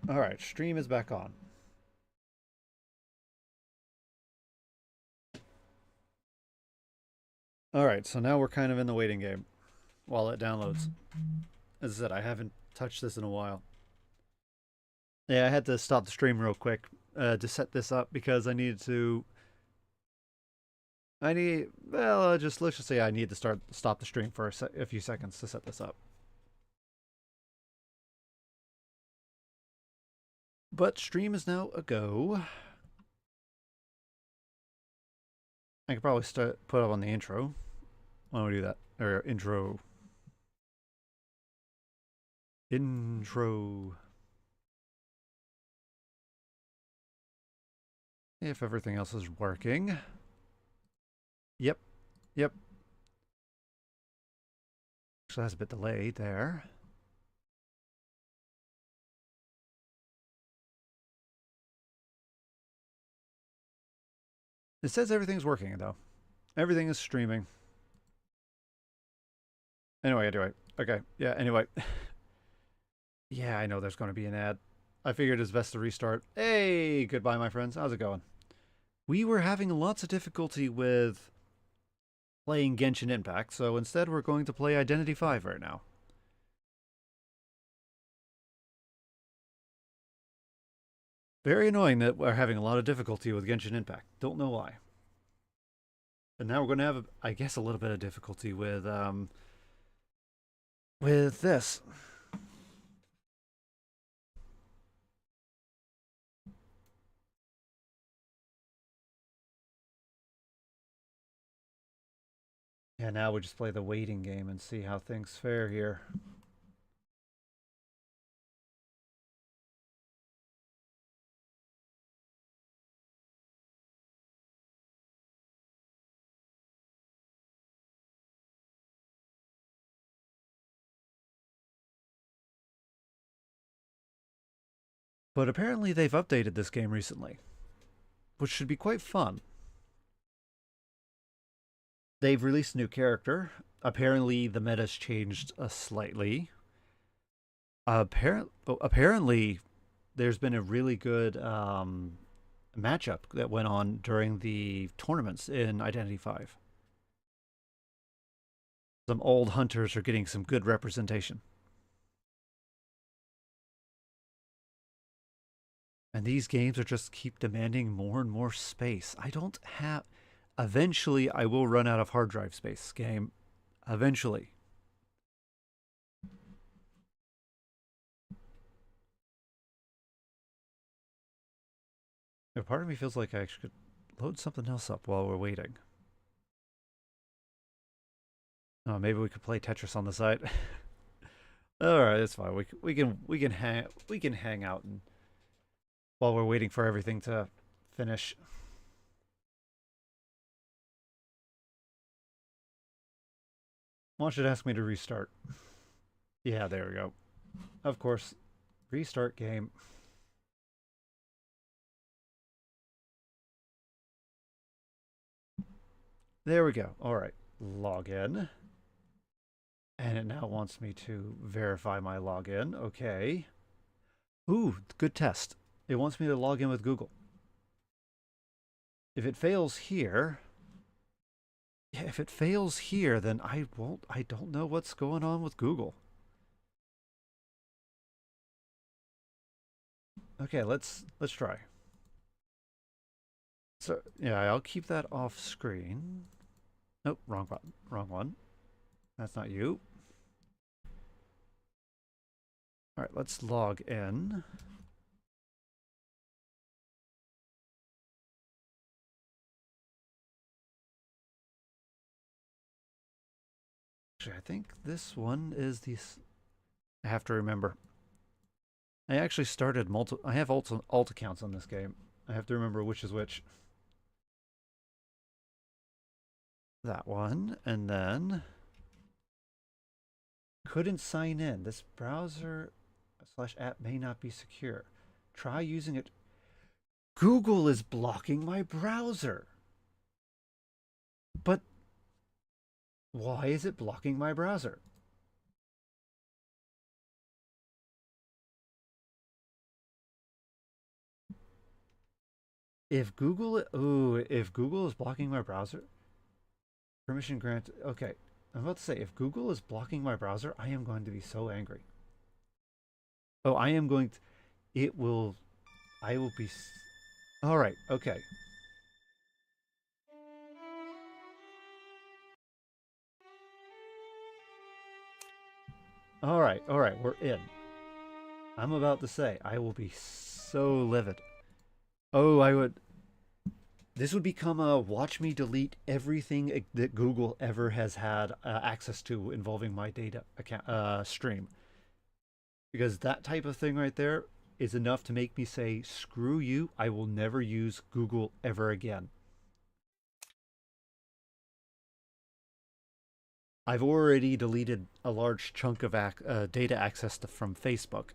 Alright, stream is back on. Alright, so now we're kind of in the waiting game while it downloads. As I said, I haven't touched this in a while. Yeah, I had to stop the stream real quick to set this up because I needed to. Let's just say I need to stop the stream for a few seconds to set this up. But stream is now a go. I could probably put up on the intro. Why don't we do that? Or intro. Intro. If everything else is working. Yep. Yep. So that's a bit delayed there. It says everything's working though. Everything is streaming. Anyway. Okay. Yeah, anyway. Yeah, I know there's going to be an ad. I figured it's best to restart. Hey, goodbye, my friends. How's it going? We were having lots of difficulty with playing Genshin Impact, so instead we're going to play Identity 5 right now. Very annoying that we're having a lot of difficulty with Genshin Impact. Don't know why. And now we're going to have, I guess, a little bit of difficulty with this. Yeah, now we just play the waiting game and see how things fare here. But apparently they've updated this game recently, which should be quite fun. They've released a new character. Apparently the meta's changed slightly. Apparently there's been a really good matchup that went on during the tournaments in Identity 5. Some old hunters are getting some good representation. And these games are just keep demanding more and more space. I don't have. Eventually, I will run out of hard drive space, game. Eventually. A part of me feels like I should load something else up while we're waiting. Oh, maybe we could play Tetris on the side. All right, it's fine. We can hang out and while we're waiting for everything to finish. Why don't you ask me to restart? Yeah, there we go. Of course, restart game. There we go. All right, log in. And it now wants me to verify my login. Okay. Ooh, good test. It wants me to log in with Google. If it fails here, yeah, if it fails here, then I don't know what's going on with Google. Okay, let's try. So, yeah, I'll keep that off screen. Nope, wrong button. Wrong one. That's not you. All right, let's log in. Actually, I think this one is this. I have to remember. I actually started I have alt accounts on this game. I have to remember which is which. That one, and then couldn't sign in. This browser slash app may not be secure. Try using it. Google is blocking my browser. But why is it blocking my browser? If Google is blocking my browser, permission granted. Okay, I'm about to say, if Google is blocking my browser, I am going to be so angry. Oh, I am going to, it will, I will be, all right, okay. All right, we're in. I'm about to say, I will be so livid. Oh, I would, this would become a watch me delete everything that Google ever has had access to involving my data account, stream. Because that type of thing right there is enough to make me say, screw you, I will never use Google ever again. I've already deleted a large chunk of data access from Facebook.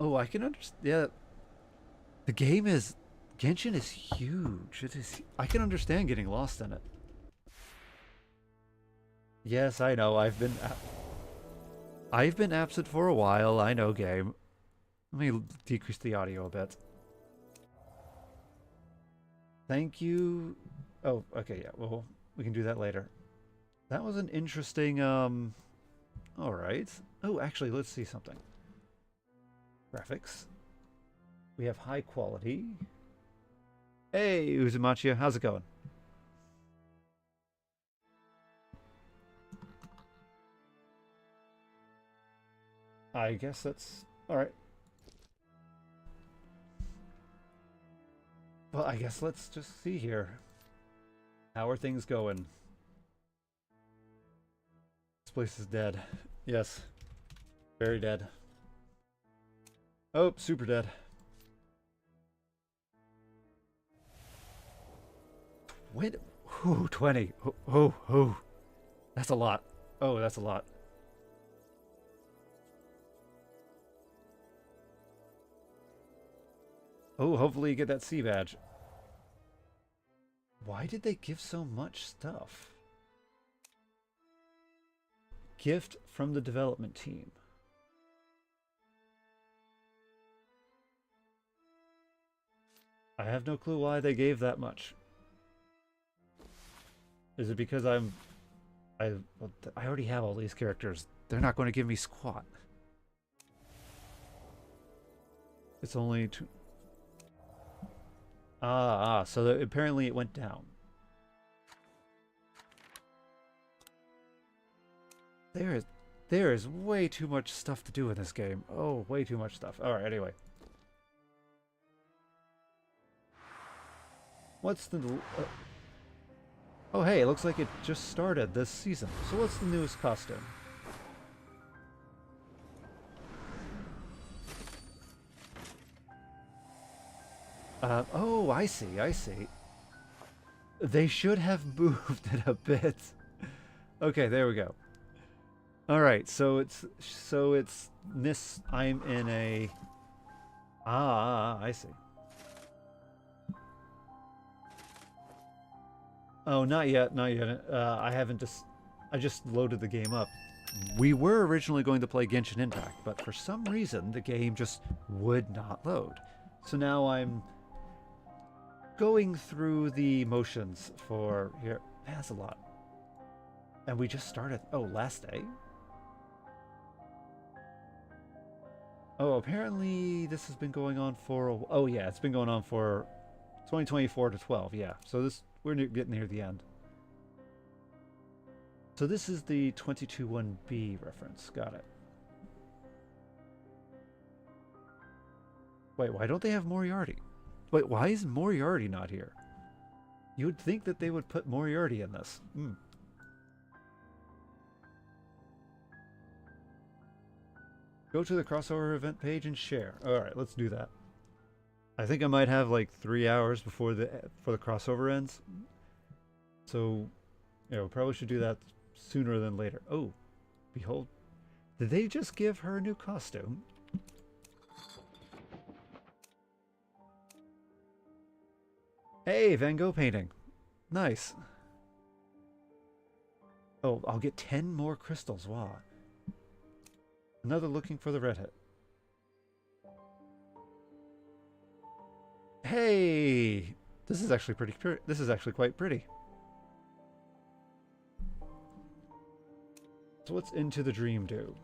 Oh, I can understand. Yeah, the game is Genshin is huge. It is. I can understand getting lost in it. Yes, I know. I've been absent for a while. I know, game. Let me decrease the audio a bit. Thank you. Oh, okay, yeah. Well, we can do that later. That was an interesting. All right. Oh, actually, let's see something. Graphics. We have high quality. Hey, Uzumachia, how's it going? I guess that's all right. Well, I guess let's just see here. How are things going? This place is dead. Yes, very dead. Oh, super dead. Wait, ooh, 20. Oh. That's a lot. Oh, that's a lot. Oh, hopefully you get that C badge. Why did they give so much stuff? Gift from the development team. I have no clue why they gave that much. Is it because I already have all these characters. They're not going to give me squat. It's only two. So apparently it went down. There is there is way too much stuff to do in this game. Oh, way too much stuff. All right, anyway. What's the Oh, hey, it looks like it just started this season. So what's the newest costume? Oh, I see, I see. They should have moved it a bit. Okay, there we go. All right, so it's this. I'm in a. I see. Oh, not yet, not yet. I haven't just. I just loaded the game up. We were originally going to play Genshin Impact, but for some reason the game just would not load. So now I'm going through the motions for here. Man, that's a lot. And we just started. Oh, last day. Oh, apparently this has been going on for. Oh yeah, it's been going on for 2024 to 12. Yeah, so we're getting near the end. So this is the 22-1B reference. Got it. Wait, why don't they have Moriarty? Wait, why is Moriarty not here? You would think that they would put Moriarty in this. Go to the crossover event page and share. All right, let's do that. I think I might have like 3 hours before the crossover ends. So, yeah, we probably should do that sooner than later. Oh, behold. Did they just give her a new costume? Hey, Van Gogh painting. Nice. Oh, I'll get 10 more crystals. Wow. Another looking for the redhead. Hey! This is actually pretty. This is actually quite pretty. So what's Into the Dream do?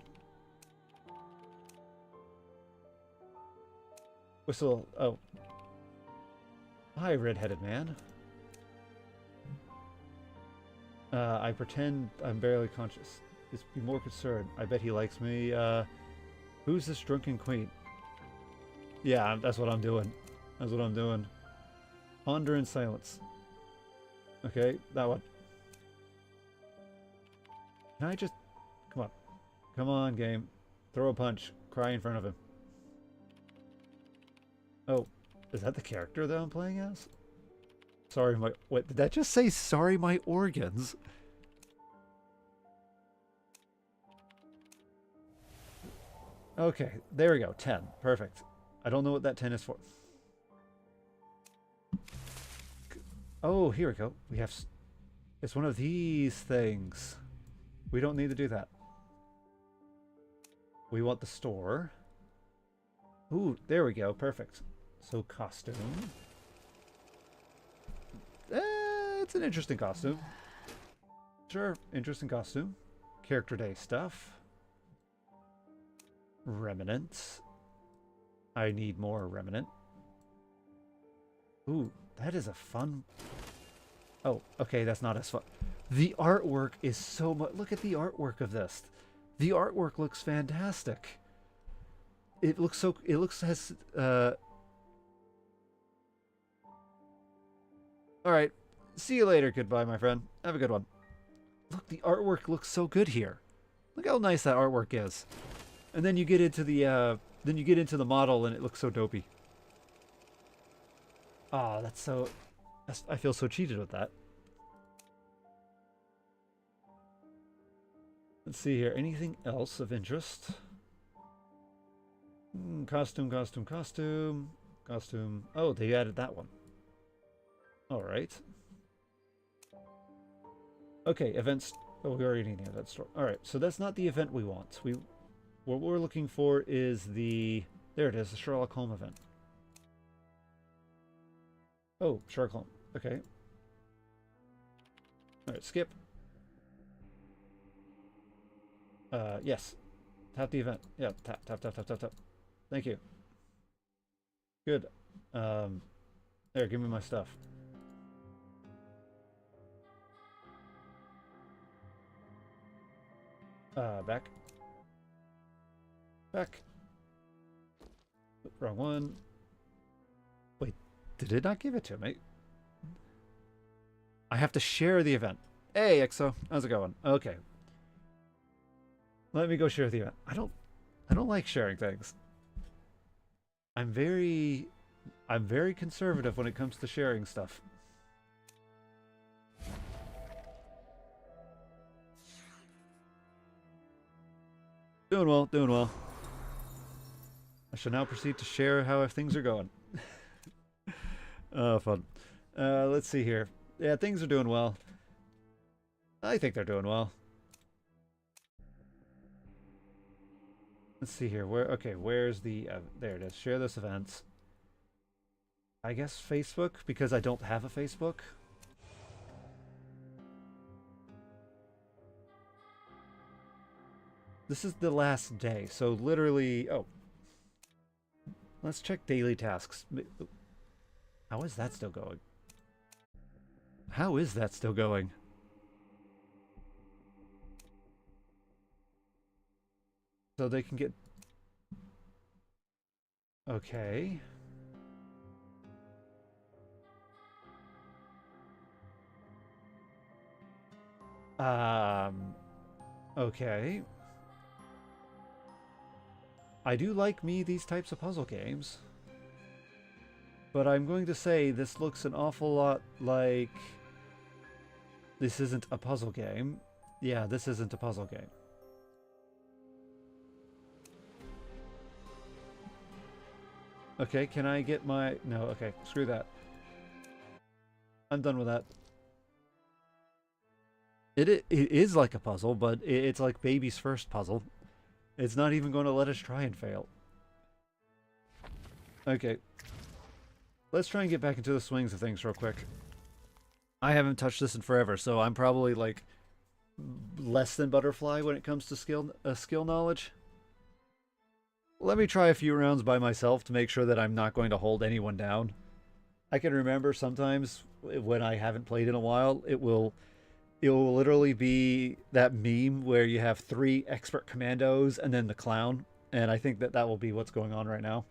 Whistle. Oh. Hi, redheaded man. I pretend I'm barely conscious. Just be more concerned. I bet he likes me. Who's this drunken queen? Yeah, that's what I'm doing. That's what I'm doing. Ponder in silence. Okay, that one. Can I just... Come on. Come on, game. Throw a punch. Cry in front of him. Oh, is that the character that I'm playing as? Sorry, my... What, did that just say, sorry, my organs? Okay, there we go. 10. Perfect. I don't know what that 10 is for. Oh, here we go. We have... It's one of these things. We don't need to do that. We want the store. Ooh, there we go. Perfect. So, costume. It's an interesting costume. Sure, interesting costume. Character day stuff. Remnant. I need more Remnant. Ooh, that is a fun... Oh, okay, that's not as fun. The artwork is so much... Look at the artwork of this. The artwork looks fantastic. It looks so... It looks... has... Alright. See you later. Goodbye, my friend. Have a good one. Look, the artwork looks so good here. Look how nice that artwork is. And then you get into the, then you get into the model and it looks so dopey. Ah, that's so... I feel so cheated with that. Let's see here. Anything else of interest? Costume, costume, costume. Costume. Oh, they added that one. Alright. Okay, events... Oh, we already need the event store. Alright, so that's not the event we want. What we're looking for is the... There it is, the Sherlock Holmes event. Oh, Sherlock Holmes. Okay. Alright, skip. Yes. Tap the event. Yeah, tap, tap, tap, tap, tap, tap. Thank you. Good. There, give me my stuff. Back. Back. Wrong one. Wait, did it not give it to me? I have to share the event. Hey, EXO, how's it going? Okay. Let me go share the event. I don't like sharing things. I'm very conservative when it comes to sharing stuff. Doing well, doing well. I shall now proceed to share how things are going. Oh, fun. Let's see here. Yeah, things are doing well. I think they're doing well. Let's see here. Okay, where's the... there it is. Share this event. I guess Facebook, because I don't have a Facebook. This is the last day, so literally... Oh. Let's check daily tasks. How is that still going? How is that still going? So they can get... Okay. Okay. I do like these types of puzzle games. But I'm going to say this looks an awful lot like... This isn't a puzzle game. Yeah, this isn't a puzzle game. Okay, can I get my... No, okay, screw that. I'm done with that. It is like a puzzle, but it's like baby's first puzzle. It's not even going to let us try and fail. Okay. Let's try and get back into the swings of things real quick. I haven't touched this in forever, so I'm probably like less than Butterfly when it comes to skill knowledge. Let me try a few rounds by myself to make sure that I'm not going to hold anyone down. I can remember sometimes when I haven't played in a while, it will literally be that meme where you have 3 expert commandos and then the clown, and I think that will be what's going on right now.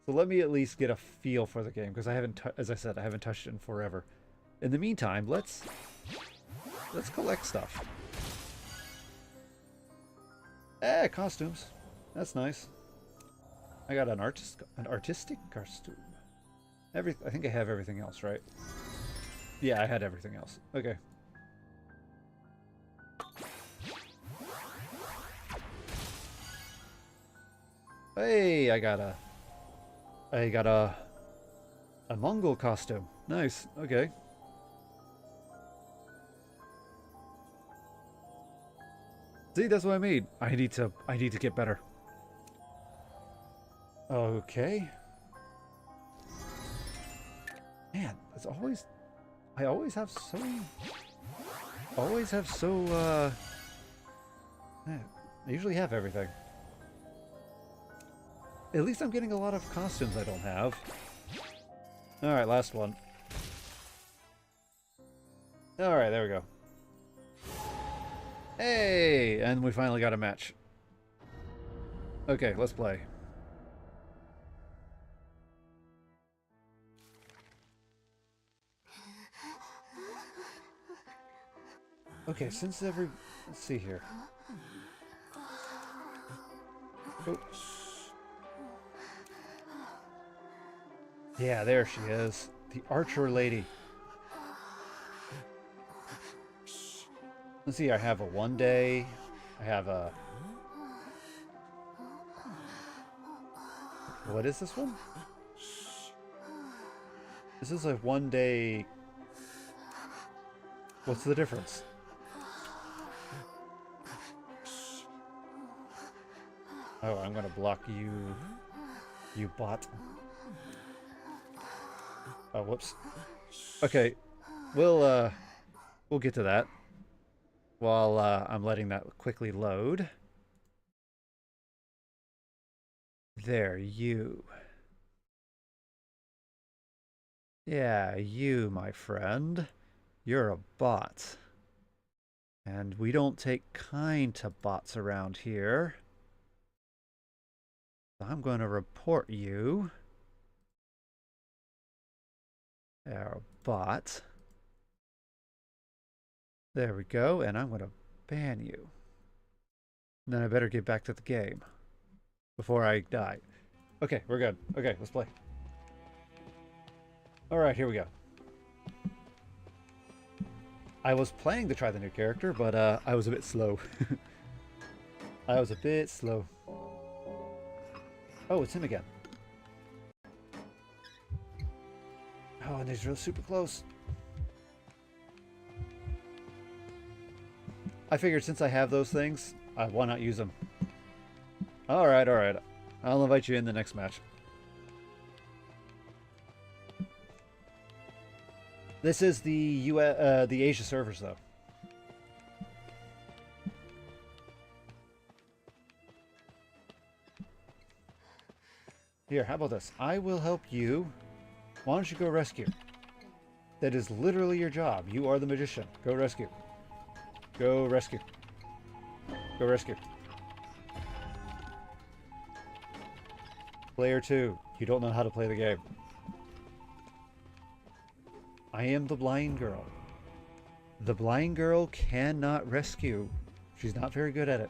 So let me at least get a feel for the game, because I haven't, as I said, I haven't touched it in forever. In the meantime, let's collect stuff. Costumes. That's nice. I got an artistic costume. I think I have everything else, right? Yeah, I had everything else. Okay. Hey, I got a Mongol costume. Nice. Okay. See, that's what I mean. I need to get better. Okay. Man, it's always I always have so I usually have everything. At least I'm getting a lot of costumes I don't have. Alright, last one. Alright, there we go. Hey! And we finally got a match. Okay, let's play. Okay, let's see here. Oh. Yeah, there she is. The archer lady. Let's see, I have a 1 day. I have a... What is this one? This is a 1 day... What's the difference? Oh, I'm gonna block you, you bot. Oh, whoops. Okay, we'll get to that while I'm letting that quickly load. There, you. Yeah, you, my friend. You're a bot. And we don't take kind to bots around here. I'm going to report you. Our bot. There we go, and I'm going to ban you. And then I better get back to the game before I die. Okay, we're good. Okay, let's play. Alright, here we go. I was planning to try the new character, but I was a bit slow. I was a bit slow. Oh, it's him again. Oh, and he's real super close. I figured since I have those things, why not use them? Alright, alright. I'll invite you in the next match. This is the Asia servers, though. Here, how about this? I will help you. Why don't you go rescue? That is literally your job. You are the magician. Go rescue. Go rescue. Go rescue. Player 2. You don't know how to play the game. I am the blind girl. The blind girl cannot rescue. She's not very good at it.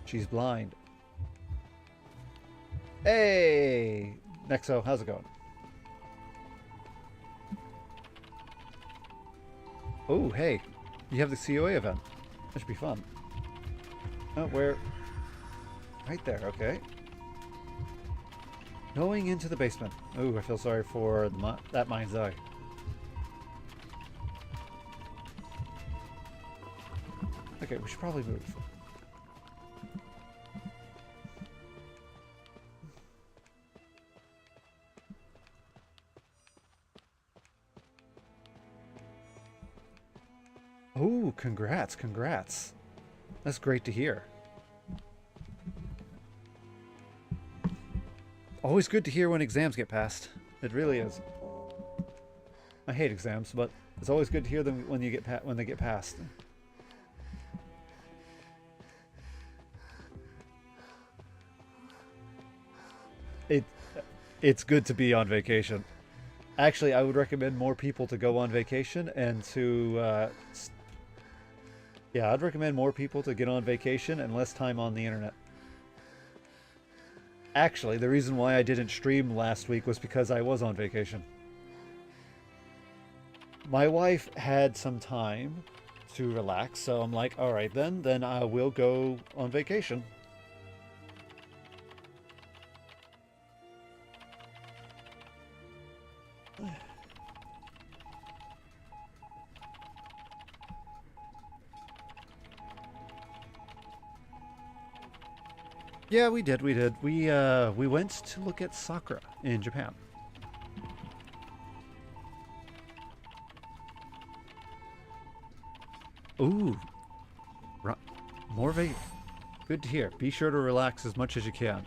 She's blind. Hey! Nexo, how's it going? Oh, hey. You have the COA event. That should be fun. Oh, where? Right there, okay. Going into the basement. Oh, I feel sorry for that mind's eye. Okay, we should probably move. Oh, congrats, congrats. That's great to hear. Always good to hear when exams get passed. It really is. I hate exams, but it's always good to hear them when when they get passed. It it's good to be on vacation. Actually, I would recommend more people to go on vacation and to yeah, I'd recommend more people to get on vacation and less time on the internet. Actually, the reason why I didn't stream last week was because I was on vacation. My wife had some time to relax, so I'm like, all right, then I will go on vacation. Yeah, we did. We did. We went to look at Sakura in Japan. Ooh, more vape. Good to hear. Be sure to relax as much as you can.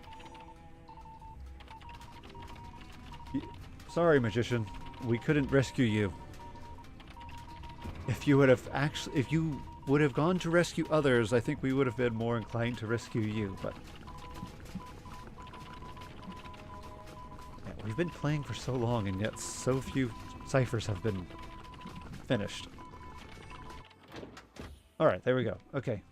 Sorry, magician. We couldn't rescue you. If you would have gone to rescue others, I think we would have been more inclined to rescue you, but yeah, we've been playing for so long and yet so few ciphers have been finished. Alright, there we go. Okay.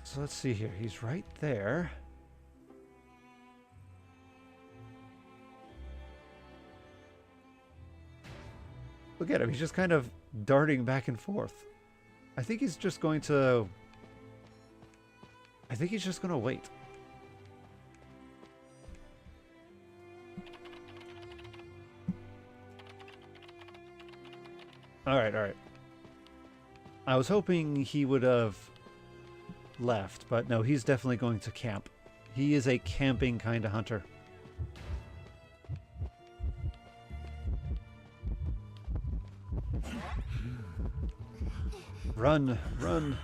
So let's see here. He's right there. Look at him. He's just kind of darting back and forth. I think he's just going to wait. Alright, alright. I was hoping he would have left, but no, he's definitely going to camp. He is a camping kind of hunter. Run, run.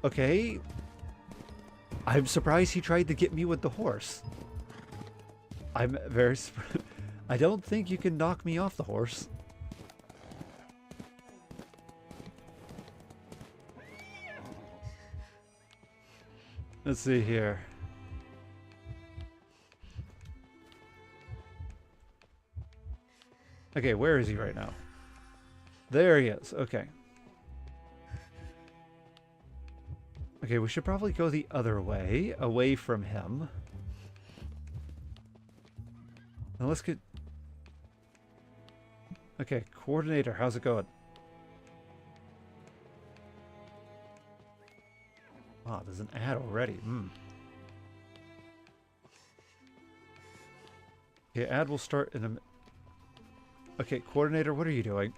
Okay. I'm surprised he tried to get me with the horse. I'm very I don't think you can knock me off the horse. Let's see here. Okay, where is he right now? There he is. Okay. Okay, we should probably go the other way, away from him. Now let's get... Okay, coordinator, how's it going? Ah, there's an ad already. Okay, ad will start in a... Okay, coordinator, what are you doing?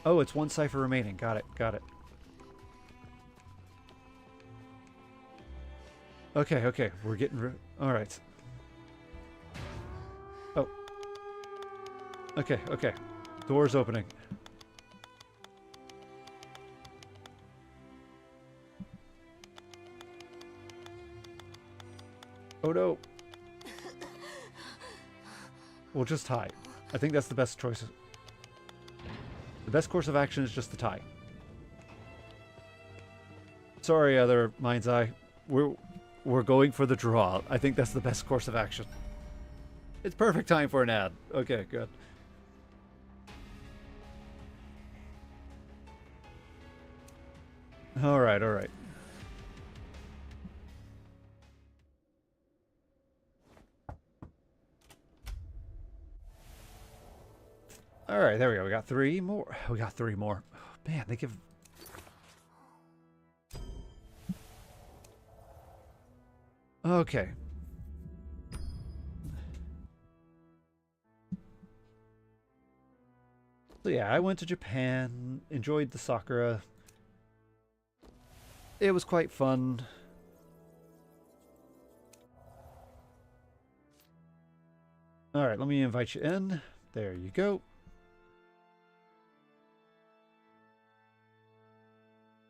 Oh, it's one cipher remaining. Got it, got it. Okay, okay, we're getting... Alright. Oh. Okay, okay. Door's opening. Oh no. We'll just tie. I think that's the best choice. The best course of action is just the tie. Sorry, other mind's eye. We're going for the draw. I think that's the best course of action. It's perfect time for an ad. Okay, good. Alright, alright. Alright, there we go. We got three more. We got three more. Oh, man, they give... Okay. So yeah, I went to Japan, enjoyed the Sakura. it was quite fun. All right, let me invite you in. There you go.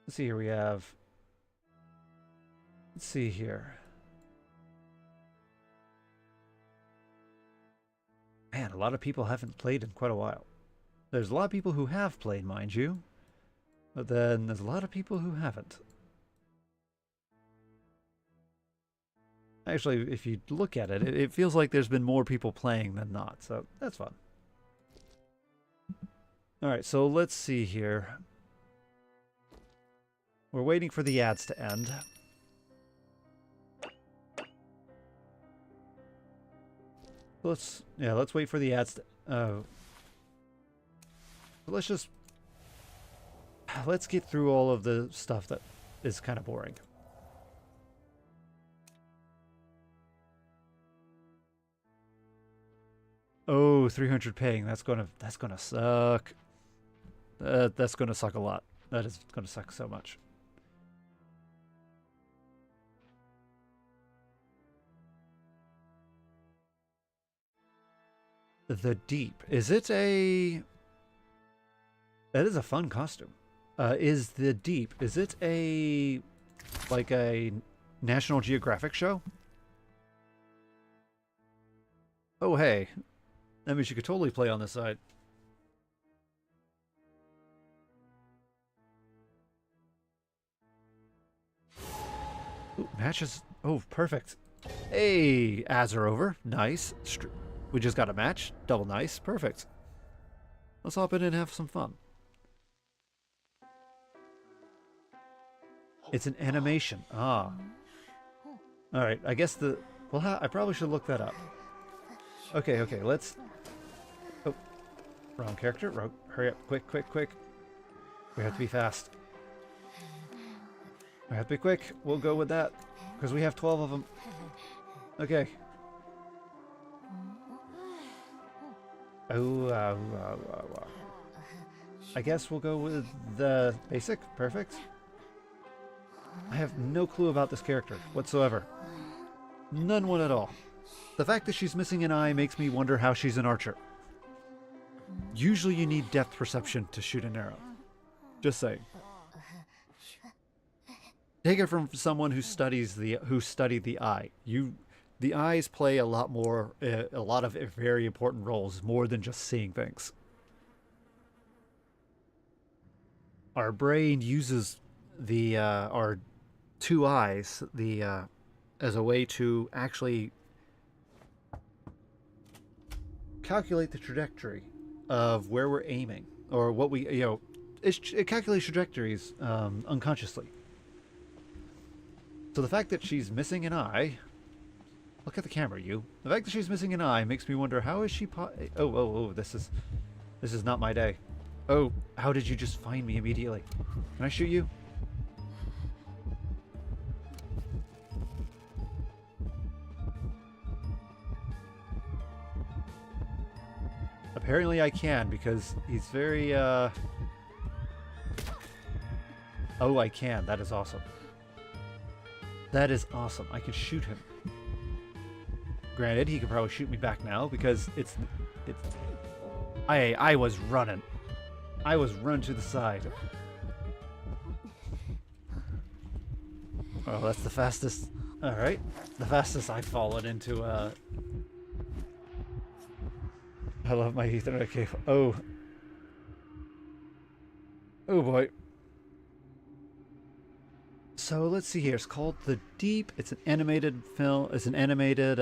Let's see here. We have. Let's see here. Man, a lot of people haven't played in quite a while. There's a lot of people who have played, mind you. But then there's a lot of people who haven't. Actually, if you look at it, it feels like there's been more people playing than not. So that's fun. Alright, so let's see here. We're waiting for the ads to end. Let's wait for the ads to... let's get through all of the stuff that is kind of boring. Oh, 300 paying. That's gonna suck. That's gonna suck a lot. That is gonna suck so much. The Deep. Is it a... That is a fun costume. Is the Deep... Is it a... like a National Geographic show? Oh, hey. That means you could totally play on this side. Ooh, matches. Oh, perfect. Hey, ads are over. Nice. We just got a match. Double nice. Perfect. Let's hop in and have some fun. It's an animation. Ah. Alright, I guess the... Well, I probably should look that up. Okay, let's... Oh. Wrong character. Hurry up. Quick. We have to be fast. We have to be quick. We'll go with that. Because we have 12 of them. Okay. I guess we'll go with the basic. Perfect. I have no clue about this character whatsoever. None one at all. The fact that she's missing an eye makes me wonder how she's an archer. Usually you need depth perception to shoot an arrow. Just saying. Take it from someone who studied the eye. The eyes play a lot of very important roles, more than just seeing things. Our brain uses our two eyes as a way to actually calculate the trajectory of where we're aiming, or what we it calculates trajectories unconsciously. So the fact that she's missing an eye, look at the camera, you. The fact that she's missing an eye makes me wonder, how is she this is not my day. Oh, how did you just find me immediately? Can I shoot you? Apparently I can, because he's very, Oh, I can. That is awesome. That is awesome. I can shoot him. Granted, he could probably shoot me back now, because I was running. I was run to the side. Oh, that's the fastest. Alright. The fastest I've fallen into, I love my Ethernet cable. Oh. Oh boy. So let's see here. It's called The Deep. It's an animated film. It's an animated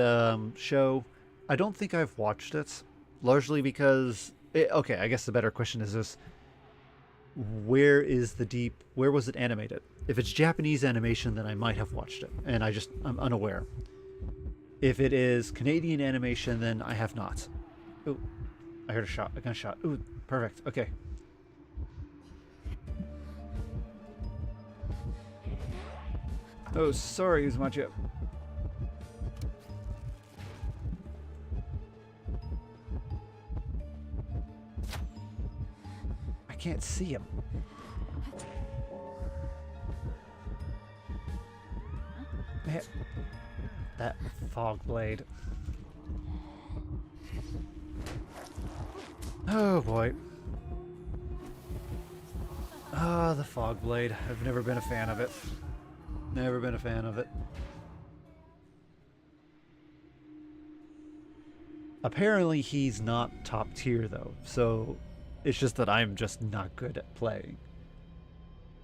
show. I don't think I've watched it, largely because... okay, I guess the better question is this. Where is The Deep? Where was it animated? If it's Japanese animation, then I might have watched it, and I'm unaware. If it is Canadian animation, then I have not. Oh, I heard a gunshot. Ooh, perfect. Okay. Oh, sorry, Uzumaki. I can't see him. That fog blade. Oh boy. Ah, the fog blade. I've never been a fan of it. Never been a fan of it. Apparently he's not top tier though, so it's just that I'm just not good at playing.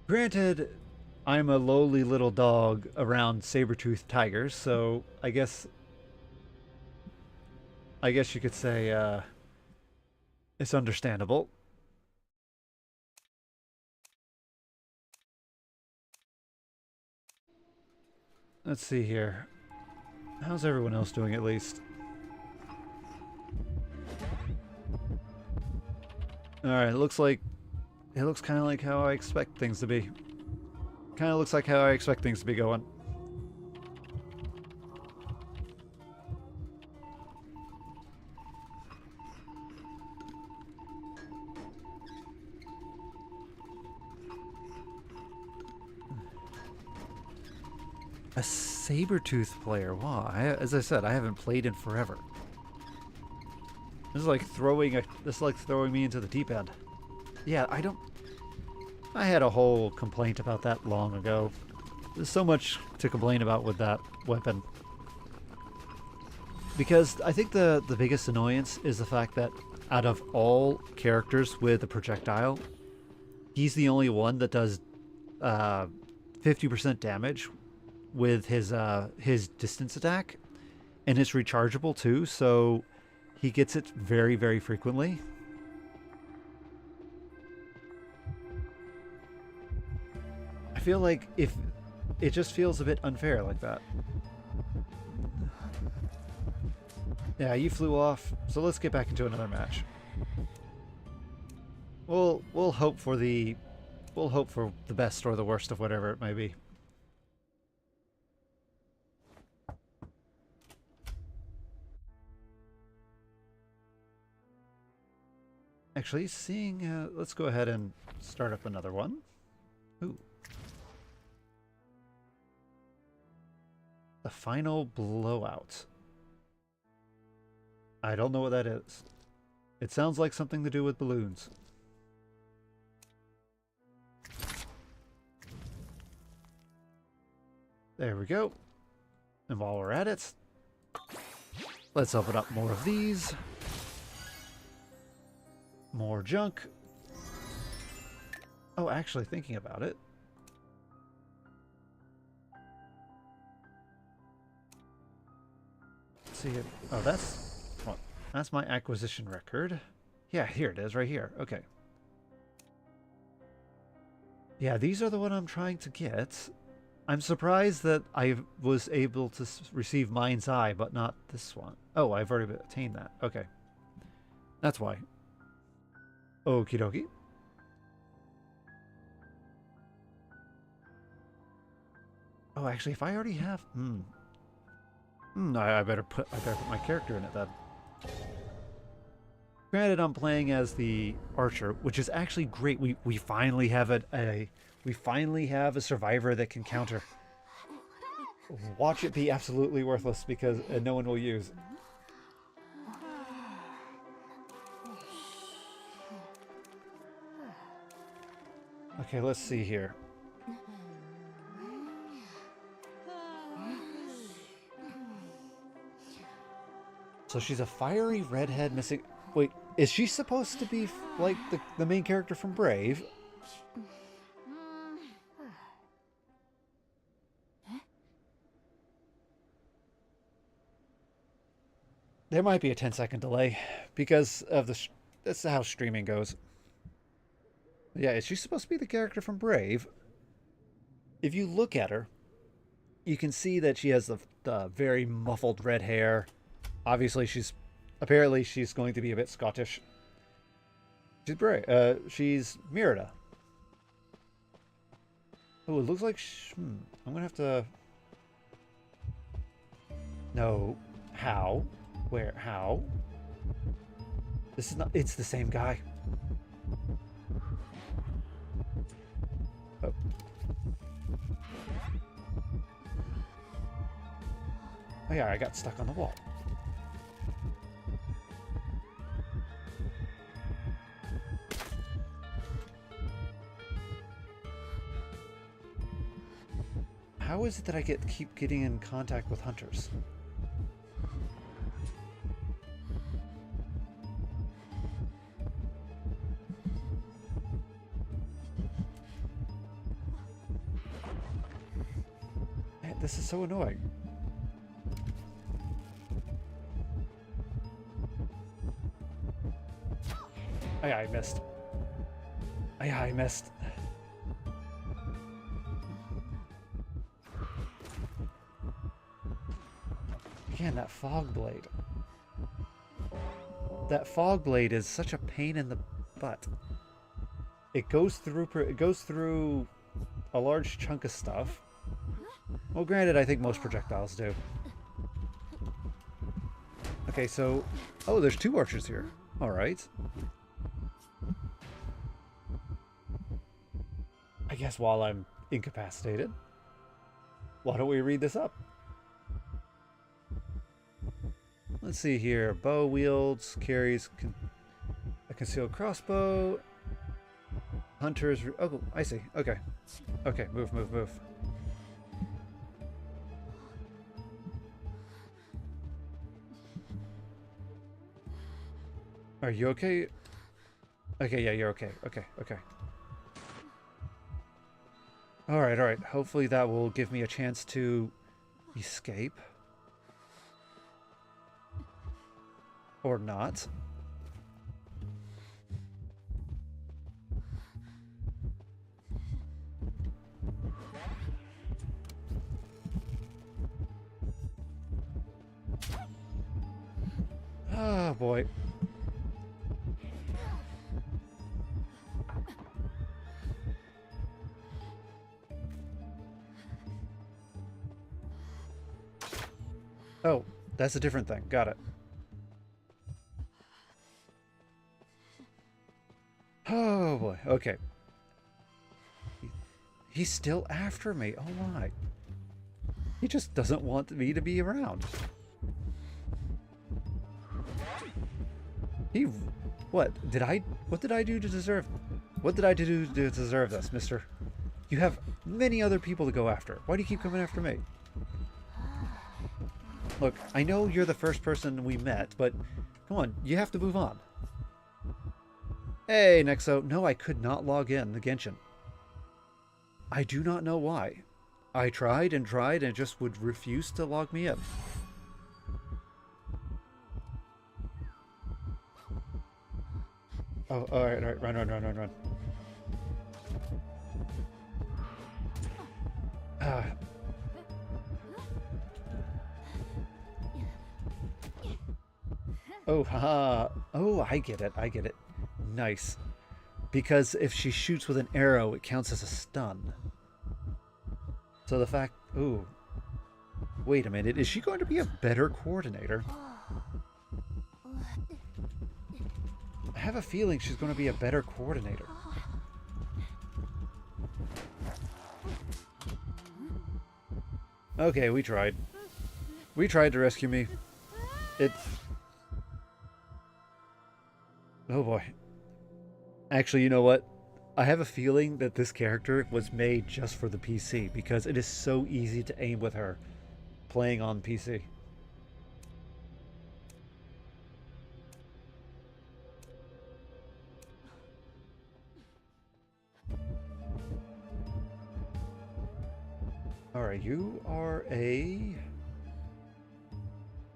Granted, I'm a lowly little dog around saber-toothed tigers, so I guess you could say it's understandable. Let's see here. How's everyone else doing at least? Alright, it looks kind of like how I expect things to be. Kind of looks like how I expect things to be going. A saber-tooth player. Wow. As I said, I haven't played in forever. This is like throwing me into the deep end. Yeah, I had a whole complaint about that long ago. There's so much to complain about with that weapon. Because I think the biggest annoyance is the fact that out of all characters with a projectile, he's the only one that does 50% damage with his distance attack, and it's rechargeable too, so he gets it very, very frequently. I feel like if it just feels a bit unfair like that. Yeah, you flew off, so let's get back into another match. We'll hope for the best or the worst of whatever it may be. Actually, let's go ahead and start up another one. Ooh. The final blowout. I don't know what that is. It sounds like something to do with balloons. There we go. And while we're at it, let's open up more of these. More junk. Oh, actually, thinking about it. Let's see it. Oh, that's my acquisition record. Yeah, here it is, right here. Okay. Yeah, these are the one I'm trying to get. I'm surprised that I was able to receive Mind's Eye, but not this one. Oh, I've already attained that. Okay. That's why. Okie dokie. Oh, actually, if I already have... I better put my character in it then. Granted, I'm playing as the archer, which is actually great. We finally have we finally have a survivor that can counter. Watch it be absolutely worthless because no one will use. Okay, let's see here. So she's a fiery redhead missing... Wait, is she supposed to be like the main character from Brave? There might be a 10-second delay because of that's how streaming goes. Yeah, is she supposed to be the character from Brave? If you look at her, you can see that she has the very muffled red hair. Obviously, apparently she's going to be a bit Scottish. She's Brave. She's Merida. Oh, it looks like I'm gonna have to. No, how? Where? How? This is not... It's the same guy. Oh. Oh yeah, I got stuck on the wall. How is it that I keep getting in contact with hunters? Man, this is so annoying. Oh yeah, I missed. Oh yeah, I missed. Again, that fog blade. That fog blade is such a pain in the butt. It goes through a large chunk of stuff. Well, granted, I think most projectiles do. Okay, so... Oh, there's 2 archers here. Alright. I guess while I'm incapacitated, why don't we read this up? Let's see here. Bow wields, carries a concealed crossbow. Hunters... Oh, I see. Okay. Okay, move, move, move. Are you okay? Okay, yeah, you're okay. Okay, okay. Alright, alright. Hopefully that will give me a chance to escape. Or not. Oh boy. Oh, that's a different thing. Got it. Oh boy. Okay. He's still after me. Oh my. He just doesn't want me to be around. He... What did I do to deserve... What did I do to deserve this, mister? You have many other people to go after. Why do you keep coming after me? Look, I know you're the first person we met, but come on, you have to move on. Hey, Nexo. No, I could not log in the Genshin. I do not know why. I tried and tried and it just would refuse to log me in. Oh, alright, alright, run, run, run, run, run. Ah. Oh, haha. Oh, I get it, I get it. Nice. Because if she shoots with an arrow, it counts as a stun. So the fact... Ooh. Wait a minute, is she going to be a better coordinator? I have a feeling she's going to be a better coordinator. Okay, we tried. We tried to rescue me. It... Oh boy. Actually, you know what? I have a feeling that this character was made just for the PC because it is so easy to aim with her playing on PC. Alright, you are a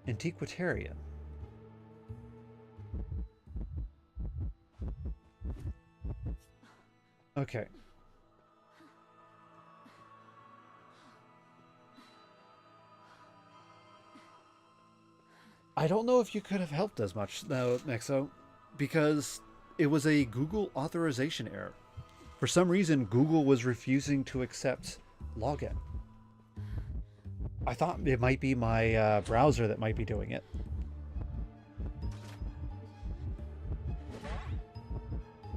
antiquitarian. Okay. I don't know if you could have helped as much, though, Nexo, because it was a Google authorization error. For some reason, Google was refusing to accept login. I thought it might be my browser that might be doing it.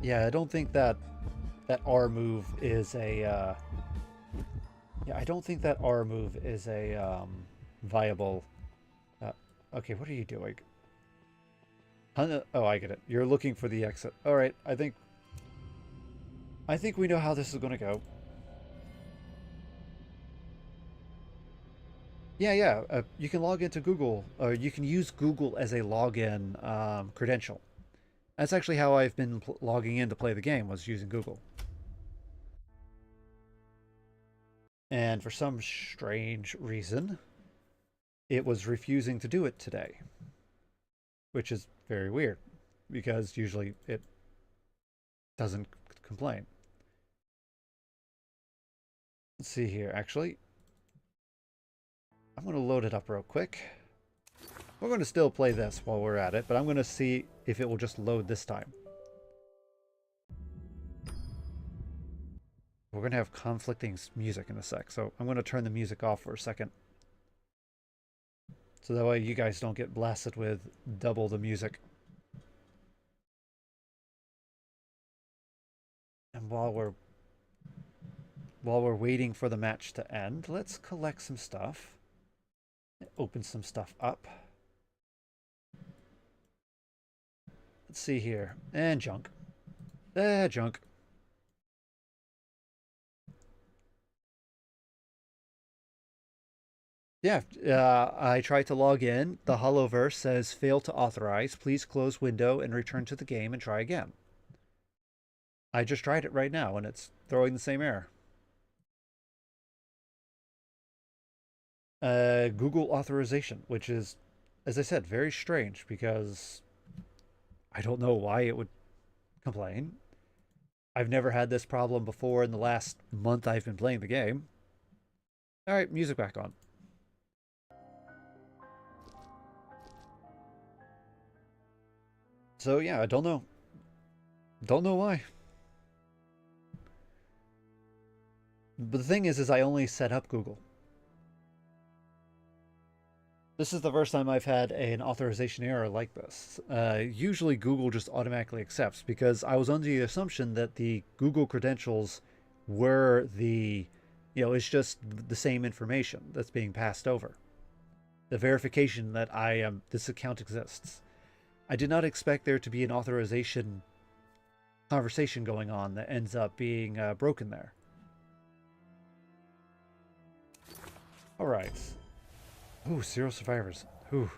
Yeah, I don't think that R move is a... Yeah, I don't think that R move is a viable Okay, what are you doing? Oh, I get it. You're looking for the exit. All right, I think we know how this is going to go. Yeah. You can log into Google, or you can use Google as a login credential. That's actually how I've been logging in to play the game, was using Google. And for some strange reason, it was refusing to do it today, which is very weird because usually it doesn't complain. Let's see here, actually. I'm going to load it up real quick. We're going to still play this while we're at it, but I'm going to see if it will just load this time. We're going to have conflicting music in a sec, so I'm going to turn the music off for a second. So that way you guys don't get blasted with double the music. And while we're waiting for the match to end, let's collect some stuff. Open some stuff up. Let's see here. And junk. Junk. Yeah, I tried to log in. The Holoverse says fail to authorize. Please close window and return to the game and try again. I just tried it right now and it's throwing the same error. Google authorization, which is, as I said, very strange because I don't know why it would complain. I've never had this problem before in the last month I've been playing the game. All right, music back on. So yeah, I don't know. Don't know why. But the thing is I only set up Google. This is the first time I've had an authorization error like this. Usually Google just automatically accepts because I was under the assumption that the Google credentials were it's just the same information that's being passed over. The verification that this account exists. I did not expect there to be an authorization conversation going on that ends up being broken there. All right. Ooh, 0 survivors. Ooh.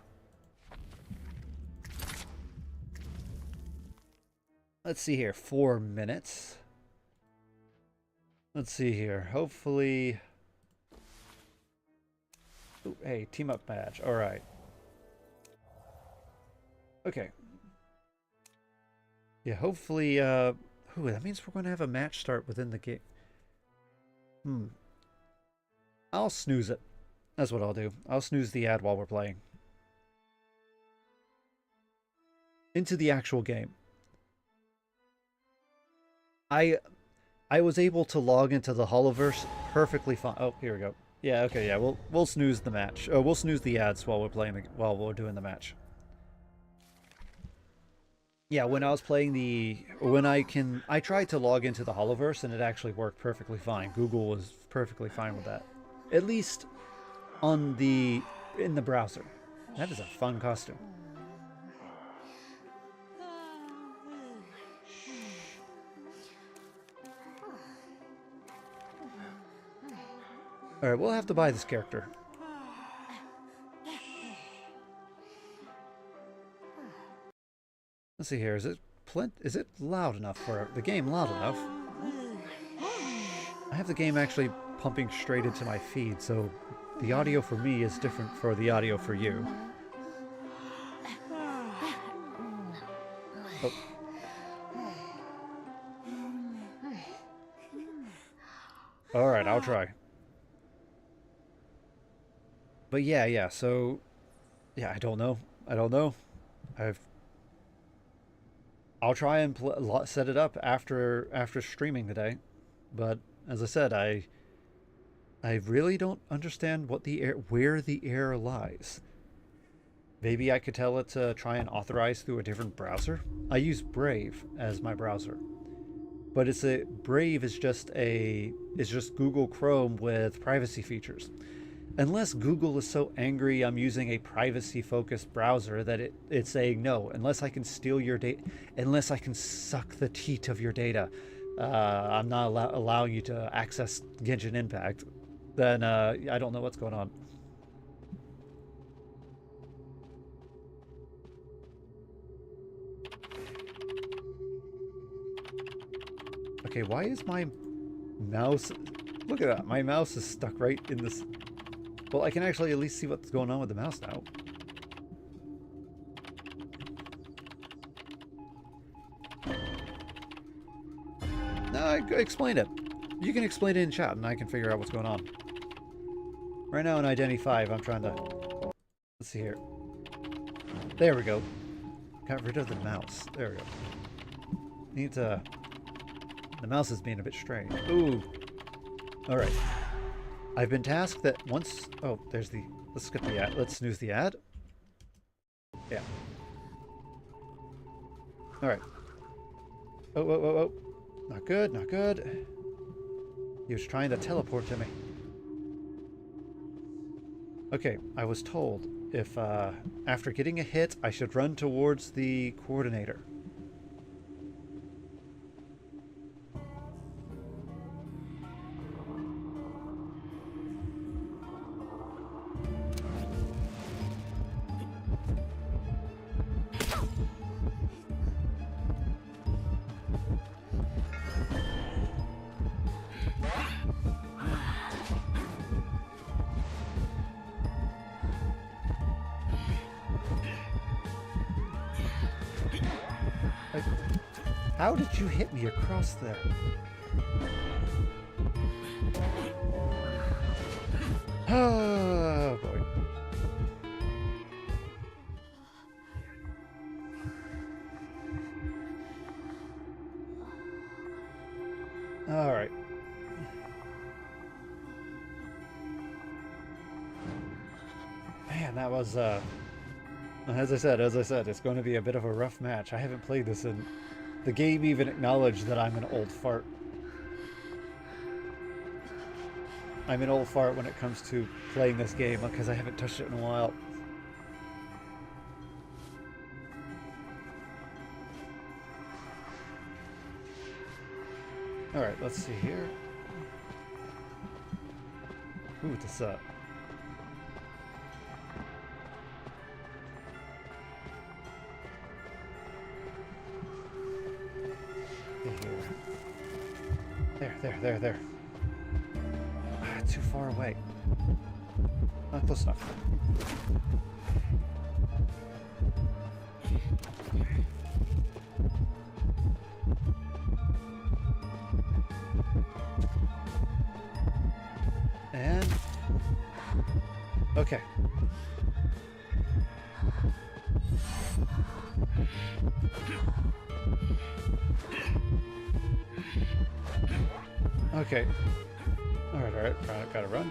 Let's see here. 4 minutes. Let's see here. Hopefully... Ooh, hey, team up badge. All right. Okay. Yeah, hopefully... Ooh, that means we're going to have a match start within the game. I'll snooze it. That's what I'll do. I'll snooze the ad while we're playing. Into the actual game. I was able to log into the Holoverse perfectly fine. Oh, here we go. Yeah, okay, yeah. We'll snooze the match. Oh, we'll snooze the ads while we're doing the match. Yeah, when I was playing I tried to log into the Holoverse and it actually worked perfectly fine. Google was perfectly fine with that. At least in the browser. That is a fun costume. All right, we'll have to buy this character. Let's see here. Is it loud enough for the game? Loud enough? I have the game actually pumping straight into my feed, so the audio for me is different for the audio for you. Oh. All right, I'll try. But yeah. So, yeah, I don't know. I'll try and set it up after streaming today, but as I said, I really don't understand where the error lies. Maybe I could tell it to try and authorize through a different browser. I use Brave as my browser, but Brave is just Google Chrome with privacy features. Unless Google is so angry I'm using a privacy-focused browser that it's saying no. Unless I can steal your data, unless I can suck the teat of your data, I'm not allowing you to access Genshin Impact. Then I don't know what's going on. Okay, why is my mouse... Look at that, my mouse is stuck right in this... Well, I can actually at least see what's going on with the mouse now. No, explain it. You can explain it in chat and I can figure out what's going on. Right now in Identity 5, I'm trying to... Let's see here. There we go. Got rid of the mouse. There we go. Need to... The mouse is being a bit strange. Ooh. Alright. I've been tasked that once... Oh, there's the... Let's skip the ad. Let's snooze the ad. Yeah. Alright. Oh, oh, oh, oh. Not good, not good. He was trying to teleport to me. Okay, I was told if, after getting a hit, I should run towards the coordinator. How did you hit me across there? Oh boy. All right. Man, that was as I said, it's going to be a bit of a rough match. I haven't played this in... The game even acknowledged that I'm an old fart. I'm an old fart when it comes to playing this game because I haven't touched it in a while. Alright, let's see here. Ooh, this There. Ah, too far away. Not close enough. And... Okay. Okay. Alright. Gotta run.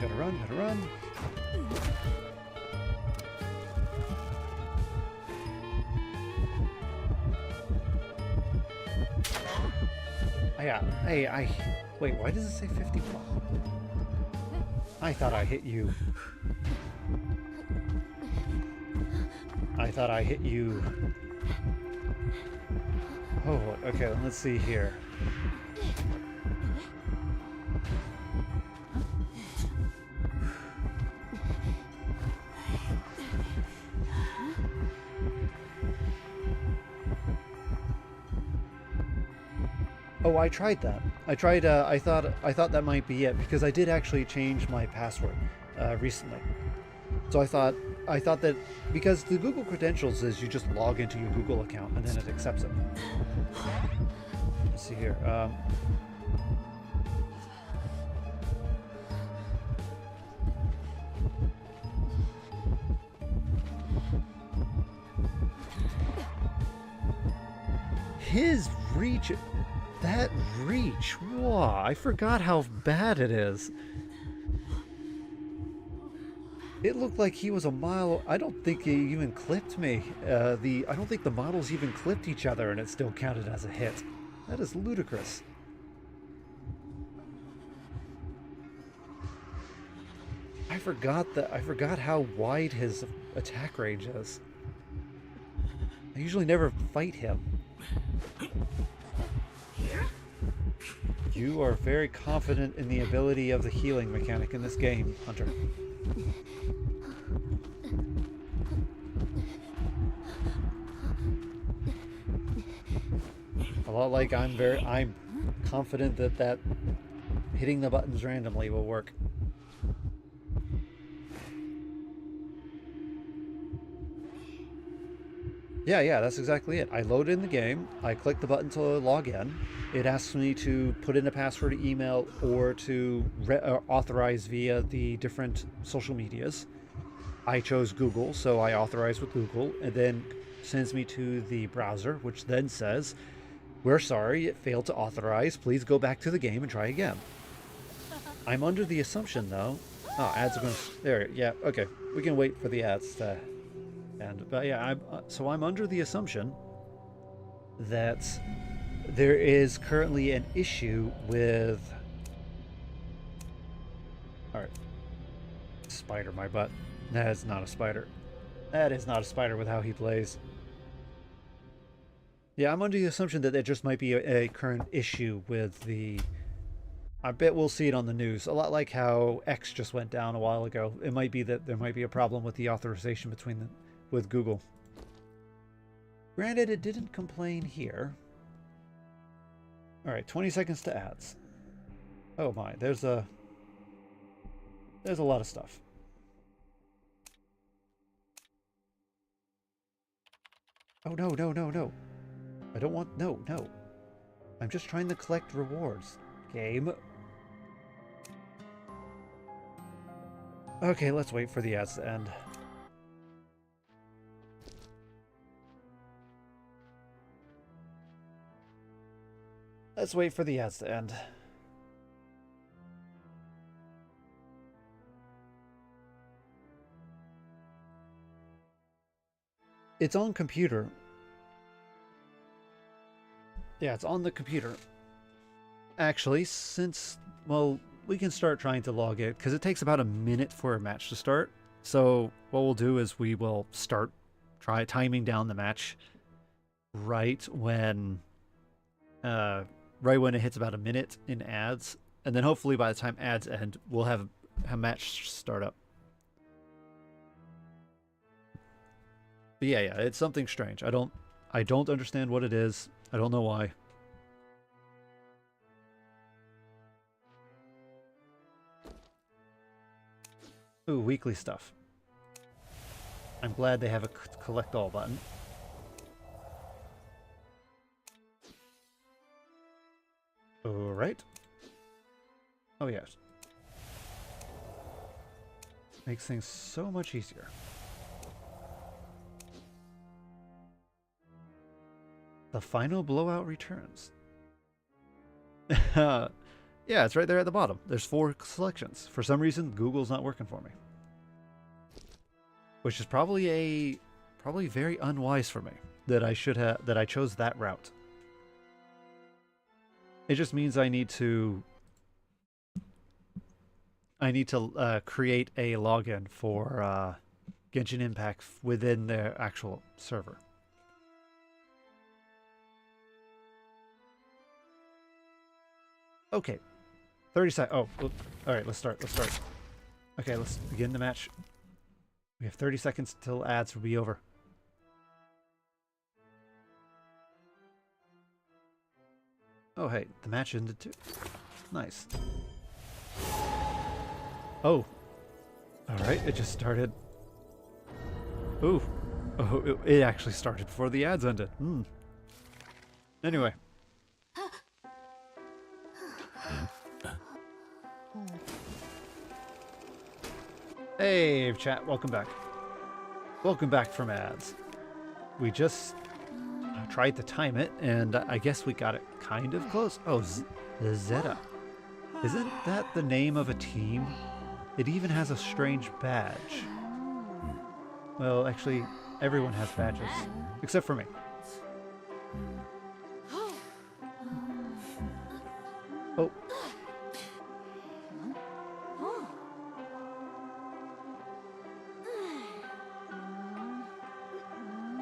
Hey, wait, why does it say 50 block? I thought I hit you. Oh, okay, let's see here. Oh, I tried that. I thought that might be it because I did actually change my password recently. So I thought that because the Google credentials is you just log into your Google account and then it accepts it. Let's see here. His reach... That reach, wow, I forgot how bad it is. It looked like he was a mile... I don't think he even clipped me. I don't think the models even clipped each other and it still counted as a hit. That is ludicrous. I I forgot how wide his attack range is. I usually never fight him. You are very confident in the ability of the healing mechanic in this game, Hunter. A lot like I'm confident that hitting the buttons randomly will work. Yeah, that's exactly it. I load in the game, I click the button to log in. It asks me to put in a password, email, or to authorize via the different social medias. I chose Google, so I authorize with Google, and then sends me to the browser, which then says, "We're sorry, it failed to authorize. Please go back to the game and try again." I'm under the assumption, though... Oh, ads are going to... There, yeah, okay. We can wait for the ads to end. But yeah, I'm under the assumption that there is currently an issue with... Alright. Spider, my butt. That is not a spider. That is not a spider with how he plays. Yeah, I'm under the assumption that there just might be a current issue with the... I bet we'll see it on the news. A lot like how X just went down a while ago. It might be that there might be a problem with the authorization with Google. Granted, it didn't complain here. Alright, 20 seconds to ads. Oh my, there's a lot of stuff. Oh no. I don't want... No. I'm just trying to collect rewards. Game. Okay, let's wait for the ads to end. Let's wait for the ads to end. It's on computer. Yeah, it's on the computer. Actually, since... Well, we can start trying to log it, because it takes about a minute for a match to start. So what we'll do is we will try timing down the match right when it hits about a minute in ads, and then hopefully by the time ads end, we'll have a match start up. But yeah, it's something strange. I don't understand what it is. I don't know why. Ooh, weekly stuff. I'm glad they have a collect all button. Alright. Oh yes. Makes things so much easier. The final blowout returns. Yeah, it's right there at the bottom. There's 4 selections. For some reason, Google's not working for me. Which is probably very unwise for me that I chose that route. It just means I need to create a login for Genshin Impact within the actual server. Okay. 30 seconds. Oh, alright, let's start. Okay, let's begin the match. We have 30 seconds till ads will be over. Oh, hey, the match ended too. Nice. Oh. Alright, it just started. Ooh. Oh, it actually started before the ads ended. Anyway. Hey, chat, welcome back. Welcome back from ads. We just tried to time it, and I guess we got it kind of close. Oh, Zeta. Isn't that the name of a team? It even has a strange badge. Well, actually, everyone has badges, except for me. Oh.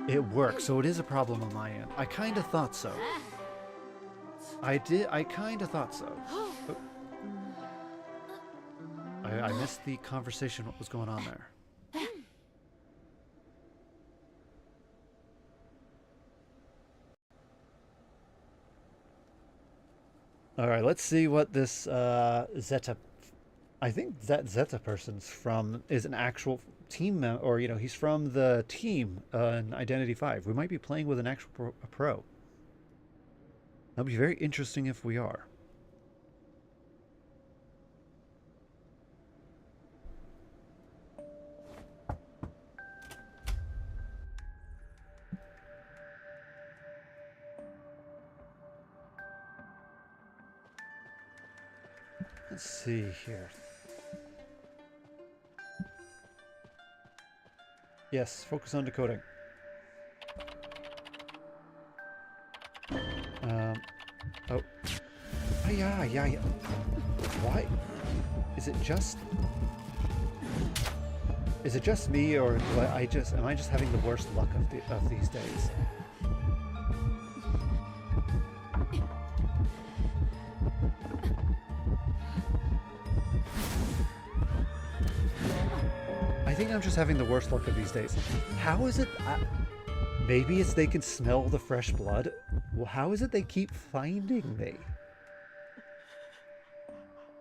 It works, so it is a problem on my end. I kind of thought so. I kind of thought so. Oh. I missed the conversation, what was going on there. Alright, let's see what this Zeta... I think that Zeta person's from is an actual team member, or, you know, he's from the team in Identity 5. We might be playing with an actual pro. That'll be very interesting if we are. Let's see here. Yes, focus on decoding. Oh. Oh, yeah. Why? Is it just me, or am I just having the worst luck of these days? I think I'm just having the worst luck of these days. How is it? Maybe it's they can smell the fresh blood. Well, how is it they keep finding me?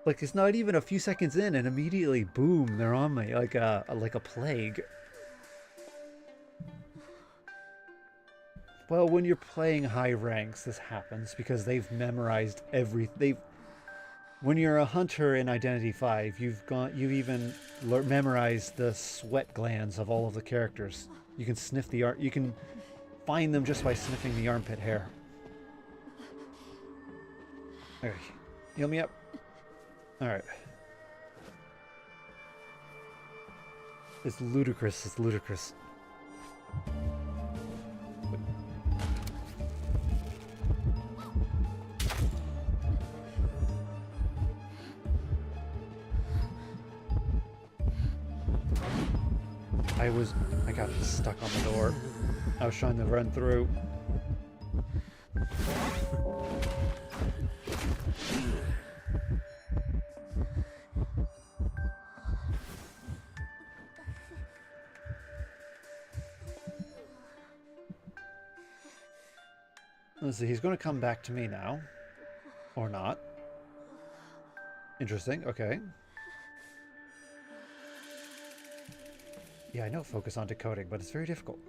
Like, it's not even a few seconds in, and immediately, boom, they're on me like a plague. Well, when you're playing high ranks, this happens because they've memorized when you're a hunter in Identity 5, you've even memorized the sweat glands of all of the characters. You can sniff you can find them just by sniffing the armpit hair. Okay, heal me up. All right. It's ludicrous. It's ludicrous. I got stuck on the door. I was trying to run through. Let's see, he's going to come back to me now. Or not. Interesting, okay. Yeah, I know focus on decoding, but it's very difficult.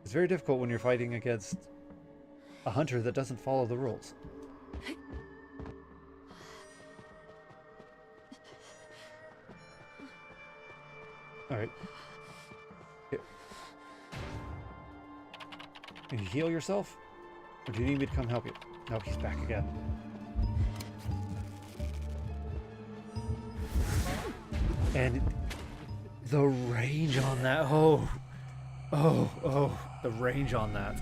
It's very difficult when you're fighting against a hunter that doesn't follow the rules. Alright. Can you heal yourself? Or do you need me to come help you? No, he's back again. And the range on that. Oh, the range on that.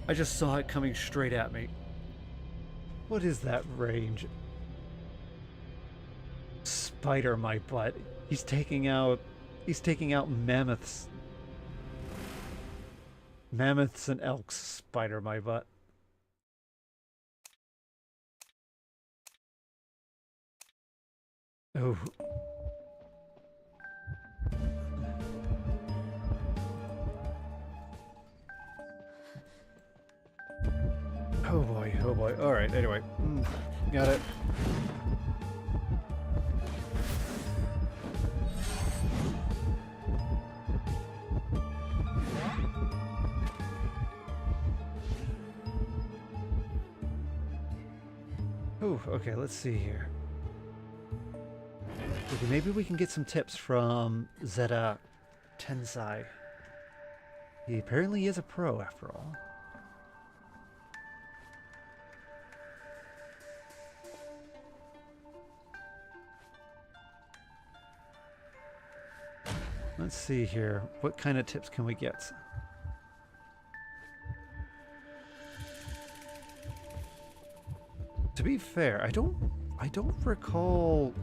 I just saw it coming straight at me. What is that range? Spider my butt. He's taking out mammoths. Mammoths and elks spider my butt. Oh. Oh boy, oh boy. Alright, anyway. Got it. Oh, okay, let's see here. Okay, maybe we can get some tips from Zeta Tensai. He apparently is a pro after all. Let's see here. What kind of tips can we get? To be fair, I don't recall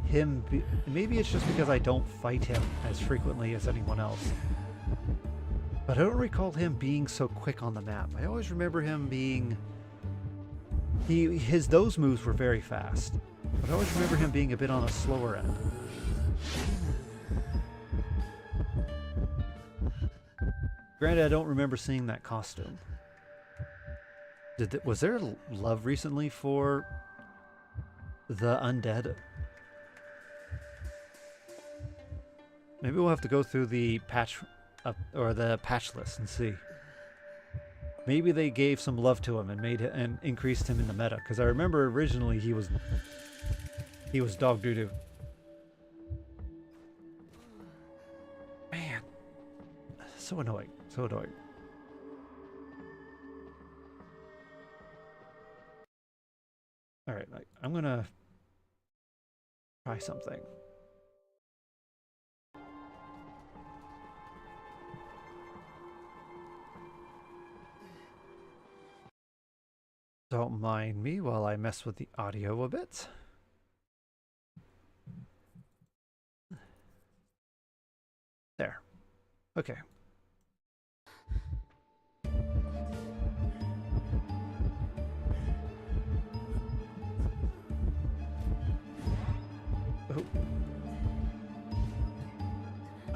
him maybe it's just because I don't fight him as frequently as anyone else. But I don't recall him being so quick on the map. I always remember him being... those moves were very fast. But I always remember him being a bit on a slower end. Granted, I don't remember seeing that costume. Was there love recently for the undead? Maybe we'll have to go through the patch or the patch list and see. Maybe they gave some love to him and increased him in the meta. Because I remember originally he was dog doo doo. Man, so annoying, so annoying. All right, I'm gonna try something. Don't mind me while I mess with the audio a bit. There. Okay. Oh.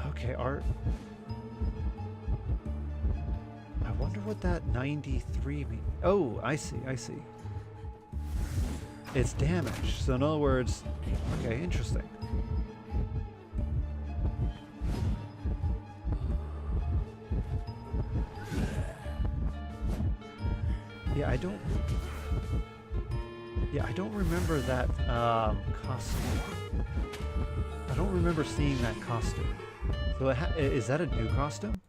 Okay, art. I wonder what that 93 means. Oh, I see, I see. It's damage. So in other words, okay, interesting. Yeah, I don't remember that costume. I don't remember seeing that costume. So is that a new costume?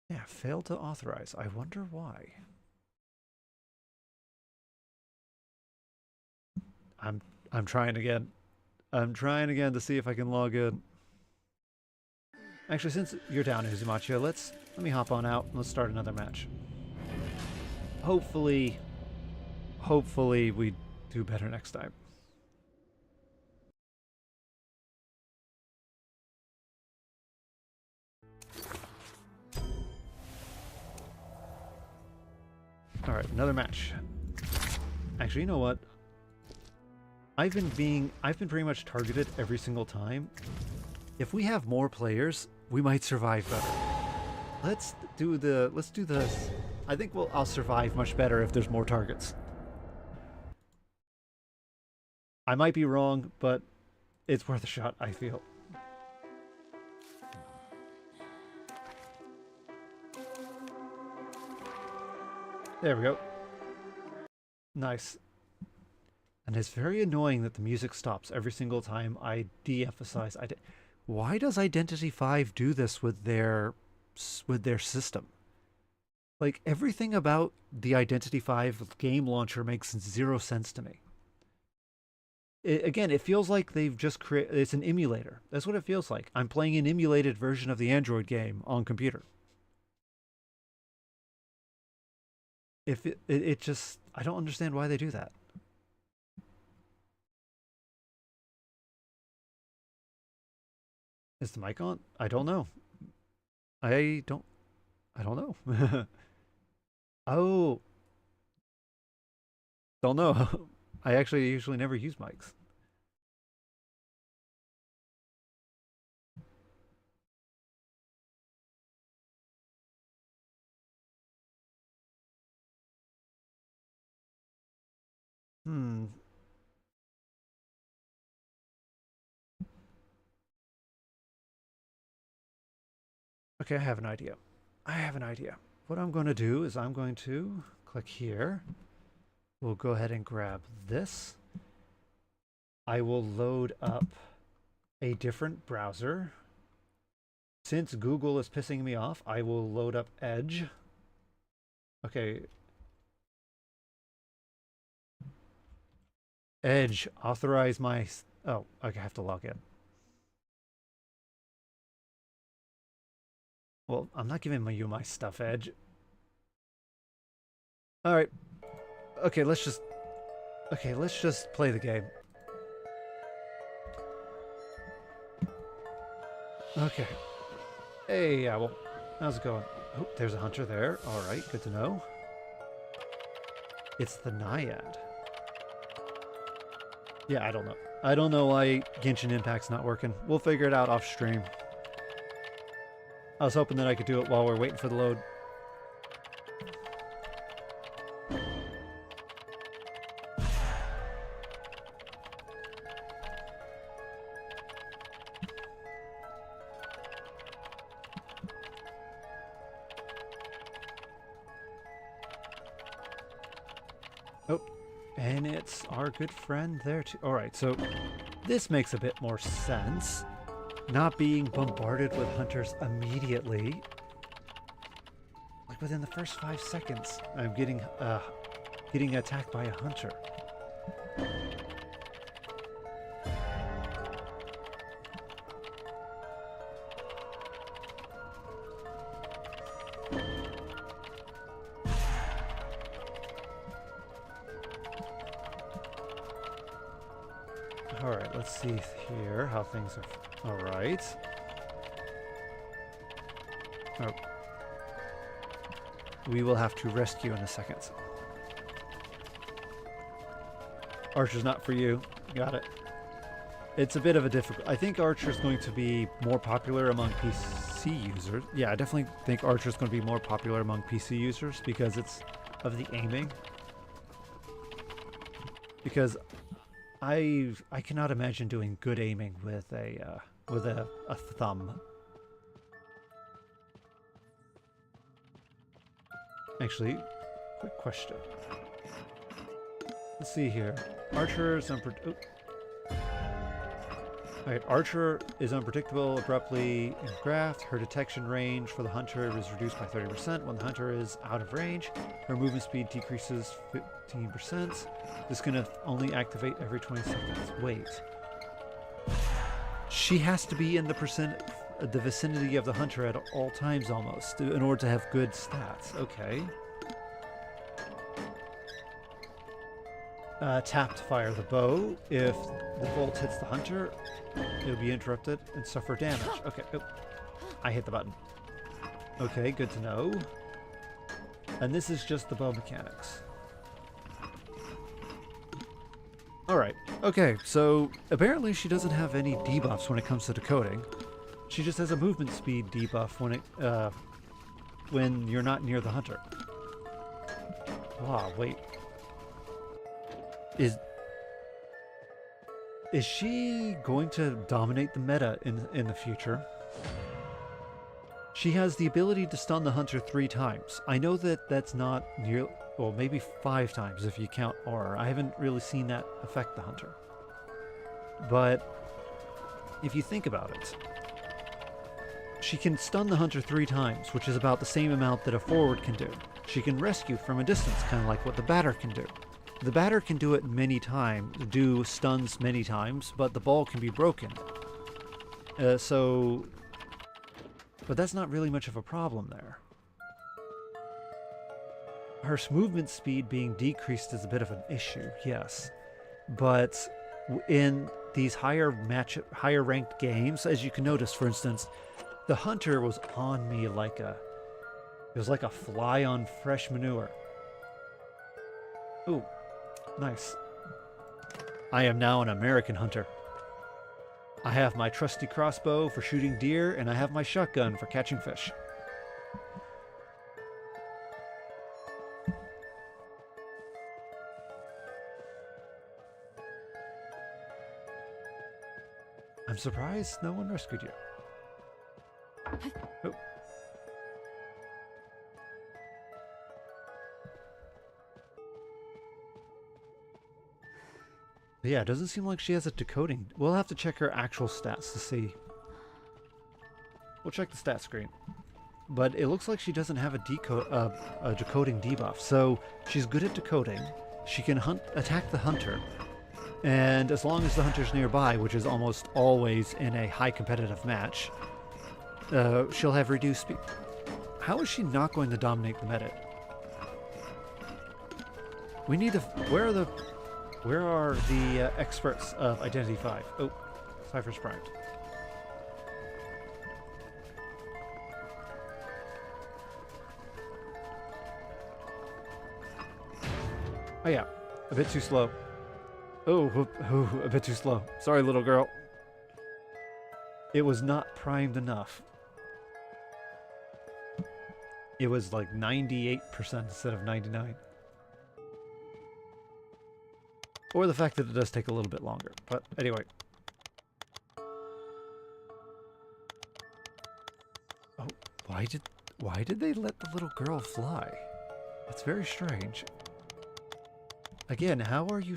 Yeah, failed to authorize. I wonder why. I'm trying again. I'm trying again to see if I can log in. Actually, since you're down, Uzumachio, let me hop on out and let's start another match. Hopefully we do better next time. All right, another match. Actually, you know what? I've been pretty much targeted every single time. If we have more players, we might survive better. Let's do this. I think I'll survive much better if there's more targets. I might be wrong, but it's worth a shot, I feel. There we go. Nice. And it's very annoying that the music stops every single time I de-emphasize. Why does Identity 5 do this with their system? Like, everything about the Identity 5 game launcher makes zero sense to me. Again, it feels like they've just created... It's an emulator. That's what it feels like. I'm playing an emulated version of the Android game on computer. If it just... I don't understand why they do that. Is the mic on? I don't know. I don't know. Oh. Don't know. I actually usually never use mics. Okay, I have an idea. What I'm going to do is I'm going to click here. We'll go ahead and grab this. I will load up a different browser. Since Google is pissing me off, I will load up Edge. Okay. Edge, authorize my... Oh, okay, I have to log in. Well, I'm not giving you my stuff, Edge. Alright. Okay, let's just... Okay, let's just play the game. Okay. Hey, Owl. How's it going? Oh, there's a hunter there. Alright, good to know. It's the Naiad. Yeah, I don't know. I don't know why Genshin Impact's not working. We'll figure it out off stream. I was hoping that I could do it while we're waiting for the load. Oh, and it's our good friend there too. Alright, so this makes a bit more sense. Not being bombarded with hunters immediately. Like within the first 5 seconds, I'm getting attacked by a hunter. Alright, let's see here how things are. Alright. Oh. We will have to rescue in a second. Archer's not for you. Got it. It's a bit of a difficult... I think Archer's going to be more popular among PC users. Yeah, I definitely think Archer's going to be more popular among PC users because it's of the aiming. Because I cannot imagine doing good aiming with a thumb. Actually, quick question. Let's see here. Archer is Alright, Archer is unpredictable, abruptly engraphed. Her detection range for the hunter is reduced by 30% when the hunter is out of range. Her movement speed decreases 15%. This can only activate every 20 seconds. Wait. She has to be in the vicinity of the hunter at all times almost in order to have good stats. Okay. Tap to fire the bow. If the bolt hits the hunter, it'll be interrupted and suffer damage. Okay. Oh, I hit the button. Okay, good to know. And this is just the bow mechanics. Alright. Okay, so apparently she doesn't have any debuffs when it comes to decoding. She just has a movement speed debuff when you're not near the hunter. Wow, wait. Is she going to dominate the meta in the future? She has the ability to stun the hunter 3 times. I know that that's not near... Well, maybe 5 times if you count aura. I haven't really seen that affect the hunter. But if you think about it, she can stun the hunter 3 times, which is about the same amount that a forward can do. She can rescue from a distance, kind of like what the batter can do. The batter can do it many times, do stuns many times, but the ball can be broken. But that's not really much of a problem there. Her movement speed being decreased is a bit of an issue, yes. But in these higher ranked games, as you can notice, for instance, the hunter was on me like it was like a fly on fresh manure. Ooh. Nice. I am now an American hunter. I have my trusty crossbow for shooting deer, and I have my shotgun for catching fish. I'm surprised no one rescued you. Oh. Yeah, it doesn't seem like she has a decoding. We'll have to check her actual stats to see. We'll check the stat screen. But it looks like she doesn't have a decoding debuff. So she's good at decoding. She can attack the hunter. And as long as the hunter's nearby, which is almost always in a high competitive match, she'll have reduced speed. How is she not going to dominate the meta? We need to... Where are the... Where are the experts of Identity 5? Oh, Cypher Sprite. Oh yeah, a bit too slow. Oh, a bit too slow. Sorry, little girl. It was not primed enough. It was like 98% instead of 99. Or the fact that it does take a little bit longer. But anyway. Oh, why did they let the little girl fly? It's very strange. Again, how do you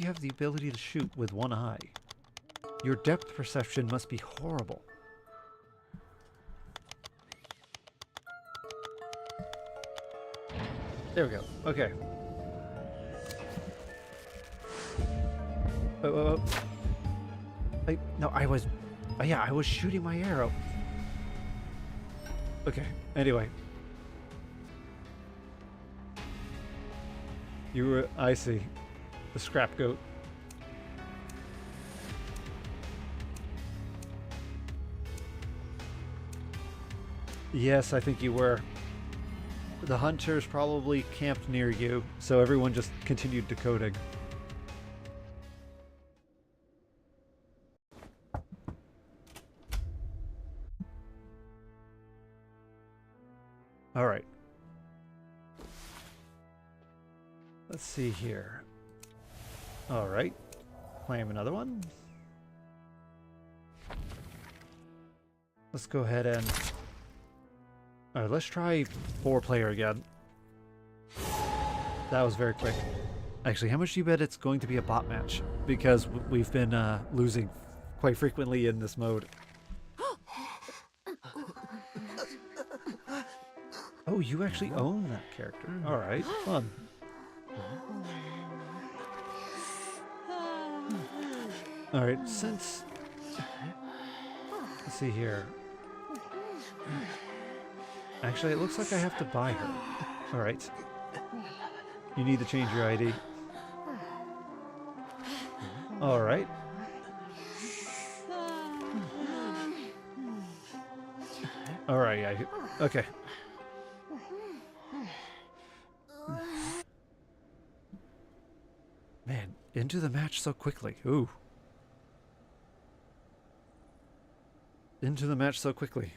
have the ability to shoot with one eye? Your depth perception must be horrible. There we go. Okay. Oh. I was shooting my arrow. Okay, anyway. I see. The scrap goat. Yes, I think you were. The hunters probably camped near you, so everyone just continued decoding. Alright. Let's see here. Alright. Claim another one. Let's go ahead and... Alright, let's try 4-player again. That was very quick. Actually, how much do you bet it's going to be a bot match? Because we've been losing quite frequently in this mode. Oh, you actually own that character. Alright, fun. Alright, since... Let's see here. Actually, it looks like I have to buy her. Alright. You need to change your ID. Alright. Alright, yeah. Okay. Man, into the match so quickly. Ooh. Into the match so quickly.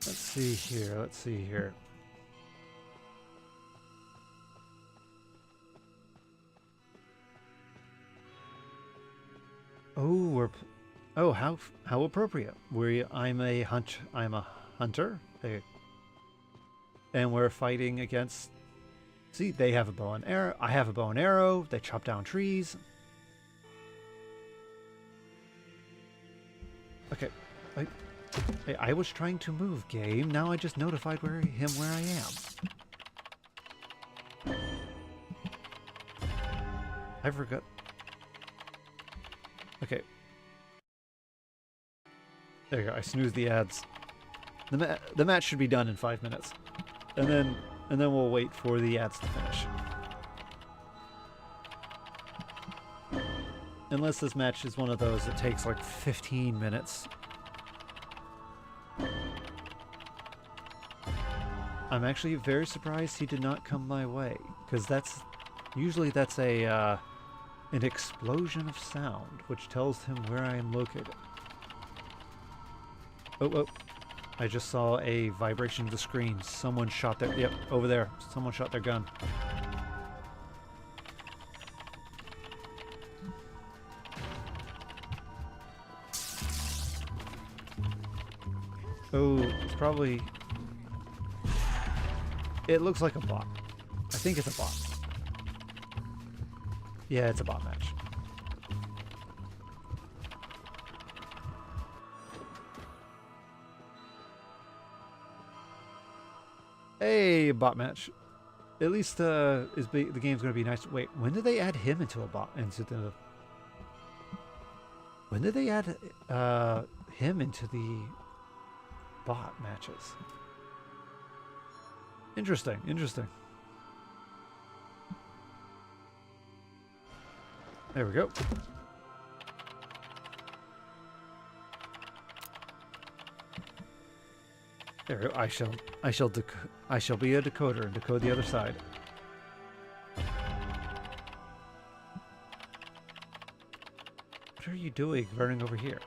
Let's see here. Oh, how appropriate. I'm a hunter. And we're fighting against... See, they have a bow and arrow. I have a bow and arrow. They chop down trees. Okay. I was trying to move, game. Now I just notified where I am. I forgot. Okay. There you go. I snoozed the ads. The match should be done in 5 minutes, and then we'll wait for the ads to finish. Unless this match is one of those that takes like 15 minutes. I'm actually very surprised he did not come my way, because usually that's an explosion of sound, which tells him where I am located. Oh, I just saw a vibration of the screen. Someone shot their... Yep, over there. Someone shot their gun. Oh, it's probably... It looks like a bot. I think it's a bot. Yeah, it's a bot match. Hey, bot match. at least the game's gonna be nice. Wait, when did they add him into a bot? When did they add him into the bot matches? Interesting, interesting. There we go. There we go. I shall be a decoder and decode the other side. What are you doing running over here?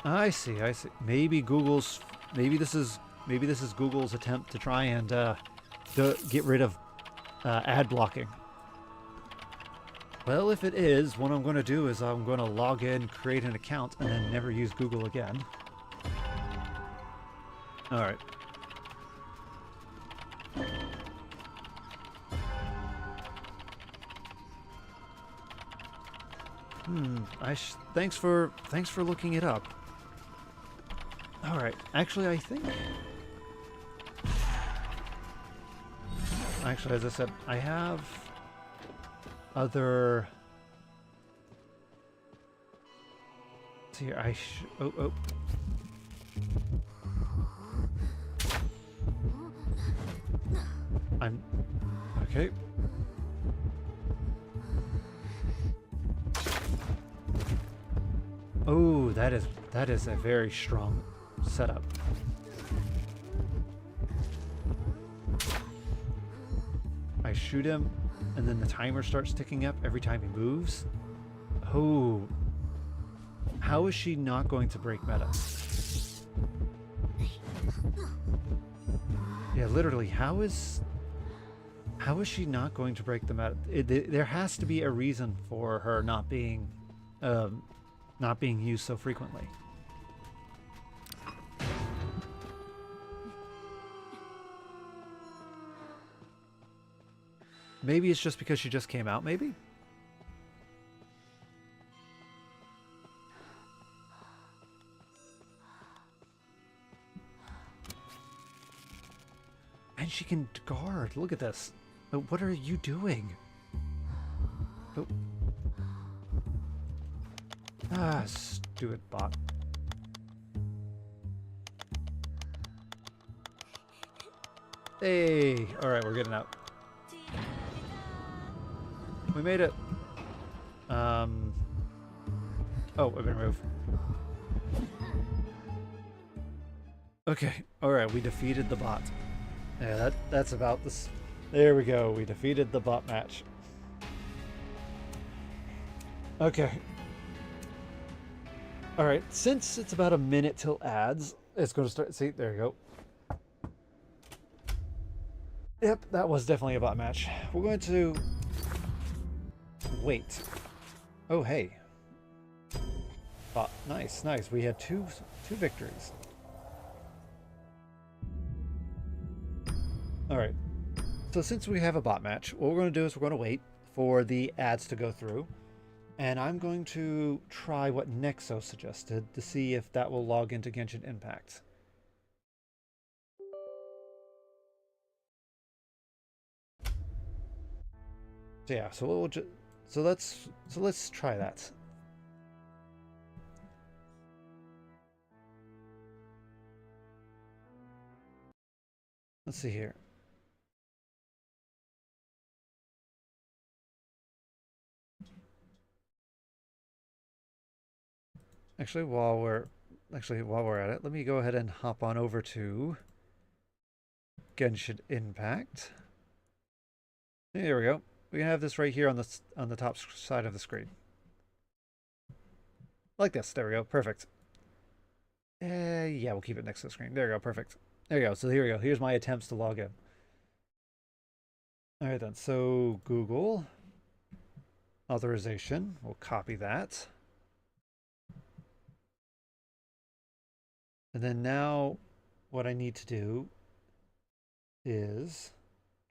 I see. Maybe this is Google's attempt to try and get rid of ad blocking. Well, if it is, what I'm going to do is I'm going to log in, create an account, and then never use Google again. All right. Thanks for looking it up. All right. Actually, I think. Actually, as I said, I have other. See here, oh. I'm okay. Oh, that is a very strong setup. I shoot him, and then the timer starts ticking up every time he moves. Oh, how is she not going to break meta? Yeah, literally, how is she not going to break the meta? There has to be a reason for her not being used so frequently. Maybe it's just because she just came out, maybe? And she can guard. Look at this. But what are you doing? Oh. Ah, stupid bot. Hey! Alright, we're getting out. We made it. Oh, I've been removed. Okay, alright, we defeated the bot. Yeah, that's about this. There we go, we defeated the bot match. Okay. Alright, since it's about a minute till ads, it's going to start. See, there you go. Yep, that was definitely a bot match. We're going to wait. Oh, hey. Bot, nice. We had two victories. All right. So since we have a bot match, what we're going to do is we're going to wait for the ads to go through, and I'm going to try what Nexo suggested to see if that will log into Genshin Impact. So yeah, let's try that. Let's see here. Actually, while we're at it, let me go ahead and hop on over to Genshin Impact. There we go. We have this right here on the top side of the screen. Like this. There we go. Perfect. Yeah, we'll keep it next to the screen. There we go. Perfect. There we go. So here we go. Here's my attempts to log in. All right then. So Google authorization. We'll copy that. And then now what I need to do is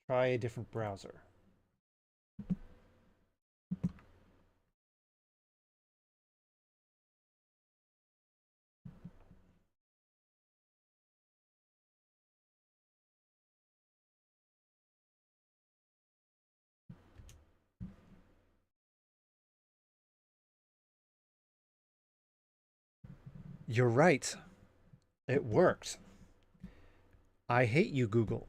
try a different browser. You're right. It worked. I hate you, Google.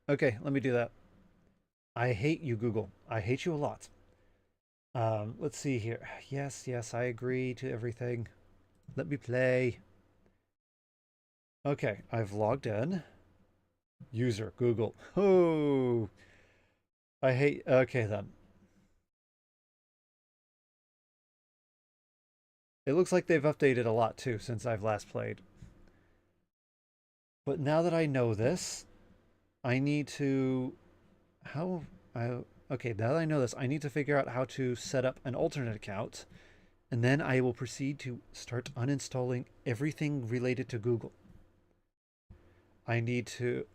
Okay, let me do that. I hate you, Google. I hate you a lot. Let's see here. Yes, yes, I agree to everything. Let me play. Okay, I've logged in. User, Google. Oh, I hate. Okay, then. It looks like they've updated a lot too since I've last played. But now that I know this, I need to. How. Okay, now that I know this, I need to figure out how to set up an alternate account. And then I will proceed to start uninstalling everything related to Google. I need to.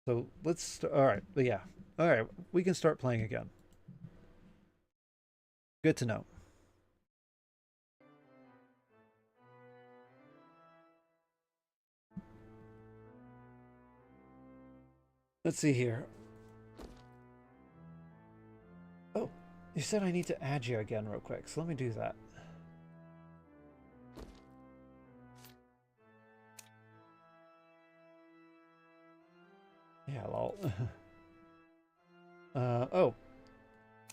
So let's. All right. But yeah. All right. We can start playing again. Good to know. Let's see here. Oh, you said I need to add you again real quick. So let me do that. Yeah, lol. Oh,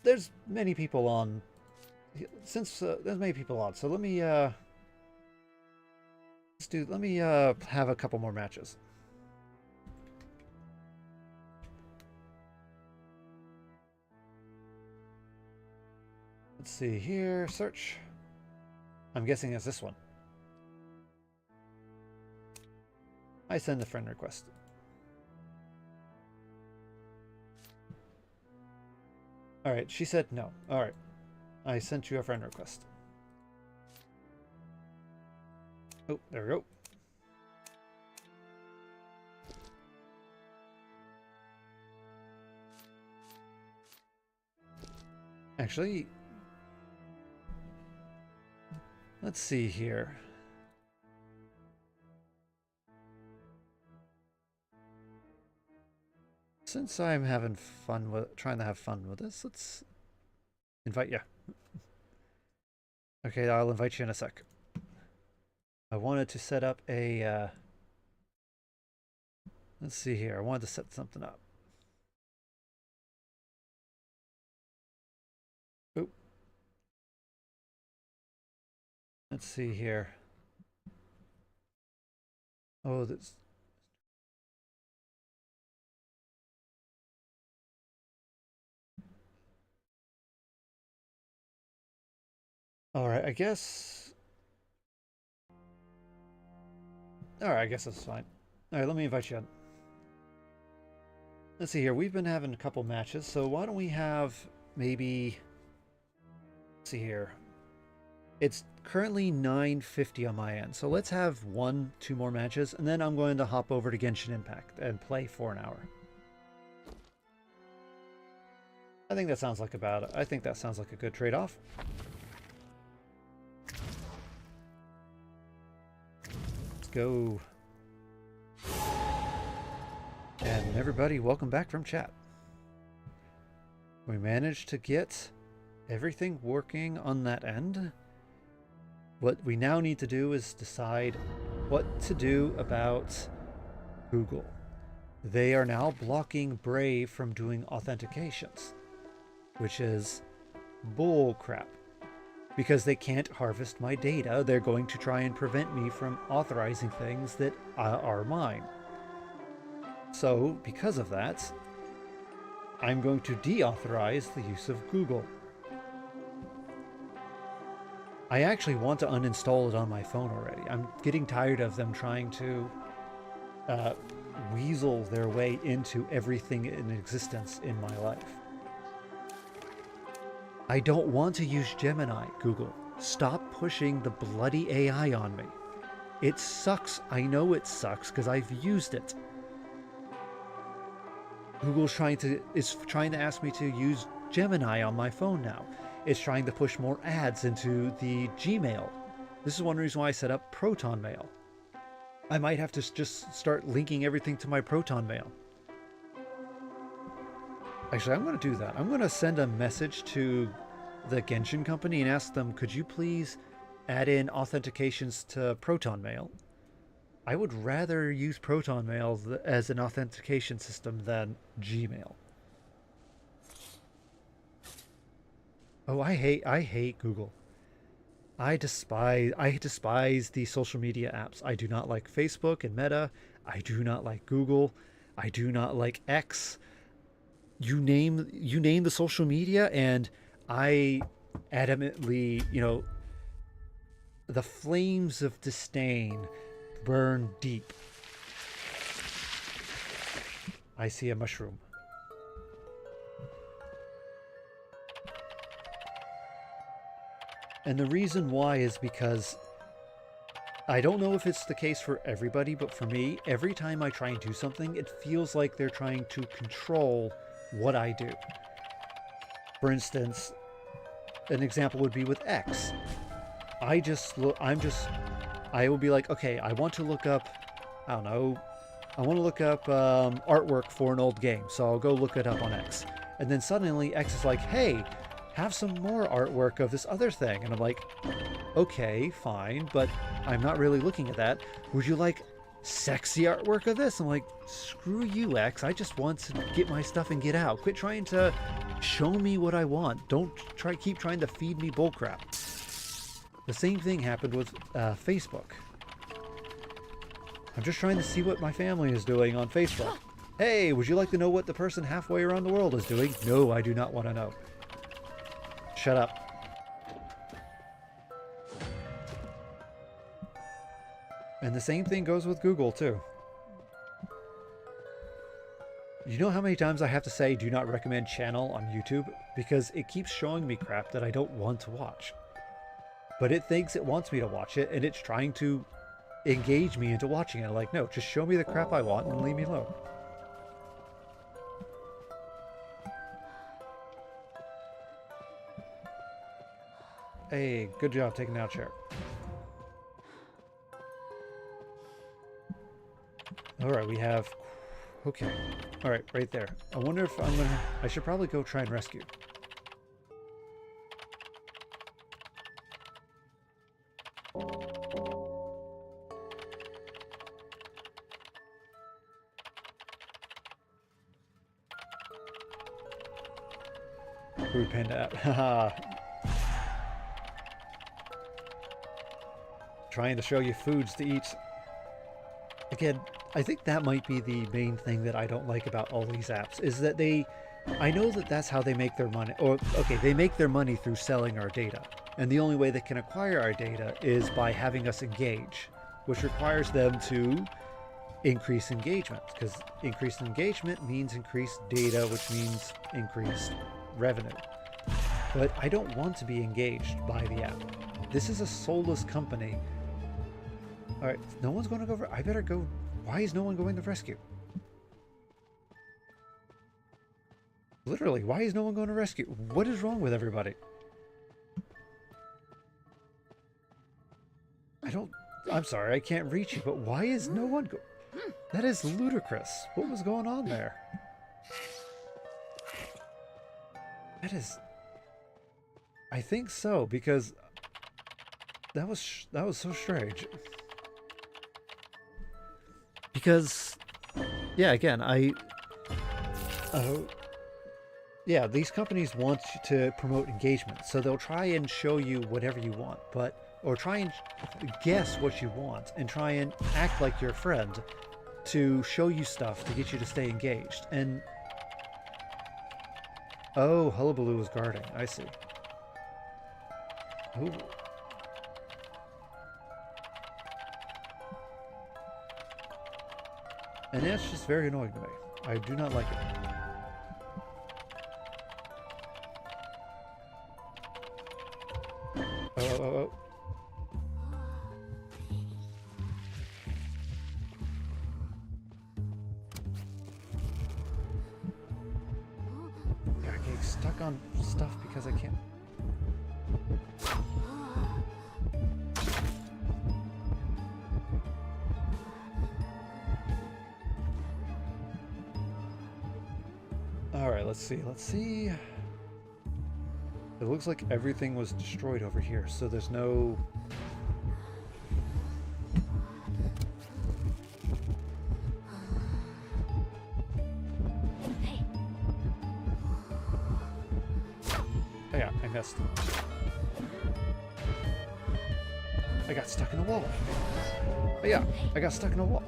there's many people on. Since there's many people on, so let me let me have a couple more matches. Let's see here. Search. I'm guessing it's this one. I send a friend request. Alright, she said no. Alright. I sent you a friend request. Oh, there we go. Actually, let's see here. Since I'm having fun with trying to have fun with this, let's invite you. Okay, I'll invite you in a sec. I wanted to set up a let's see here. I wanted to set something up. Oop. Let's see here. Oh, this. All right, I guess. All right, I guess that's fine. All right, let me invite you in. Let's see here. We've been having a couple matches, so why don't we have maybe. Let's see here. It's currently 9:50 on my end, so let's have 2 more matches, and then I'm going to hop over to Genshin Impact and play for an hour. I think that sounds like I think that sounds like a good trade-off. Let's go. And everybody, welcome back from chat. We managed to get everything working on that end. What we now need to do is decide what to do about Google. They are now blocking Brave from doing authentications, which is bull crap. Because they can't harvest my data, they're going to try and prevent me from authorizing things that are mine. So, because of that, I'm going to deauthorize the use of Google. I actually want to uninstall it on my phone already. I'm getting tired of them trying to weasel their way into everything in existence in my life. I don't want to use Gemini, Google. Stop pushing the bloody AI on me. It sucks. I know it sucks because I've used it. Google's is trying to ask me to use Gemini on my phone now. It's trying to push more ads into the Gmail. This is one reason why I set up Proton Mail. I might have to just start linking everything to my Proton Mail. Actually, I'm going to do that. I'm going to send a message to the Genshin company and ask them, could you please add in authentications to Proton Mail? I would rather use Proton Mail as an authentication system than Gmail. Oh, I hate Google. I despise the social media apps. I do not like Facebook and Meta. I do not like Google. I do not like X. You name the social media and I adamantly, the flames of disdain burn deep. I see a mushroom. And the reason why is because I don't know if it's the case for everybody, but for me, every time I try and do something, it feels like they're trying to control what I do. For instance, an example would be with X. I will be like, okay, I want to look up, I don't know, I want to look up artwork for an old game, so I'll go look it up on X. And then suddenly X is like, hey, have some more artwork of this other thing. And I'm like, okay, fine, but I'm not really looking at that. Would you like sexy artwork of this? I'm like, screw you, X. I just want to get my stuff and get out. Quit trying to show me what I want. Don't keep trying to feed me bullcrap. The same thing happened with Facebook. I'm just trying to see what my family is doing on Facebook. Hey, would you like to know what the person halfway around the world is doing? No, I do not want to know. Shut up. And the same thing goes with Google, too. You know how many times I have to say do not recommend channel on YouTube? Because it keeps showing me crap that I don't want to watch. But it thinks it wants me to watch it, and it's trying to engage me into watching it. Like, no, just show me the crap I want and leave me alone. Hey, good job taking out a chair. Alright, we have... Okay. Alright, right there. I wonder if I'm gonna... I should probably go try and rescue. Rude panda app. Haha. Trying to show you foods to eat. Again, I think that might be the main thing that I don't like about all these apps, is that I know that that's how they make their money. Or, okay, they make their money through selling our data. And the only way they can acquire our data is by having us engage, which requires them to increase engagement, because increased engagement means increased data, which means increased revenue. But I don't want to be engaged by the app. This is a soulless company. Alright, no one's going to go... I better go... Why is no one going to rescue? Literally, why is no one going to rescue? What is wrong with everybody? I'm sorry, I can't reach you, but why is no one go... That is ludicrous. What was going on there? That is... I think so, because... That was so strange. Because... Yeah, again, yeah, these companies want to promote engagement, so they'll try and show you whatever you want, or try and guess what you want, and try and act like your friend to show you stuff to get you to stay engaged. And oh, Hullabaloo was guarding. I see. Ooh. And that's just very annoying to me. I do not like it. Oh. I get stuck on stuff because I can't. Alright, let's see. It looks like everything was destroyed over here, so there's no... Oh yeah, I missed. I got stuck in a wall. Oh yeah, I got stuck in a wall.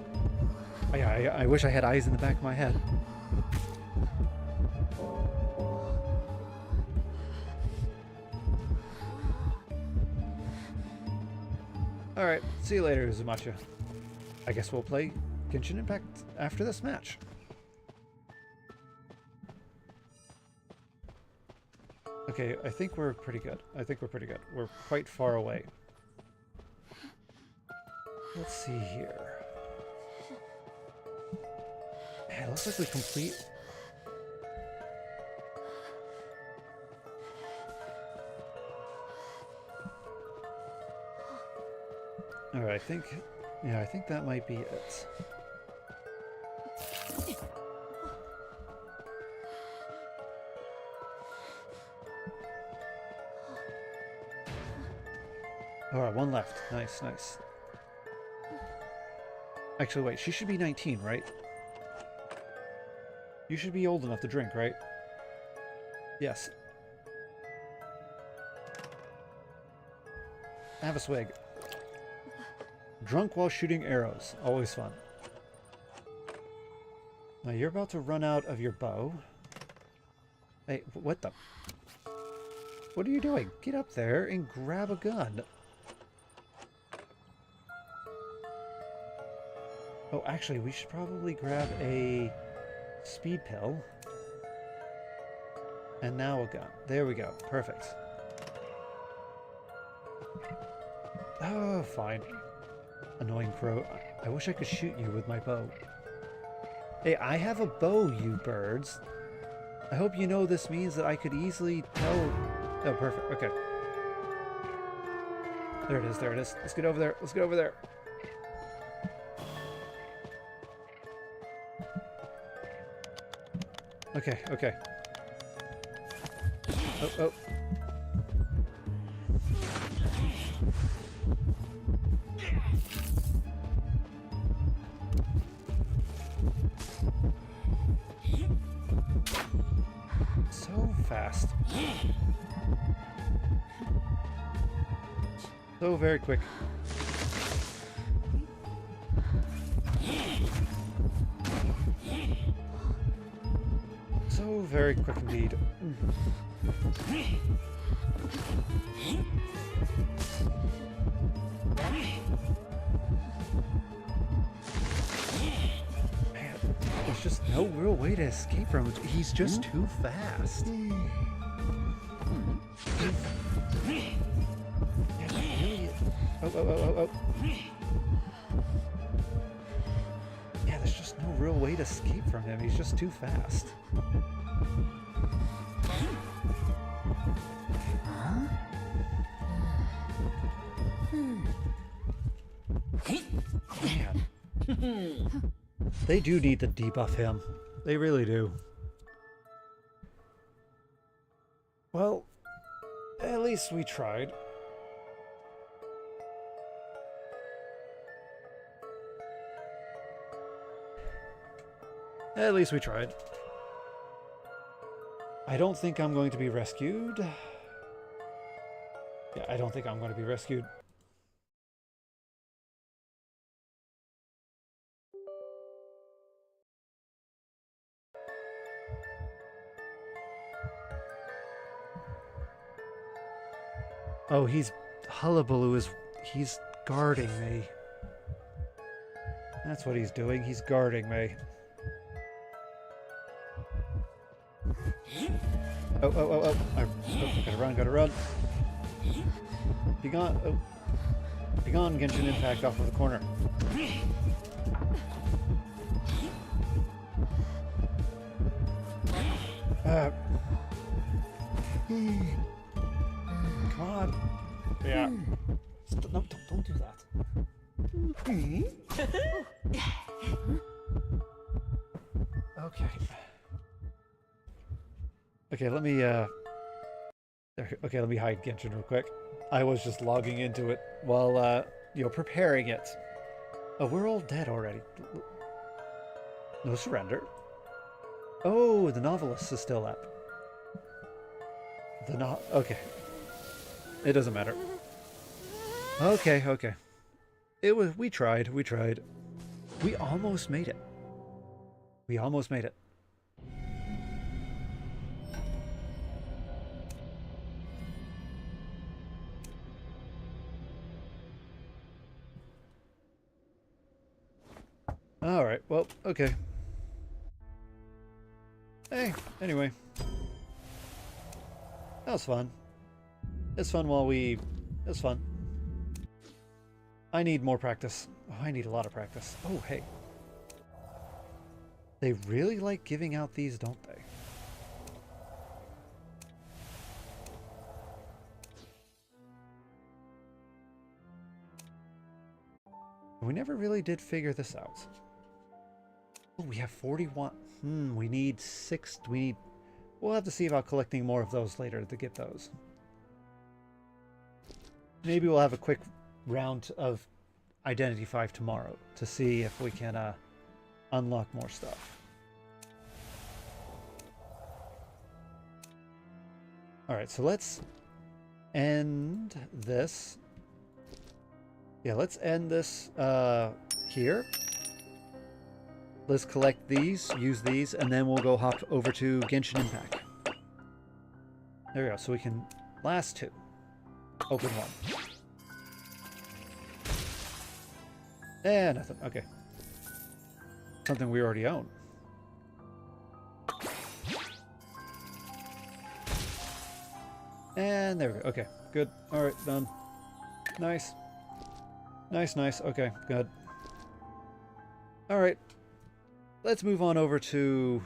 Oh yeah, I wish I had eyes in the back of my head. Alright, see you later, Uzumacha. I guess we'll play Genshin Impact after this match. Okay, I think we're pretty good. We're quite far away. Let's see here. Man, it looks like we complete... Alright, I think that might be it. Alright, one left. Nice, nice. Actually, wait, she should be 19, right? You should be old enough to drink, right? Yes. Have a swig. Drunk while shooting arrows. Always fun. Now you're about to run out of your bow. Hey, what the? What are you doing? Get up there and grab a gun. Oh, actually, we should probably grab a speed pill. And now a gun. There we go. Perfect. Oh, fine. Annoying crow. I wish I could shoot you with my bow. Hey, I have a bow, you birds. I hope you know this means that I could easily tell... Oh, perfect. Okay. There it is. There it is. Let's get over there. Let's get over there. Okay, okay. Oh, oh. So fast. So very quick. So very quick indeed. Man, there's just no real way to escape from him. He's just too fast. Oh, oh, oh, oh, oh. Yeah, there's just no real way to escape from him. He's just too fast. Man. They do need to debuff him. They really do. Well, at least we tried. At least we tried. I don't think I'm going to be rescued. Yeah, I don't think I'm going to be rescued. Oh, Hullabaloo is... he's guarding me. That's what he's doing. He's guarding me. Oh, oh, oh, oh. Gotta run. Be gone. Oh. Be gone, Genshin Impact off of the corner. Come on. Yeah. No, don't do that. Okay. Okay, let me, there. Okay, let me hide Genshin real quick. I was just logging into it while, preparing it. Oh, we're all dead already. No surrender. Oh, the novelist is still up. Okay. It doesn't matter. Okay, okay. We tried. We almost made it. We almost made it. Alright, well, okay. Hey, anyway. That was fun. It's fun while we... It's fun. I need more practice. Oh, I need a lot of practice. Oh, hey. They really like giving out these, don't they? We never really did figure this out. Oh, we have 41. We need 6. We'll have to see about collecting more of those later to get those. Maybe we'll have a quick round of Identity 5 tomorrow to see if we can unlock more stuff. Alright, so let's end this. Yeah, let's end this here. Let's collect these, use these, and then we'll go hop over to Genshin Impact. There we go, so we can... Last 2. Open 1. Eh, nothing. Okay. Something we already own. And there we go. Okay, good. Alright, done. Nice. Nice. Okay, good. Alright. Let's move on over to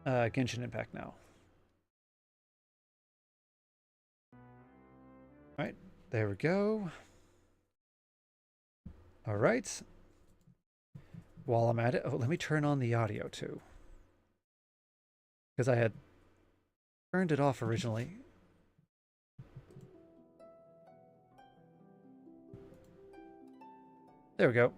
Genshin Impact now. Alright, there we go. Alright. While I'm at it, let me turn on the audio too. Because I had turned it off originally. There we go.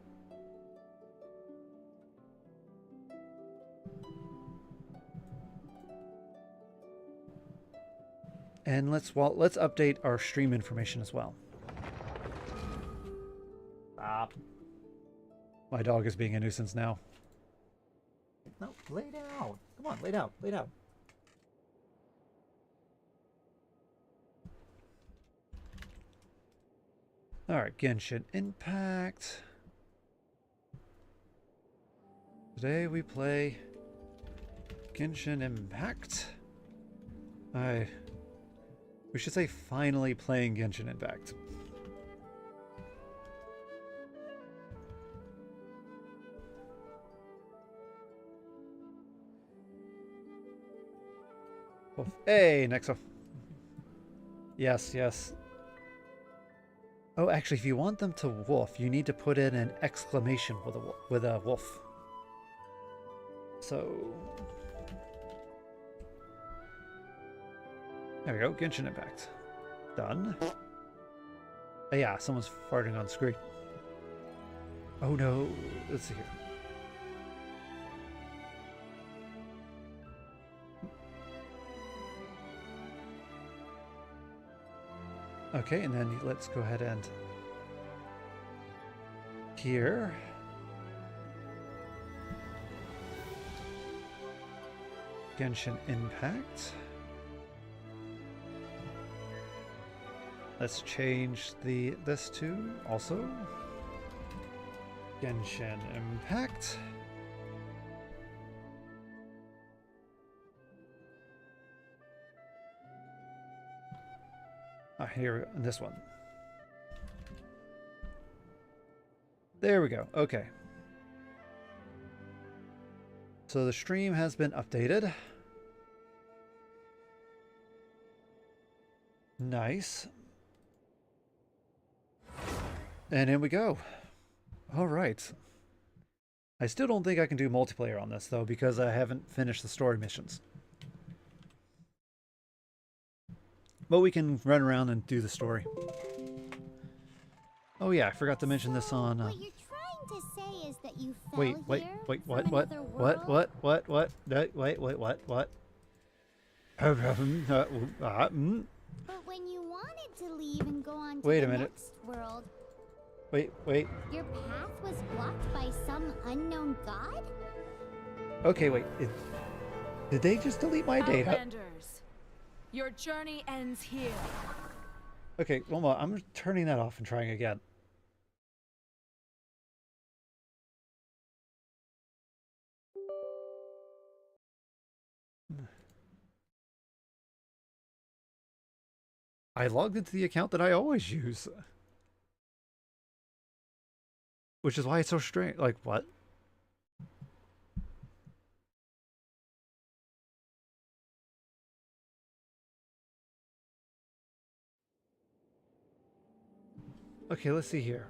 And let's update our stream information as well. Stop. My dog is being a nuisance now. No, lay down. Come on, lay down, lay down. Alright, Genshin Impact. Today we play Genshin Impact. We should say finally playing Genshin Impact. Hey, Nexo. Yes. Oh, actually, if you want them to wolf, you need to put in an exclamation with a wolf. So... There we go, Genshin Impact. Done. Oh, yeah, someone's farting on the screen. Oh no, let's see here. Okay, and then let's go ahead and here. Genshin Impact. Let's change this to also Genshin Impact. Here, this one. There we go. Okay. So the stream has been updated. Nice. And in we go. All right. I still don't think I can do multiplayer on this, though, because I haven't finished the story missions. But we can run around and do the story. Oh yeah, I forgot to mention this on... What you're trying to say is that you fell wait, here what, from another world? what? But when you wanted to leave and go on to Wait the a minute. next world, Wait. your path was blocked by some unknown god? Okay, wait. Did they just delete my data? Outlanders, your journey ends here. Okay, one more. I'm turning that off and trying again. I logged into the account that I always use. Which is why it's so strange. Like, what? Okay, let's see here.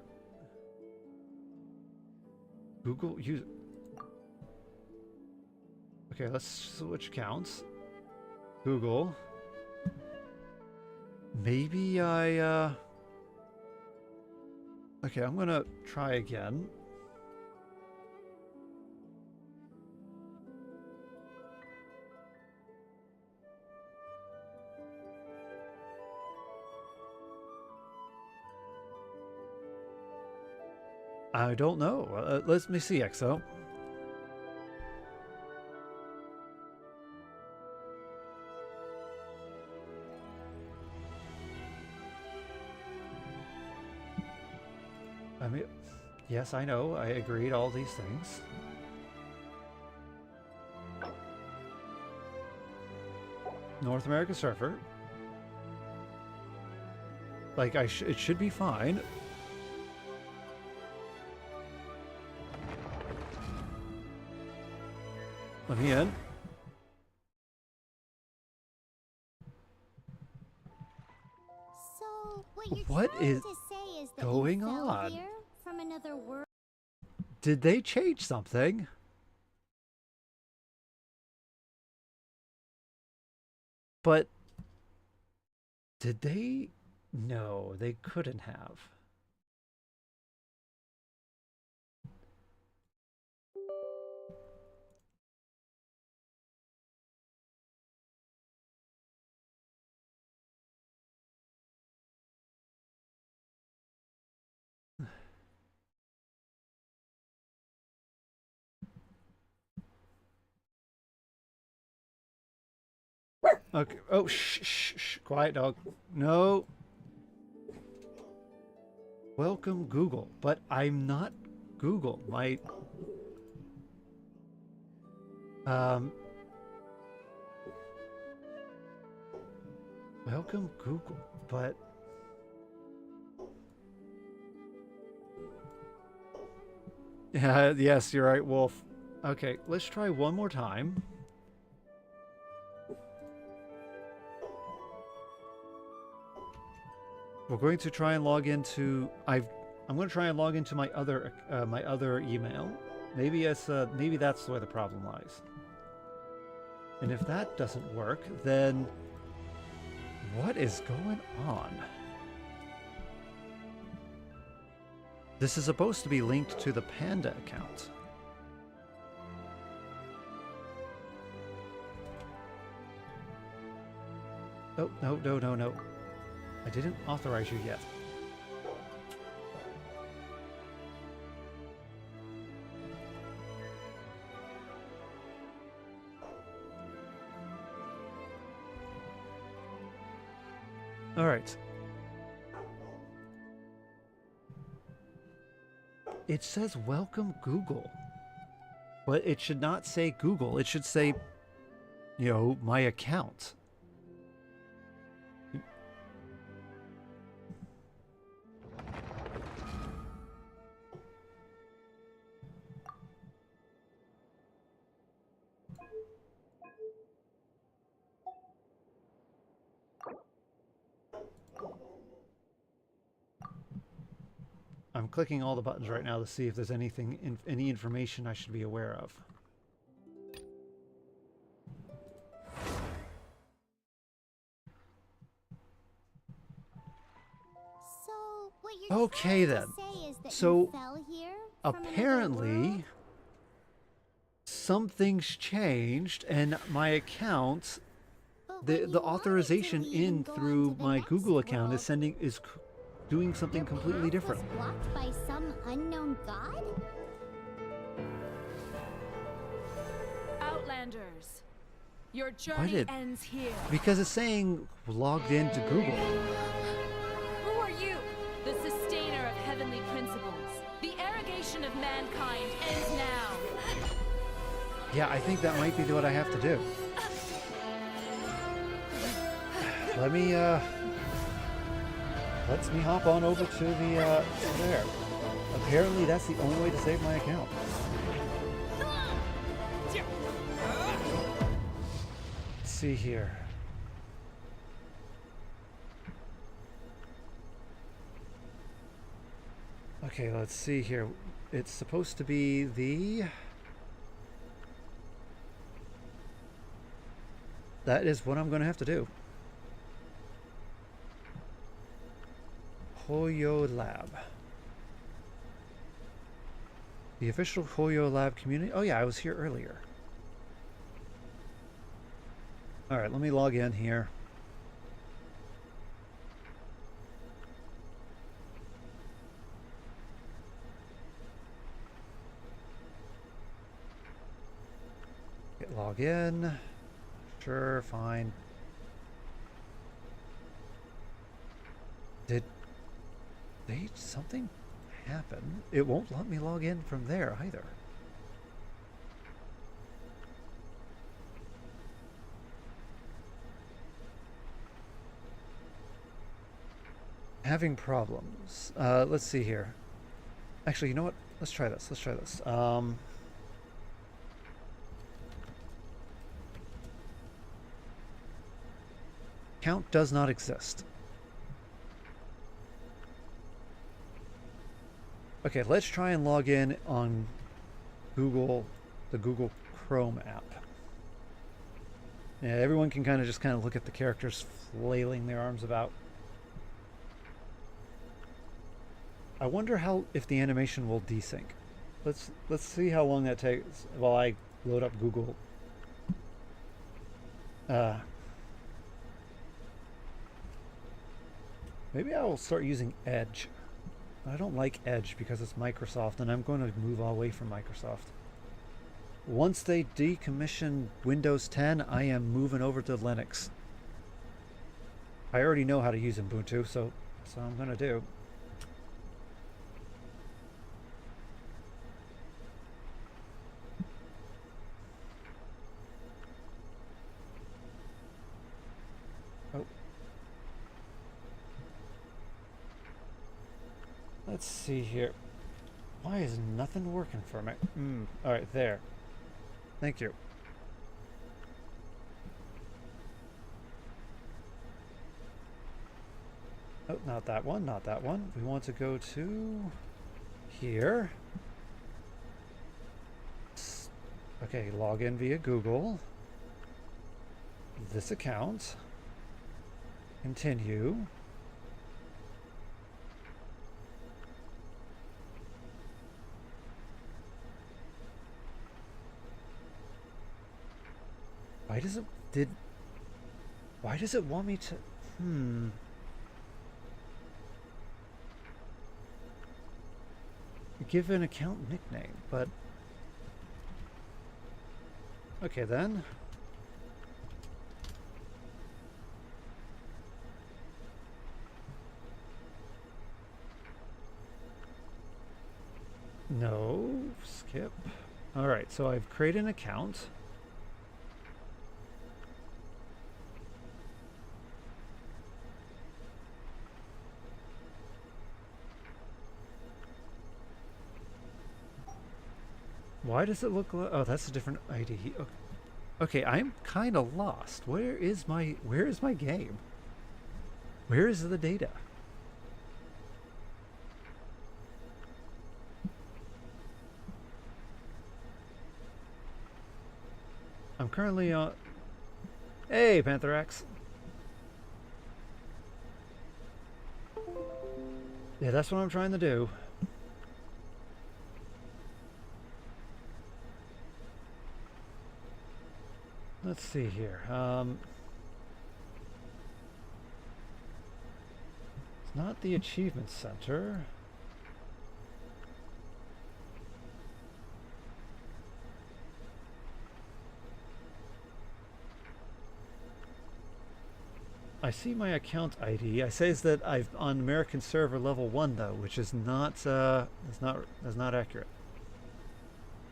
Google use. Okay, let's switch accounts. Google. Maybe I, okay, I'm gonna try again. I don't know. Let me see, EXO. I mean, yes, I know. I agreed all these things. North America Surfer. Like, it should be fine. Let me in. So, what you're What trying is to say is that going you fell on? here from another world? Did they change something? But did they? No, they couldn't have. Okay. Oh, shh. Quiet, dog. No. Welcome, Google. But I'm not Google. Welcome, Google. But... Yeah, yes, you're right, Wolf. Okay, let's try one more time. We're going to try and log into... I'm going to try and log into my other email. Maybe that's where the problem lies. And if that doesn't work, then what is going on? This is supposed to be linked to the Panda account. Oh, no. I didn't authorize you yet. All right. It says welcome Google. But it should not say Google. It should say, you know, my account. I'm clicking all the buttons right now to see if there's any information I should be aware of. What you're Okay trying then. to say is that So, you fell here from another apparently, world? something's changed, and my account, But the when you wanted to authorization leave in and go on through to the my next Google account world, is doing something your completely path was different. blocked by some unknown god? Outlanders, your journey ends here. Because it's saying logged into Google. Who are you? The sustainer of heavenly principles. The arrogation of mankind ends now. Yeah, I think that might be what I have to do. Lets me hop on over to the, there. Apparently that's the only way to save my account. Let's see here. Okay, let's see here. It's supposed to be the... That is what I'm going to have to do. Hoyo Lab. The official Hoyo Lab community. Oh yeah, I was here earlier. Alright, let me log in here. Log in. Sure, fine. Did something happen? It won't let me log in from there either. Having problems. Let's see here. Actually, you know what? Let's try this. Let's try this. Count does not exist. Okay, let's try and log in on Google, the Google Chrome app. Yeah, everyone can kind of look at the characters flailing their arms about. I wonder if the animation will desync. Let's see how long that takes while I load up Google. Maybe I will start using Edge. I don't like Edge because it's Microsoft, and I'm going to move away from Microsoft. Once they decommission Windows 10, I am moving over to Linux. I already know how to use Ubuntu, so I'm going to do. Oh. Let's see here. Why is nothing working for me? Alright, there. Thank you. Oh, not that one, not that one. We want to go to here. Okay, log in via Google. This account. Continue. Why does it want me to give an account nickname, but okay then. No, skip. All right, so I've created an account. Why does it look like... Oh, that's a different ID. Okay, I'm kind of lost. Where is my game? Where is the data? I'm currently on... Hey, Pantherax. Yeah, that's what I'm trying to do. Let's see here. It's not the achievement center. I see my account ID. I says that I'm on American server level 1 though, which is not that's not accurate.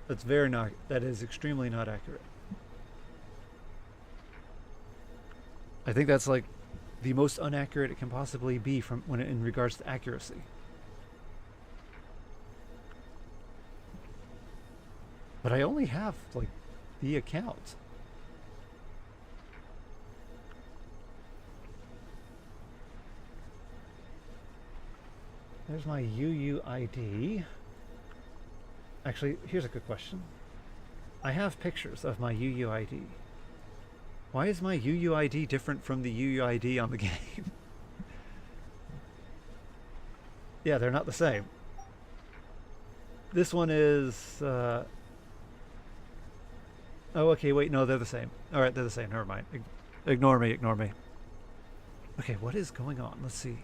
That's very not that is extremely not accurate. I think that's like the most inaccurate it can possibly be from when in regards to accuracy. But I only have like the account. There's my UUID. Actually, here's a good question. I have pictures of my UUID. Why is my UUID different from the UUID on the game? Yeah, they're not the same. This one is... oh, okay, wait, no, they're the same. Alright, they're the same, never mind. Ignore me, ignore me. Okay, what is going on? Let's see.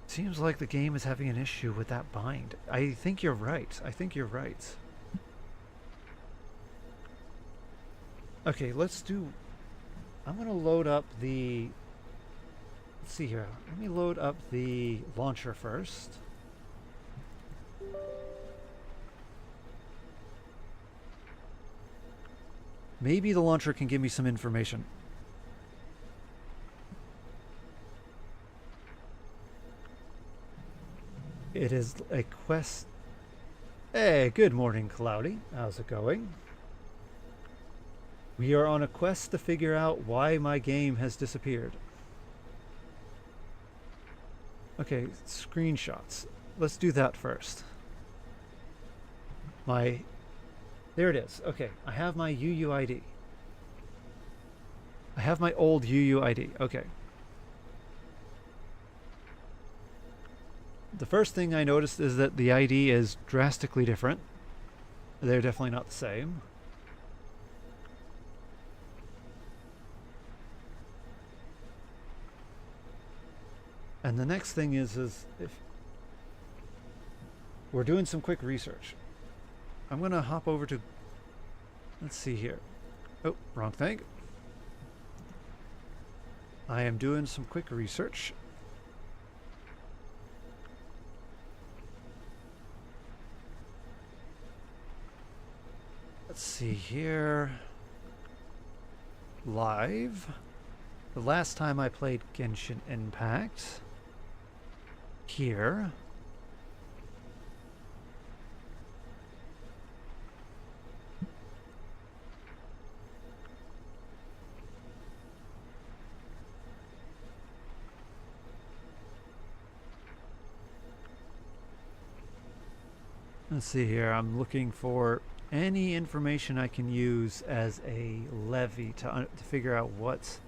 Seems like the game is having an issue with that bind. I think you're right. I think you're right. Okay, let's do... I'm going to load up the... Let's see here. Let me load up the launcher first. Maybe the launcher can give me some information. It is a quest. Hey, good morning, Cloudy. How's it going? We are on a quest to figure out why my game has disappeared. Okay, screenshots. Let's do that first. There it is. Okay, I have my UUID. I have my old UUID. Okay. The first thing I noticed is that the ID is drastically different. They're definitely not the same. And the next thing is if we're doing some quick research. I'm going to hop over to, let's see here. Oh, wrong thing. I am doing some quick research. Let's see here. Live. The last time I played Genshin Impact. Here. Let's see here. I'm looking for any information I can use as a levy to figure out what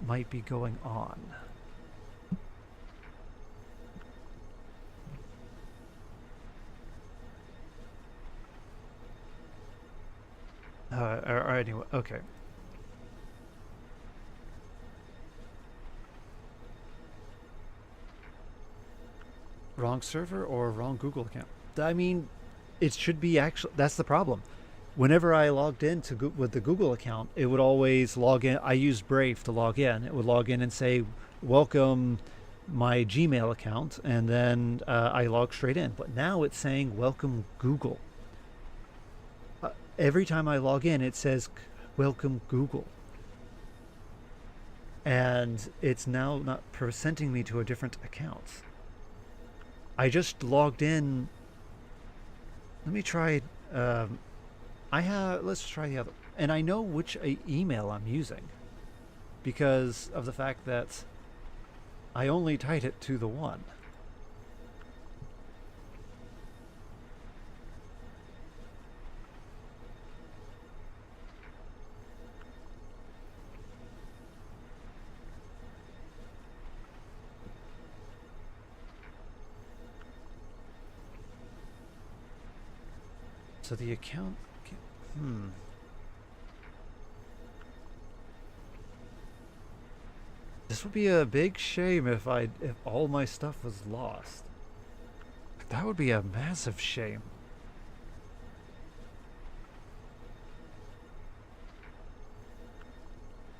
might be going on. Or anyway, okay. Wrong server or wrong Google account? I mean, it should be actually, that's the problem. Whenever I logged in with the Google account, it would always log in. I used Brave to log in. It would log in and say, welcome my Gmail account. And then I log straight in. But now it's saying, welcome Google. Every time I log in, it says, welcome Google. And it's now not presenting me to a different account. I just logged in. Let me try. Let's try the other. And I know which email I'm using because of the fact that I only tied it to the one. So the account. This would be a big shame if all my stuff was lost. That would be a massive shame.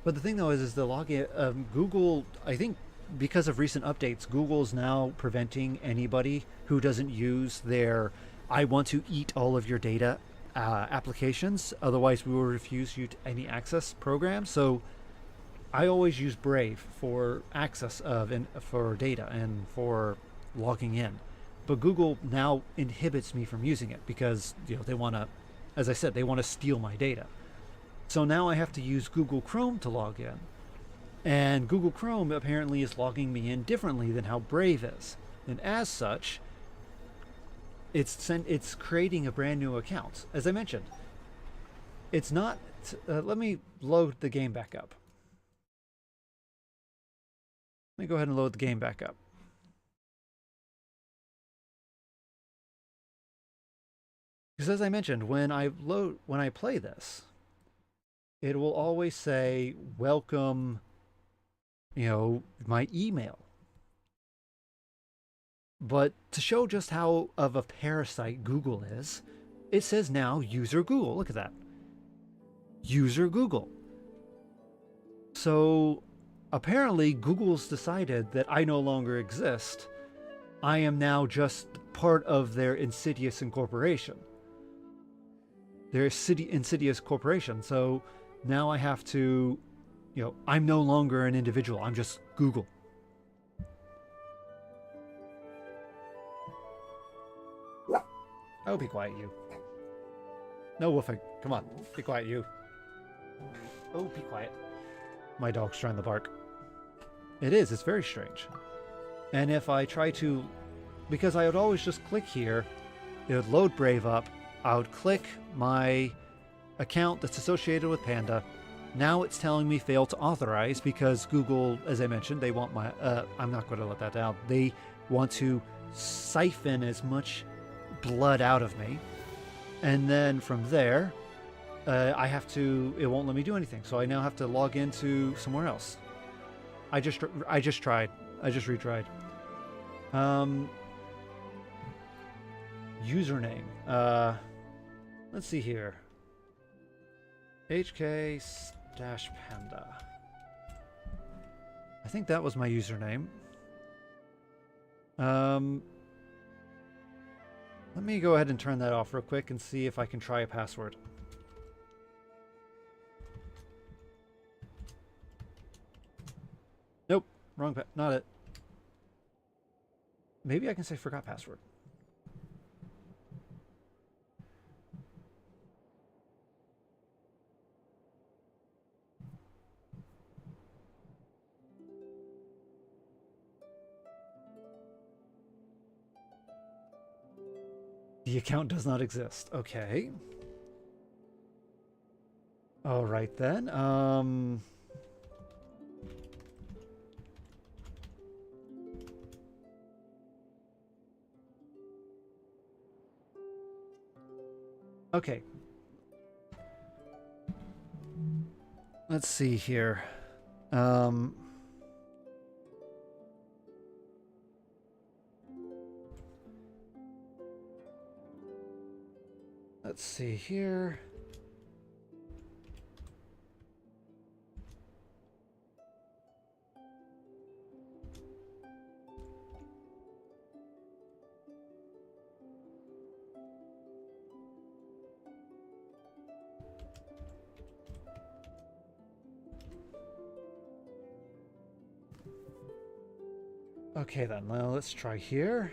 But the thing though is the login. Google, I think, because of recent updates, Google's now preventing anybody who doesn't use their "I want to eat all of your data" applications. Otherwise, we will refuse you to any access program. So I always use Brave for access of and for data and for logging in. But Google now inhibits me from using it because they want to, as I said, they want to steal my data. So now I have to use Google Chrome to log in. And Google Chrome apparently is logging me in differently than how Brave is. And as such, it's creating a brand new account. As I mentioned, it's not. Let me load the game back up. Let me go ahead and load the game back up. Because as I mentioned, when I play this, it will always say welcome, my email. But to show just how of a parasite Google is, it says now user Google. Look at that. User Google. So apparently Google's decided that I no longer exist. I am now just part of their insidious incorporation. Their insidious corporation. So now I have to, I'm no longer an individual. I'm just Google. Oh, be quiet, you. No woofing. Come on. Be quiet, you. Oh, be quiet. My dog's trying to bark. It is. It's very strange. And if I try to... Because I would always just click here, it would load Brave up. I would click my account that's associated with Panda. Now it's telling me fail to authorize because Google, as I mentioned, they want my... I'm not going to let that down. They want to siphon as much blood out of me. And then from there, I have to... It won't let me do anything. So I now have to log into somewhere else. I just tried. I just retried. Username. Let's see here. HK-Panda. I think that was my username. Let me go ahead and turn that off real quick and see if I can try a password. Nope, wrong not it. Maybe I can say forgot password. The account does not exist. Okay. All right then. Okay. Let's see here. Let's see here. Okay then, well, let's try here.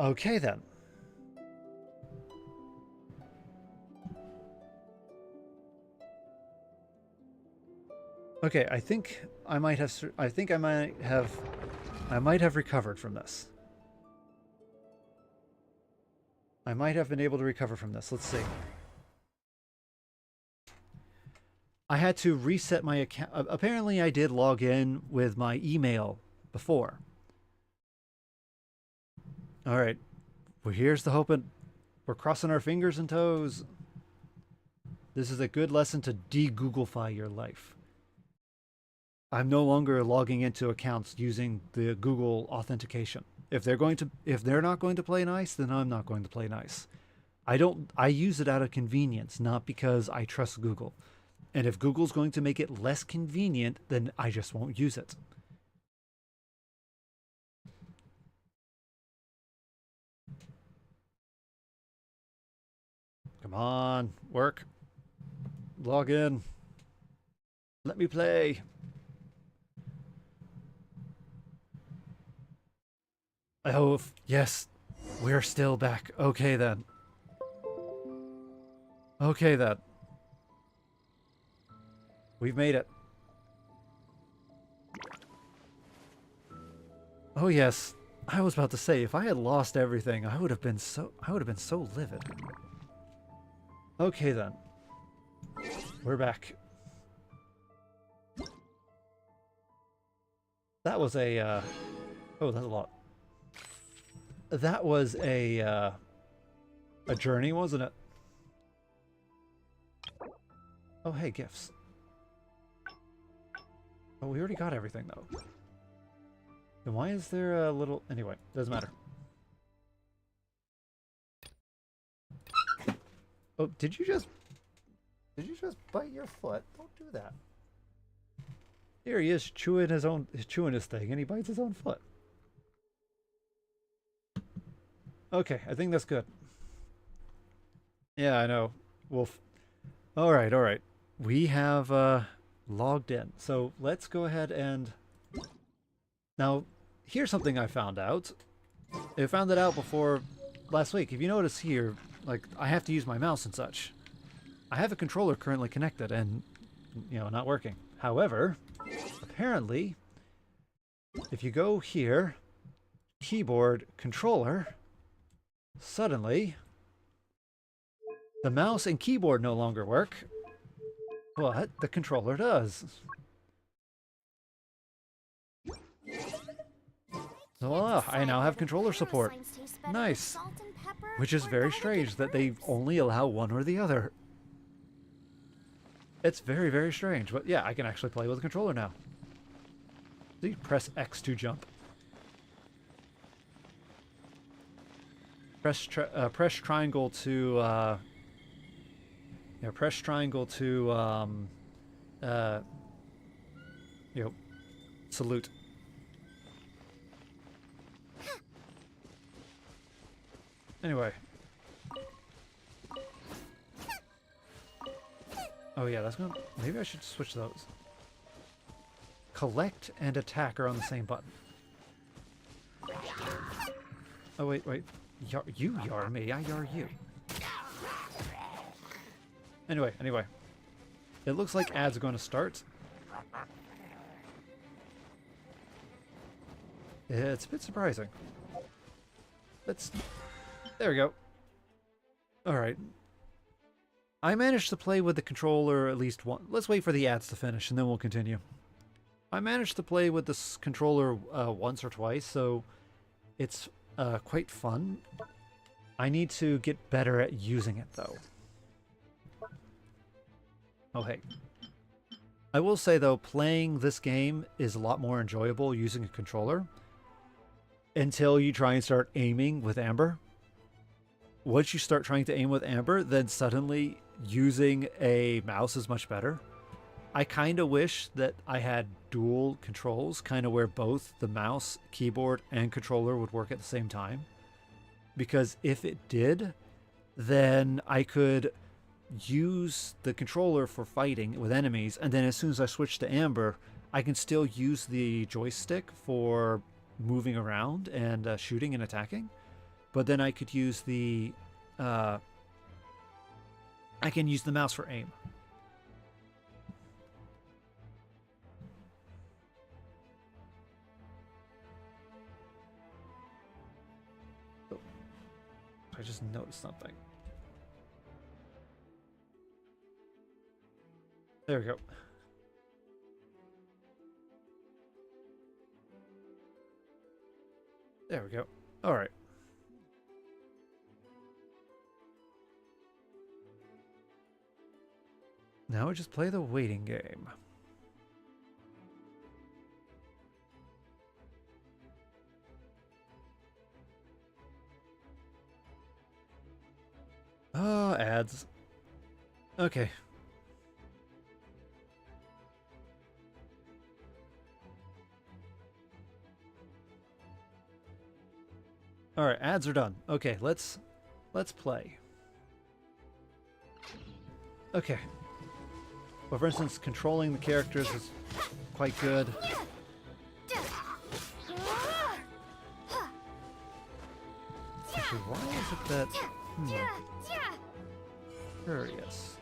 Okay then. Okay, I think I might have. I think I might have. I might have recovered from this. I might have been able to recover from this. Let's see. I had to reset my account. Apparently, I did log in with my email before. All right. Well, here's the hoping. We're crossing our fingers and toes. This is a good lesson to de-Googlefy your life. I'm no longer logging into accounts using the Google authentication. If they're not going to play nice, then I'm not going to play nice. I use it out of convenience, not because I trust Google. And if Google's going to make it less convenient, then I just won't use it. Come on, work. Log in. Let me play. Oh, yes. We're still back. Okay, then. Okay, then. We've made it. Oh, yes. I was about to say, if I had lost everything, I would have been so livid. Okay, then. We're back. That was a, oh, that's a lot. That was a journey, wasn't it? Oh, hey, gifts. Oh, we already got everything, though. Then why is there a little... Anyway, doesn't matter. Oh, did you just bite your foot? Don't do that. Here he is chewing his thing, and he bites his own foot. Okay, I think that's good. Yeah, I know. Wolf. All right. We have logged in. So let's go ahead and... Now, here's something I found out. I found it out before last week. If you notice here, like, I have to use my mouse and such. I have a controller currently connected and, you know, not working. However, apparently, if you go here, keyboard, controller, suddenly, the mouse and keyboard no longer work, but the controller does. So I now have controller support. Nice. Which is very strange that they only allow one or the other. It's very, very strange. But yeah, I can actually play with a controller now. So you press X to jump. Press triangle to press triangle to salute. Anyway. Oh yeah, that's gonna... Maybe I should switch those. Collect and attack are on the same button. Oh wait. You yar me, I yar you. Anyway. It looks like ads are going to start. It's a bit surprising. There we go. Alright. I managed to play with the controller at least one. Let's wait for the ads to finish and then we'll continue. I managed to play with this controller once or twice, so it's quite fun. I need to get better at using it, though. Oh, hey. I will say, though, playing this game is a lot more enjoyable using a controller until you try and start aiming with Amber. Once you start trying to aim with Amber, then suddenly using a mouse is much better. I kind of wish that I had dual controls, kind of where both the mouse, keyboard, and controller would work at the same time. Because if it did, then I could use the controller for fighting with enemies, and then as soon as I switch to Amber, I can still use the joystick for moving around and shooting and attacking. but then I could use the I can use the mouse for aim. Oh, I just noticed something. There we go. There we go. All right. Now we just play the waiting game. Oh, ads. Okay. All right, ads are done. Okay, let's play. Okay. Well, for instance, controlling the characters is quite good. Actually, why is it that... Curious.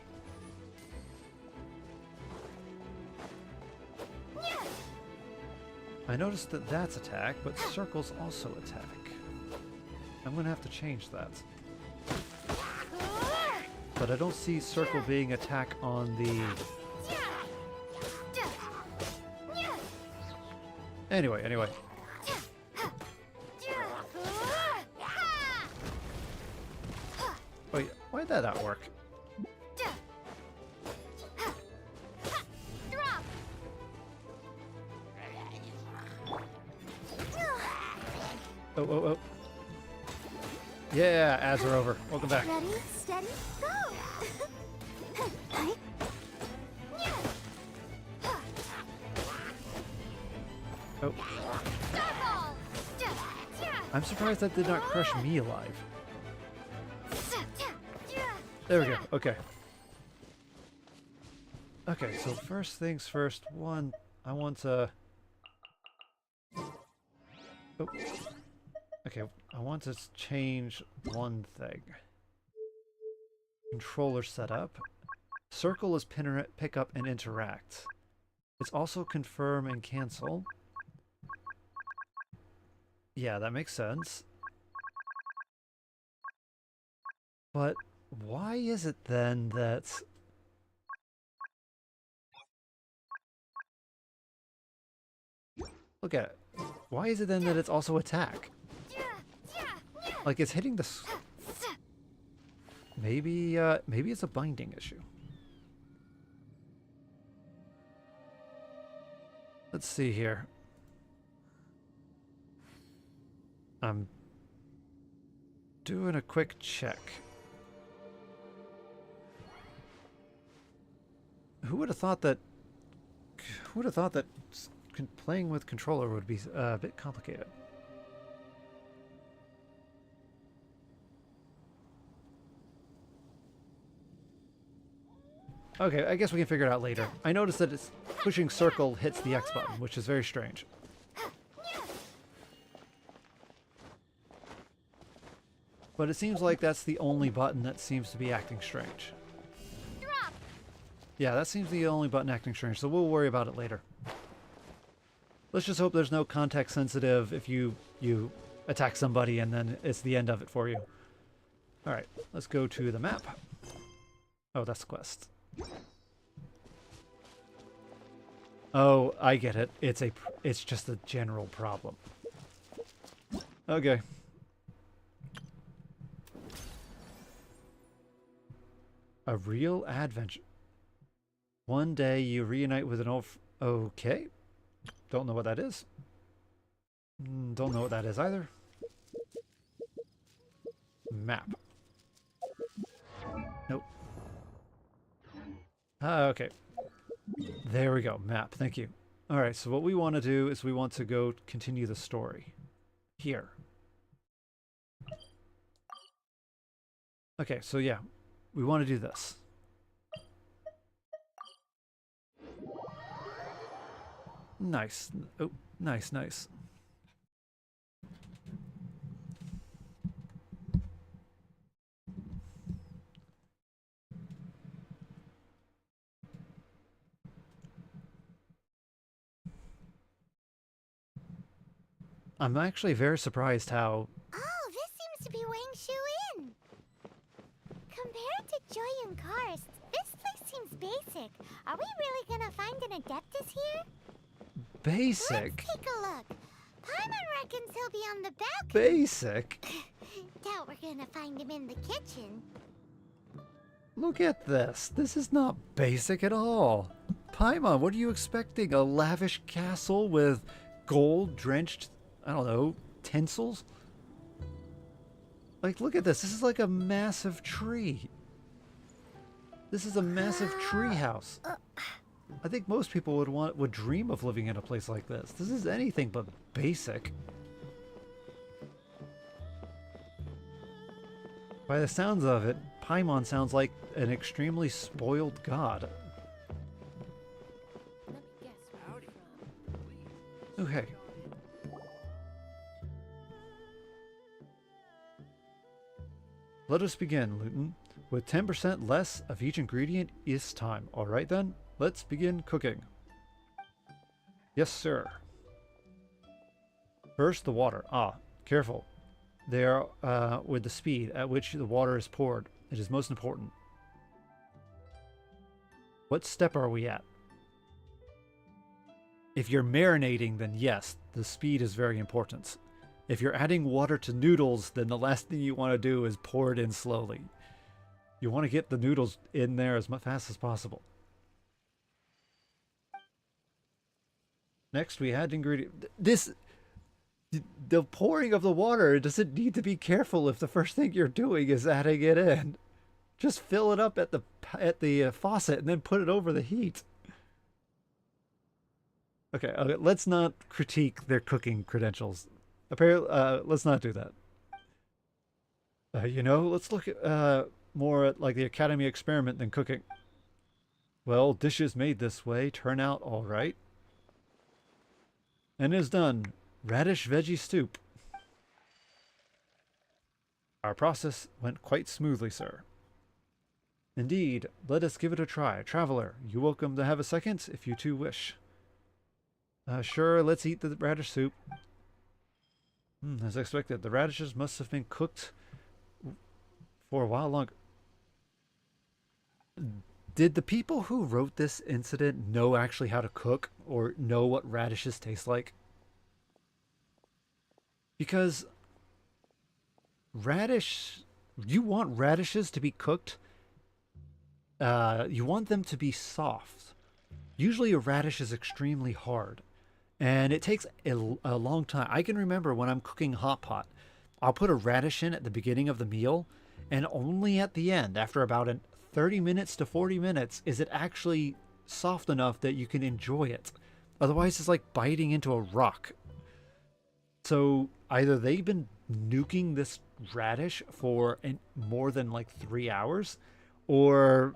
I noticed that that's attack, but circles also attack. I'm going to have to change that. But I don't see circle being attack on the... Anyway. Wait, why did that not work? Oh. Yeah, ads are over. Welcome back. Ready, steady, go! Oh. I'm surprised that did not crush me alive. There we go. Okay. Okay, so first things first. One, I want to... Oh. Okay, I want to change one thing. Controller setup. Circle is pick up and interact. It's also confirm and cancel. Yeah, that makes sense. But why is it then that... Look at it. Why is it then that it's also attack? Like, it's hitting the... Maybe it's a binding issue. Let's see here. I'm doing a quick check. Who would have thought that playing with controller would be a bit complicated? Okay, I guess we can figure it out later. I noticed that it's pushing circle hits the X button, which is very strange. But it seems like that's the only button that seems to be acting strange. Yeah, that seems to be the only button acting strange, so we'll worry about it later. Let's just hope there's no context sensitive if you attack somebody and then it's the end of it for you. Alright, let's go to the map. Oh, that's the quest. Oh, I get it. It's just a general problem. Okay. A real adventure. One day you reunite with an old... Okay. Don't know what that is. Don't know what that is either. Map. Nope. Okay. There we go. Map. Thank you. Alright, so what we want to do is we want to go continue the story. Here. Okay, so yeah. We want to do this. Nice. Oh, nice. I'm actually very surprised how... Oh, this seems to be Wang Shu Inn. Compared to Joy and Karst, this place seems basic. Are we really gonna find an Adeptus here? Basic? Let's take a look. Paimon reckons he'll be on the balcony. Basic? Doubt we're gonna find him in the kitchen. Look at this. This is not basic at all. Paimon, what are you expecting? A lavish castle with gold-drenched, I don't know, tinsels? Like, look at this. This is like a massive tree. This is a massive tree house. I think most people would dream of living in a place like this. This is anything but basic. By the sounds of it, Paimon sounds like an extremely spoiled god. Let me guess where you're from. Okay. Let us begin, Luton. With 10% less of each ingredient each time. Alright then, let's begin cooking. Yes, sir. First, the water. Ah, careful. There, with the speed at which the water is poured, it is most important. What step are we at? If you're marinating, then yes, the speed is very important. If you're adding water to noodles, then the last thing you want to do is pour it in slowly. You want to get the noodles in there as fast as possible. Next, we add ingredient. The pouring of the water doesn't need to be careful if the first thing you're doing is adding it in. Just fill it up at the faucet and then put it over the heat. Okay, let's not critique their cooking credentials. Apparently, let's not do that. Let's look at more at like the Academy experiment than cooking. Well, dishes made this way turn out all right. And it is done. Radish veggie soup. Our process went quite smoothly, sir. Indeed, let us give it a try. Traveler, you're welcome to have a second if you too wish. Sure, let's eat the radish soup. As expected, the radishes must have been cooked for a while longer. Did the people who wrote this incident know actually how to cook or know what radishes taste like? Because you want radishes to be cooked. You want them to be soft. Usually a radish is extremely hard. And it takes a long time. I can remember when I'm cooking hot pot, I'll put a radish in at the beginning of the meal, and only at the end, after about 30 minutes to 40 minutes, is it actually soft enough that you can enjoy it. Otherwise, it's like biting into a rock. So either they've been nuking this radish for more than like 3 hours, or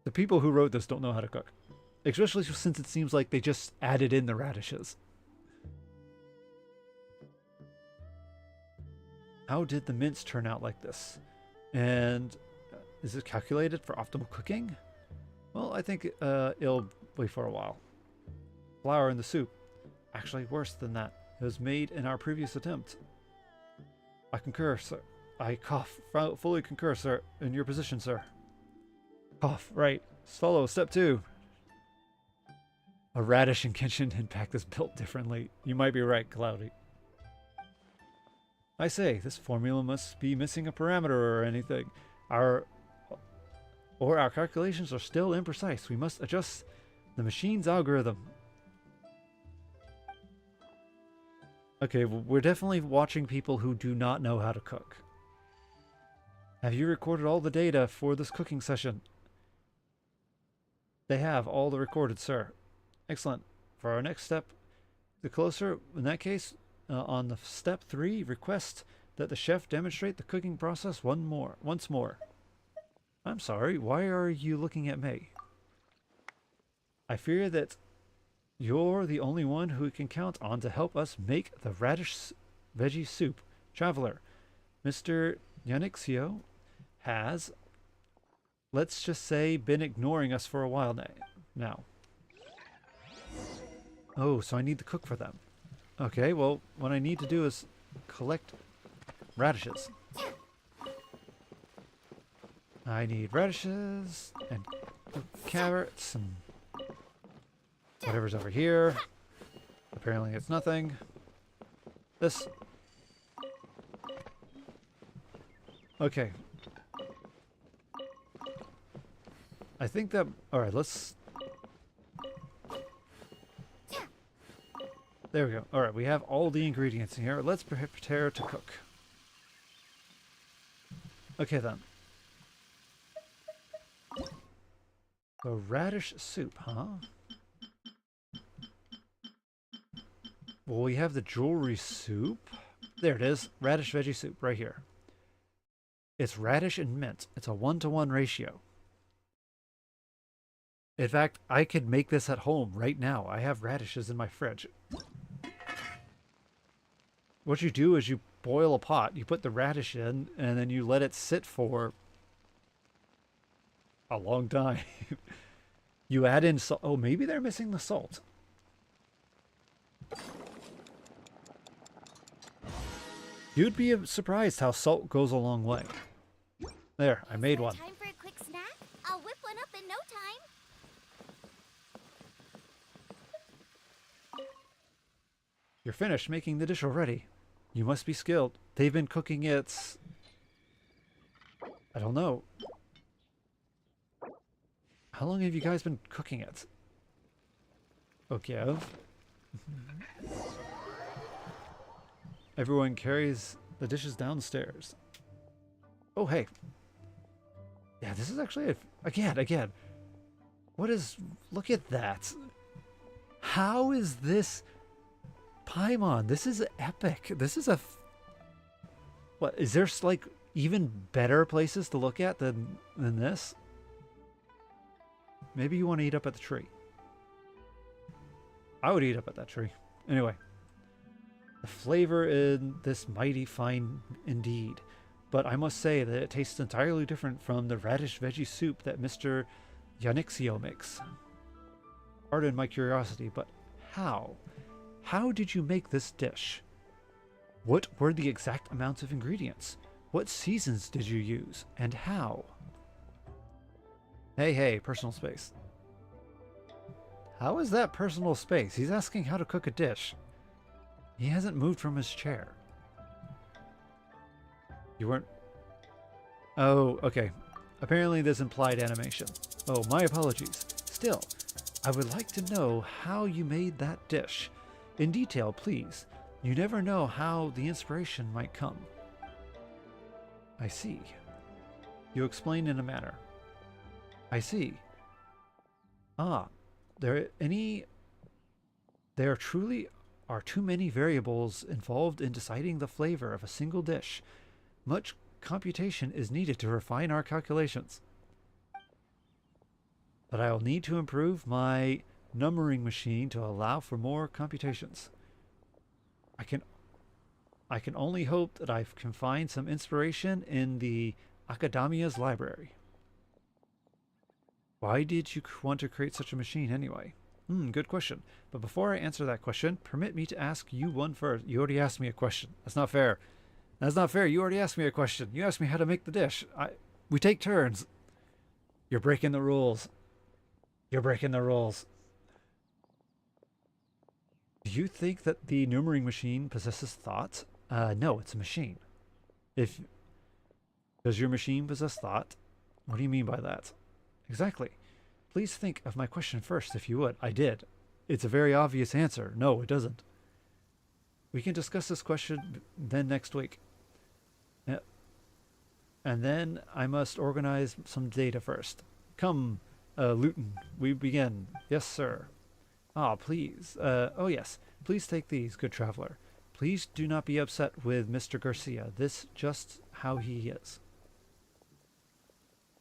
the people who wrote this don't know how to cook. Especially since it seems like they just added in the radishes. How did the mince turn out like this? And is it calculated for optimal cooking? Well, I think it'll wait for a while. Flour in the soup. Actually, worse than that. It was made in our previous attempt. I concur, sir. I cough. Fully concur, sir. In your position, sir. Cough. Right. Follow. Step 2. A radish in Genshin Impact is built differently. You might be right, Cloudy. I say, this formula must be missing a parameter or anything. Our calculations are still imprecise. We must adjust the machine's algorithm. Okay, we're definitely watching people who do not know how to cook. Have you recorded all the data for this cooking session? They have all the recorded, sir. Excellent. For our next step, the closer, in that case, on the step 3, request that the chef demonstrate the cooking process once more. I'm sorry, why are you looking at me? I fear that you're the only one who can count on to help us make the radish veggie soup. Traveler, Mr. Yanixio has, let's just say, been ignoring us for a while now. Oh, so I need to cook for them. Okay, well, what I need to do is collect radishes. I need radishes and carrots and whatever's over here. Apparently it's nothing. This. Okay. I think that... Alright, let's... There we go. Alright, we have all the ingredients in here. Let's prepare to cook. Okay then. So radish soup, huh? Well, we have the jewelry soup. There it is. Radish veggie soup right here. It's radish and mint. It's a 1-to-1 ratio. In fact, I could make this at home right now. I have radishes in my fridge. What you do is you boil a pot, you put the radish in, and then you let it sit for a long time. You add in salt. Oh, maybe they're missing the salt. You'd be surprised how salt goes a long way. There, I made one. Time for a quick snack? I'll whip one up in no time. You're finished making the dish already. You must be skilled. They've been cooking it... I don't know. How long have you guys been cooking it? Okay. Everyone carries the dishes downstairs. Oh, hey. Yeah, this is actually... Again. What is... Look at that. How is this... Paimon, this is epic. This is a... What, is there like even better places to look at than this? Maybe you want to eat up at the tree. I would eat up at that tree. Anyway. The flavor in this mighty fine indeed. But I must say that it tastes entirely different from the radish veggie soup that Mr. Yanixio makes. Pardon my curiosity, but how? How did you make this dish? What were the exact amounts of ingredients? What seasons did you use? And how? Hey, personal space. How is that personal space? He's asking how to cook a dish. He hasn't moved from his chair. You weren't... Oh, okay. Apparently there's implied animation. Oh, my apologies. Still, I would like to know how you made that dish. In detail, please. You never know how the inspiration might come. I see. You explain in a manner. I see. Ah, there truly are too many variables involved in deciding the flavor of a single dish. Much computation is needed to refine our calculations. But I will need to improve my numbering machine to allow for more computations. I can only hope that I can find some inspiration in the Academia's library. Why did you want to create such a machine anyway? Good question. But before I answer that question, permit me to ask you one first. You already asked me a question. That's not fair. That's not fair. You already asked me a question. You asked me how to make the dish. We take turns. You're breaking the rules. You're breaking the rules. Do you think that the numbering machine possesses thought? No, it's a machine. Does your machine possess thought? What do you mean by that? Exactly. Please think of my question first, if you would. I did. It's a very obvious answer. No, it doesn't. We can discuss this question then next week. Yeah. And then I must organize some data first. Come, Luton, we begin. Yes, sir. Ah, please. Oh, yes. Please take these, good traveler. Please do not be upset with Mr. Garcia. This just how he is.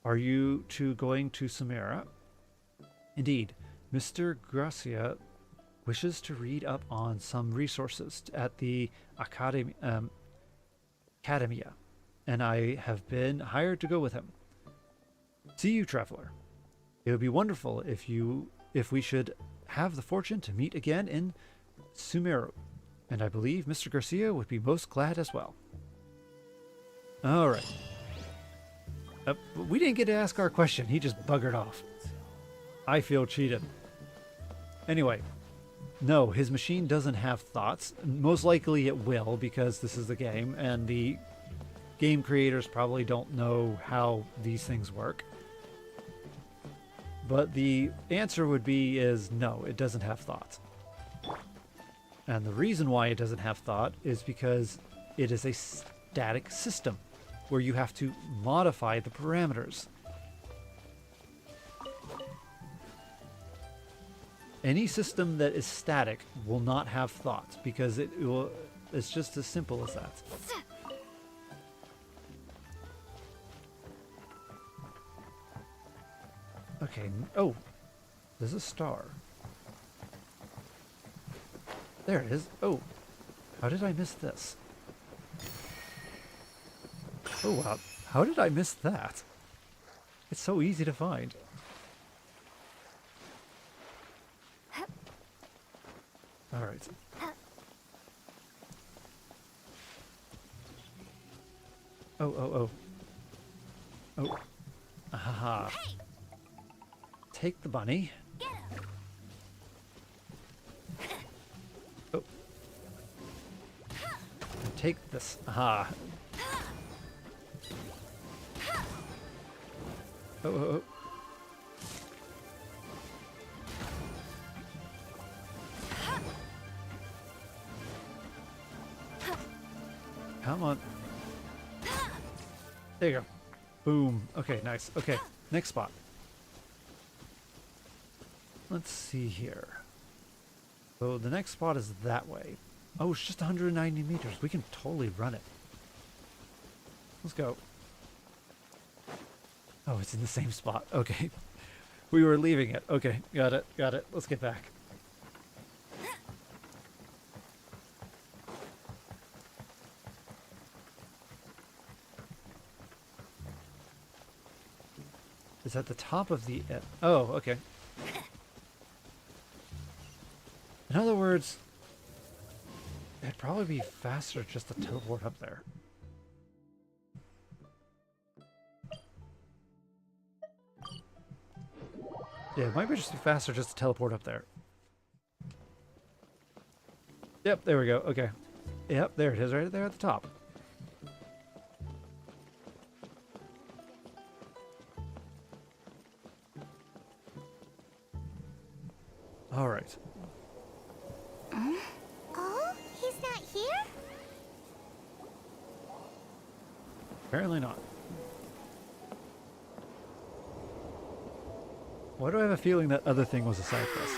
Are you two going to Samara? Indeed. Mr. Garcia wishes to read up on some resources at the Academia, and I have been hired to go with him. See you, traveler. It would be wonderful if we should have the fortune to meet again in Sumeru. And I believe Mr. Garcia would be most glad as well. Alright. We didn't get to ask our question. He just buggered off. I feel cheated. Anyway. No, his machine doesn't have thoughts. Most likely it will, because this is the game, and the game creators probably don't know how these things work. But the answer would be is no, it doesn't have thoughts. And the reason why it doesn't have thought is because it is a static system where you have to modify the parameters. Any system that is static will not have thoughts because it's just as simple as that. Okay, oh, there's a star. There it is. Oh, how did I miss this? Oh, wow. How did I miss that? It's so easy to find. All right. Oh. Oh. Haha. Take the bunny. Oh. And take this. Aha. Oh. Come on. There you go. Boom. Okay, nice. Okay, next spot. Let's see here. So the next spot is that way. Oh, it's just 190 meters. We can totally run it. Let's go. Oh, it's in the same spot. Okay. We were leaving it. Okay, got it. Got it. Let's get back. It's at the top of the... oh, okay. In other words, it'd probably be faster just to teleport up there. Yeah, it might be just be faster just to teleport up there. Yep, there we go. Okay. Yep, there it is, right there at the top. All right. Oh, he's not here? Apparently not. Why do I have a feeling that other thing was a side quest?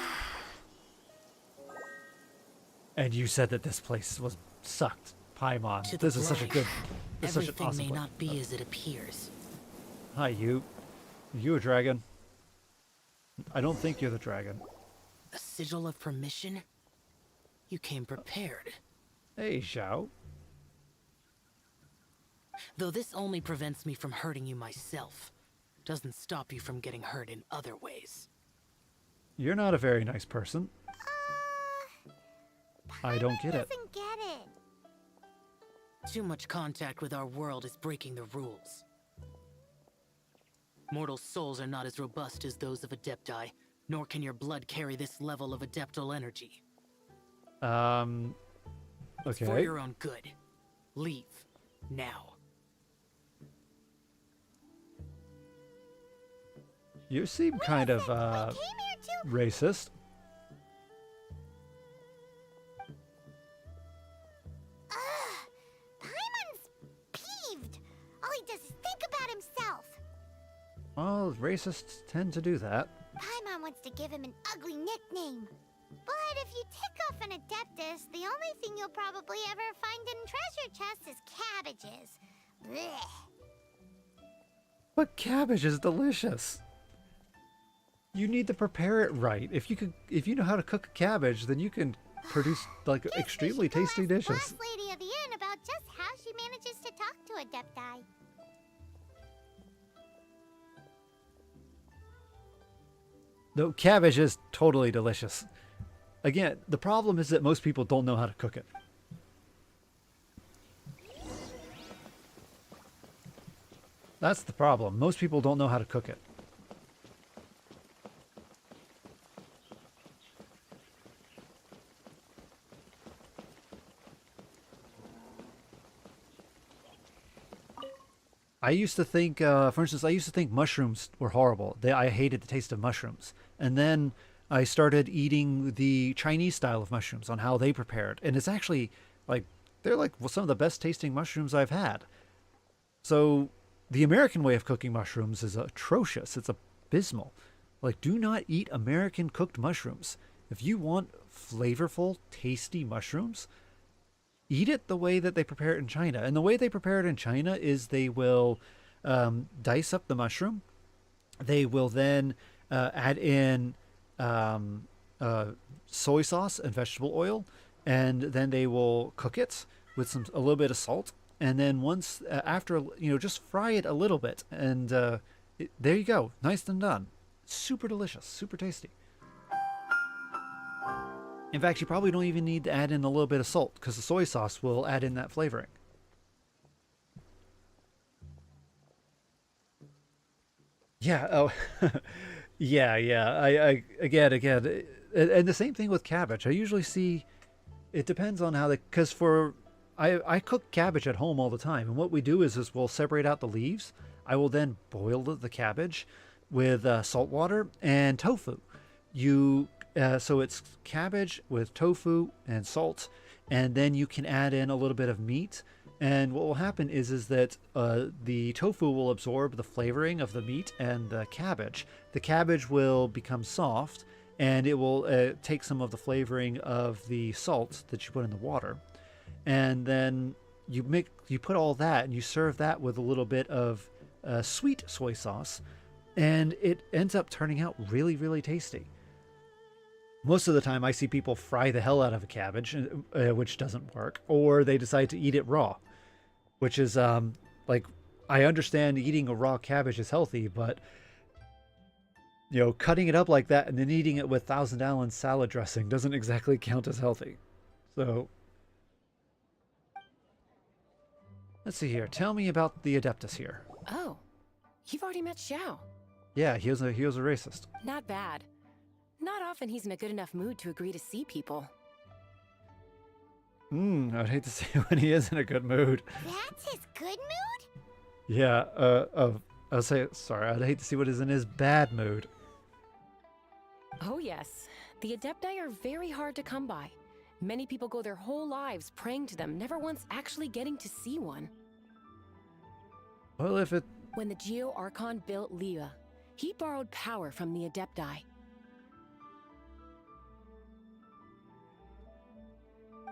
And you said that this place was sucked. Paimon. This is such a good... This is such an Everything awesome may place. not be as it appears. Hi, you. You a dragon? I don't think you're the dragon. A sigil of permission? You came prepared. Hey, Xiao. Though this only prevents me from hurting you myself, doesn't stop you from getting hurt in other ways. You're not a very nice person. I don't get it. Doesn't get it. Too much contact with our world is breaking the rules. Mortal souls are not as robust as those of Adepti, nor can your blood carry this level of adeptal energy. It's for Okay. your own good. Leave. Now. You seem kind of, I came here to... racist. Paimon's peeved. All he does is think about himself. Well, racists tend to do that. Paimon wants to give him an ugly nickname. But if you tick off an Adeptus, the only thing you'll probably ever find in treasure chests is cabbages. Blech. But cabbage is delicious. You need to prepare it right. If you know how to cook a cabbage, then you can produce like Guess extremely we should go tasty ask dishes. Boss Lady of the Inn about just how she manages to talk to Adepti. No, cabbage is totally delicious. Again, the problem is that most people don't know how to cook it. That's the problem. Most people don't know how to cook it. I used to think, for instance, I used to think mushrooms were horrible. I hated the taste of mushrooms. And then I started eating the Chinese style of mushrooms on how they prepared. And it's actually like, they're like some of the best tasting mushrooms I've had. So the American way of cooking mushrooms is atrocious. It's abysmal. Like, do not eat American cooked mushrooms. If you want flavorful, tasty mushrooms, eat it the way that they prepare it in China. And the way they prepare it in China is they will dice up the mushroom. They will then add in soy sauce and vegetable oil, and then they will cook it with a little bit of salt. And then once after just fry it a little bit, and there you go, nice and done. Super delicious, super tasty. In fact, you probably don't even need to add in a little bit of salt because the soy sauce will add in that flavoring. Yeah. Oh, yeah. I again, and the same thing with cabbage. I usually see it depends on how because I cook cabbage at home all the time, and what we do is we'll separate out the leaves. I will then boil the cabbage with salt water and tofu. So it's cabbage with tofu and salt, and then you can add in a little bit of meat. And what will happen is that the tofu will absorb the flavoring of the meat and the cabbage. The cabbage will become soft, and it will take some of the flavoring of the salt that you put in the water. And then you put all that, and you serve that with a little bit of sweet soy sauce, and it ends up turning out really, really tasty. Most of the time I see people fry the hell out of a cabbage, which doesn't work, or they decide to eat it raw, which is like, I understand eating a raw cabbage is healthy, but cutting it up like that and then eating it with Thousand Island salad dressing doesn't exactly count as healthy. So let's see here. Tell me about the Adeptus here. Oh, you've already met Xiao. Yeah, he was a racist. Not bad. Not often he's in a good enough mood to agree to see people. I'd hate to see when he is in a good mood. That's his good mood? Yeah, I'll say, sorry, I'd hate to see what is in his bad mood. Oh yes, the Adepti are very hard to come by. Many people go their whole lives praying to them, never once actually getting to see one. Well, When the Geo Archon built Liyue, he borrowed power from the Adepti.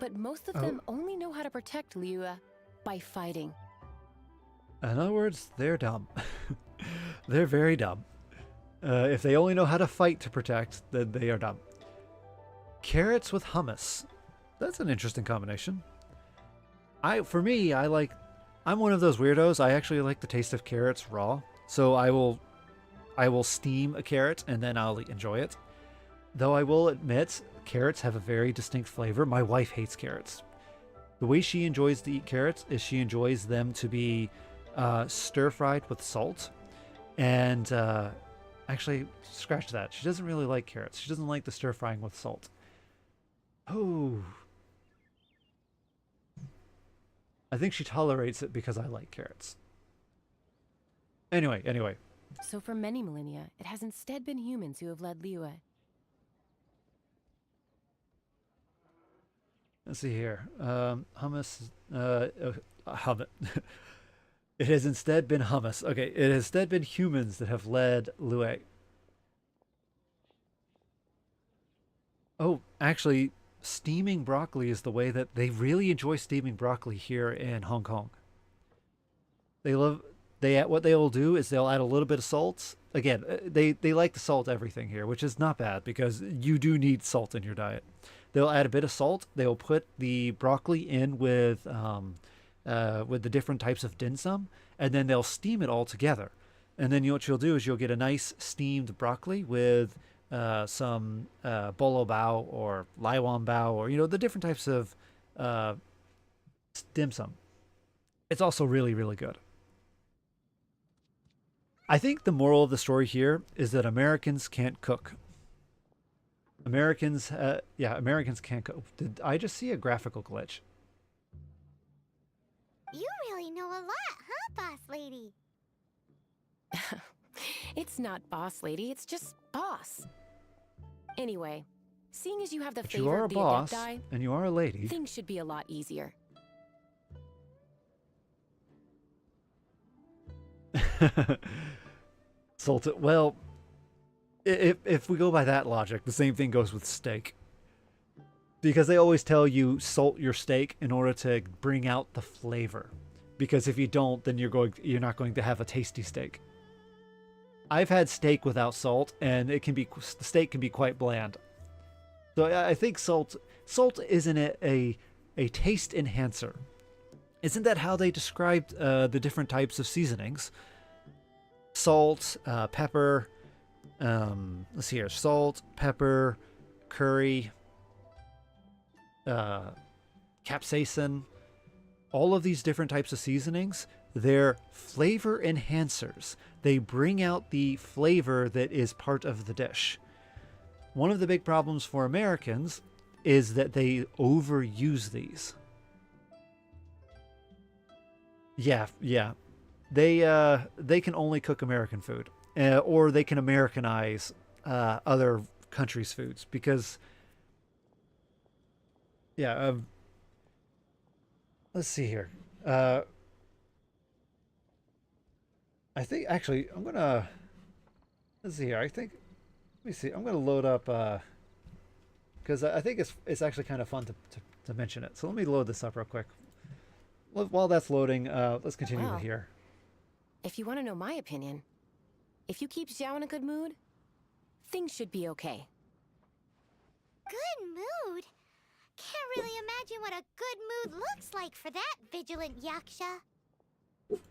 But most of them only know how to protect Liyue by fighting. In other words, they're dumb. They're very dumb. If they only know how to fight to protect, then they are dumb. Carrots with hummus. That's an interesting combination. I'm one of those weirdos. I actually like the taste of carrots raw. So I will steam a carrot and then I'll enjoy it. Though I will admit, carrots have a very distinct flavor. My wife hates carrots. The way she enjoys to eat carrots is she enjoys them to be stir-fried with salt. And actually, scratch that. She doesn't really like carrots. She doesn't like the stir-frying with salt. Oh. I think she tolerates it because I like carrots. Anyway. So for many millennia, it has instead been humans who have led Liyue. Let's see here. Hummus. Hummus. It has instead been hummus. Okay, it has instead been humans that have led Liyue. Oh, actually, steaming broccoli is the way that they really enjoy steaming broccoli here in Hong Kong. What they'll do is they'll add a little bit of salt. Again, they like to salt everything here, which is not bad because you do need salt in your diet. They'll add a bit of salt. They'll put the broccoli in with the different types of dim sum, and then they'll steam it all together. And then what you'll do is you'll get a nice steamed broccoli with some bolo bao or laiwan bao, or the different types of dim sum. It's also really, really good. I think the moral of the story here is that Americans can't cook. Americans can't cook. Did I just see a graphical glitch? You really know a lot, huh, boss lady? It's not boss lady, it's just boss. Anyway, seeing as you have the But you favor are a of the boss, Adepti, and you are a lady. things should be a lot easier. Salted. Well, if we go by that logic, the same thing goes with steak. Because they always tell you salt your steak in order to bring out the flavor. Because if you don't, then you're not going to have a tasty steak. I've had steak without salt, and the steak can be quite bland. So I think salt isn't a taste enhancer. Isn't that how they described the different types of seasonings? Salt, pepper. Let's see here: salt, pepper, curry, capsaicin. All of these different types of seasonings, they're flavor enhancers. They bring out the flavor that is part of the dish. One of the big problems for Americans is that they overuse these. Yeah. They can only cook American food, or they can Americanize other countries' foods because, let's see here. I think actually let's see here. Let me see. I'm gonna load up because I think it's actually kind of fun to mention it. So let me load this up real quick. While that's loading, let's continue Wow. with here. If you want to know my opinion, if you keep Xiao in a good mood, things should be okay. Good mood? Can't really imagine what a good mood looks like for that vigilant yaksha.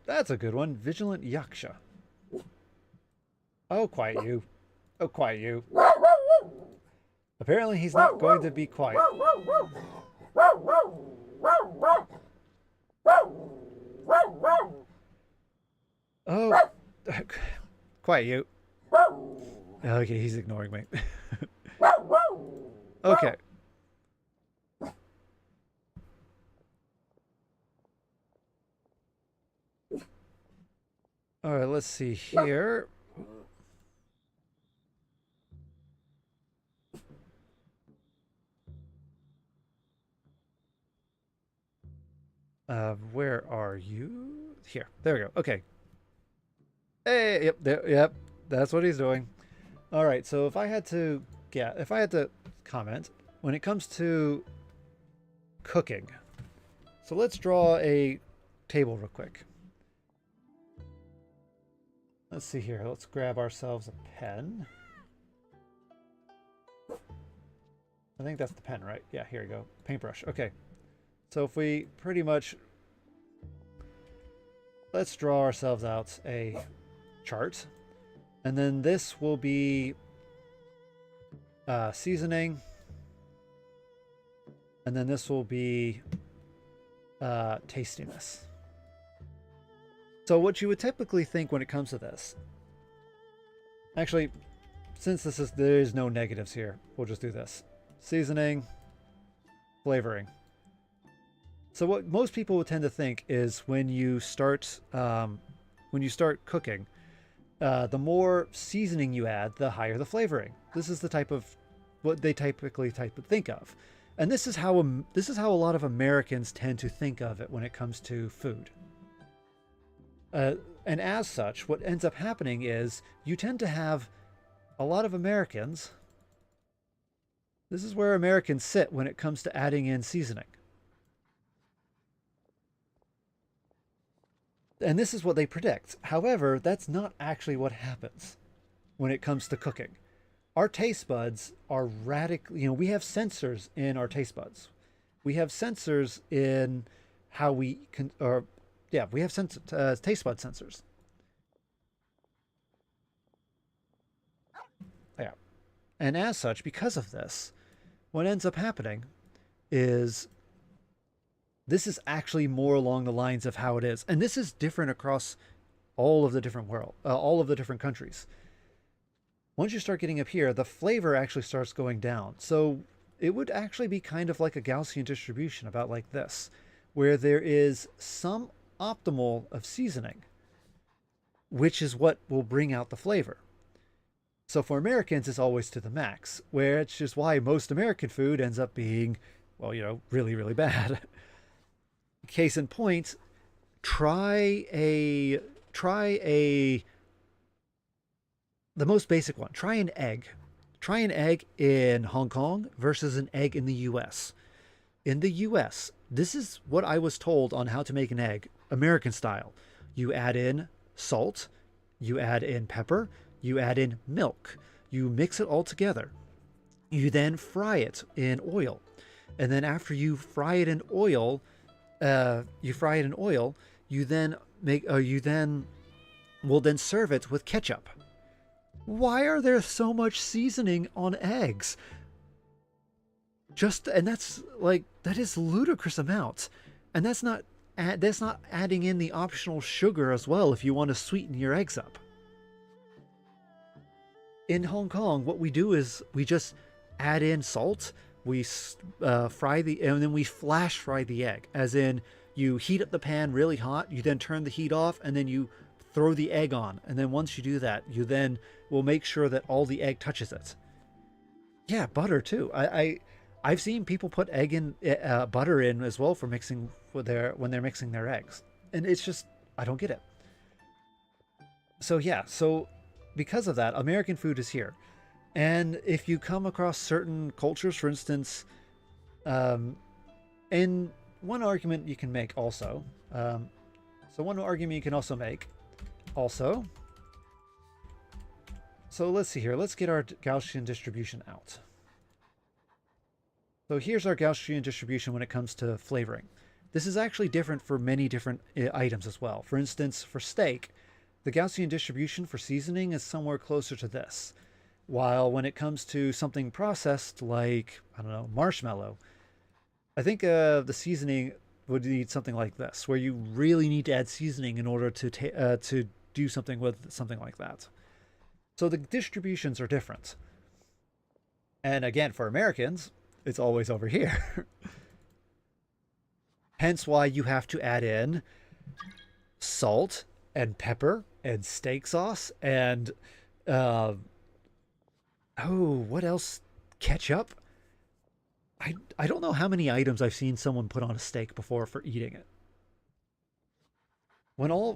That's a good one. Vigilant Yaksha. Oh, quiet you. Oh, quiet you. Apparently he's not going to be quiet. Oh. Quiet you. Okay, he's ignoring me. Okay. All right, let's see here. Where are you? Here. There we go. Okay. Hey, yep. That's what he's doing. All right, so if I had to comment when it comes to cooking. So let's draw a table real quick. Let's see here. Let's grab ourselves a pen. I think that's the pen, right? Yeah, here we go. Paintbrush. Okay. So if we pretty much... Let's draw ourselves out a chart. And then this will be seasoning. And then this will be tastiness. So what you would typically think when it comes to this, actually, since there is no negatives here, we'll just do this. Seasoning, flavoring. So what most people would tend to think is when you start cooking, the more seasoning you add, the higher the flavoring. This is the type of what they typically think of, and this is how a lot of Americans tend to think of it when it comes to food. And as such, what ends up happening is you tend to have a lot of Americans. This is where Americans sit when it comes to adding in seasoning. And this is what they predict. However, that's not actually what happens when it comes to cooking. Our taste buds are radically, we have sensors in our taste buds. We have sensors in how we can, we have taste bud sensors. Yeah. And as such, because of this, what ends up happening is this is actually more along the lines of how it is. And this is different across all of the different all of the different countries. Once you start getting up here, the flavor actually starts going down. So it would actually be kind of like a Gaussian distribution, about like this, where there is some optimal of seasoning, which is what will bring out the flavor. So for Americans, it's always to the max, where it's just why most American food ends up being, well, really, really bad. Case in point, try the most basic one. Try an egg. Try an egg in Hong Kong versus an egg in the US. In the US, this is what I was told on how to make an egg, American style. You add in salt, you add in pepper, you add in milk, you mix it all together. You then fry it in oil. And then after you fry it in oil, you then will then serve it with ketchup. Why are there so much seasoning on eggs? And that's like, that is ludicrous amounts. And that's not adding in the optional sugar as well if you want to sweeten your eggs up. In Hong Kong, what we do is we just add in salt, we and then we flash fry the egg, as in you heat up the pan really hot, you then turn the heat off, and then you throw the egg on. And then once you do that, you then will make sure that all the egg touches it. Yeah, butter too. I've seen people put butter in as well for mixing when they're mixing their eggs, and it's just, I don't get it. So yeah, because of that, American food is here. And if you come across certain cultures, for instance, and one argument you can make also, so let's see here, let's get our Gaussian distribution out. So here's our Gaussian distribution when it comes to flavoring. This is actually different for many different items as well. For instance, for steak, the Gaussian distribution for seasoning is somewhere closer to this. While when it comes to something processed like, I don't know, marshmallow, I think the seasoning would need something like this, where you really need to add seasoning in order to do something with something like that. So the distributions are different. And again, for Americans, it's always over here. Hence why you have to add in salt and pepper and steak sauce and what else? Ketchup? I don't know how many items I've seen someone put on a steak before for eating it.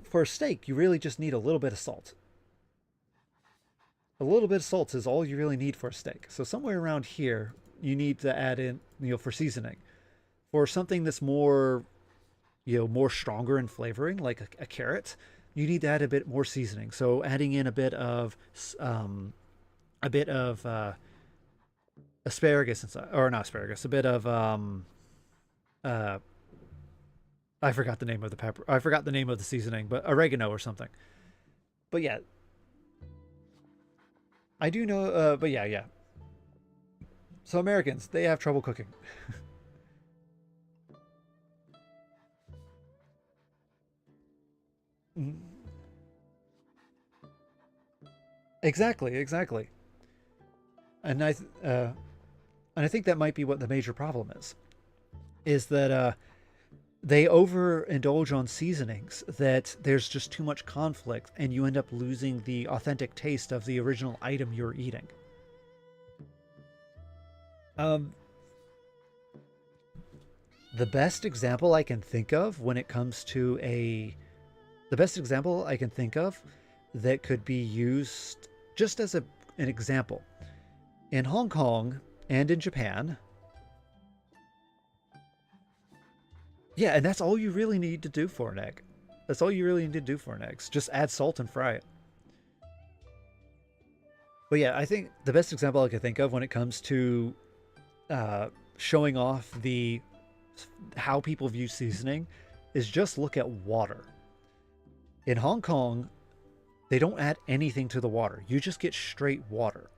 For a steak, you really just need a little bit of salt. A little bit of salt is all you really need for a steak. So somewhere around here, you need to add in, for seasoning. For something that's more stronger in flavoring, like a carrot, you need to add a bit more seasoning. So adding in a bit of asparagus inside, or not asparagus, a bit of I forgot the name of the pepper. I forgot the name of the seasoning, but oregano or something. But yeah, I do know. But yeah. So Americans, they have trouble cooking. Exactly. And I think that might be what the major problem is that they overindulge on seasonings, that there's just too much conflict, and you end up losing the authentic taste of the original item you're eating. The best example I can think of that could be used just as an example, in Hong Kong and in Japan. Yeah, and that's all you really need to do for an egg. That's all you really need to do for an egg. Just add salt and fry it. But yeah, I think the best example I can think of when it comes to showing off how people view seasoning is just look at water. In Hong Kong, they don't add anything to the water. You just get straight water.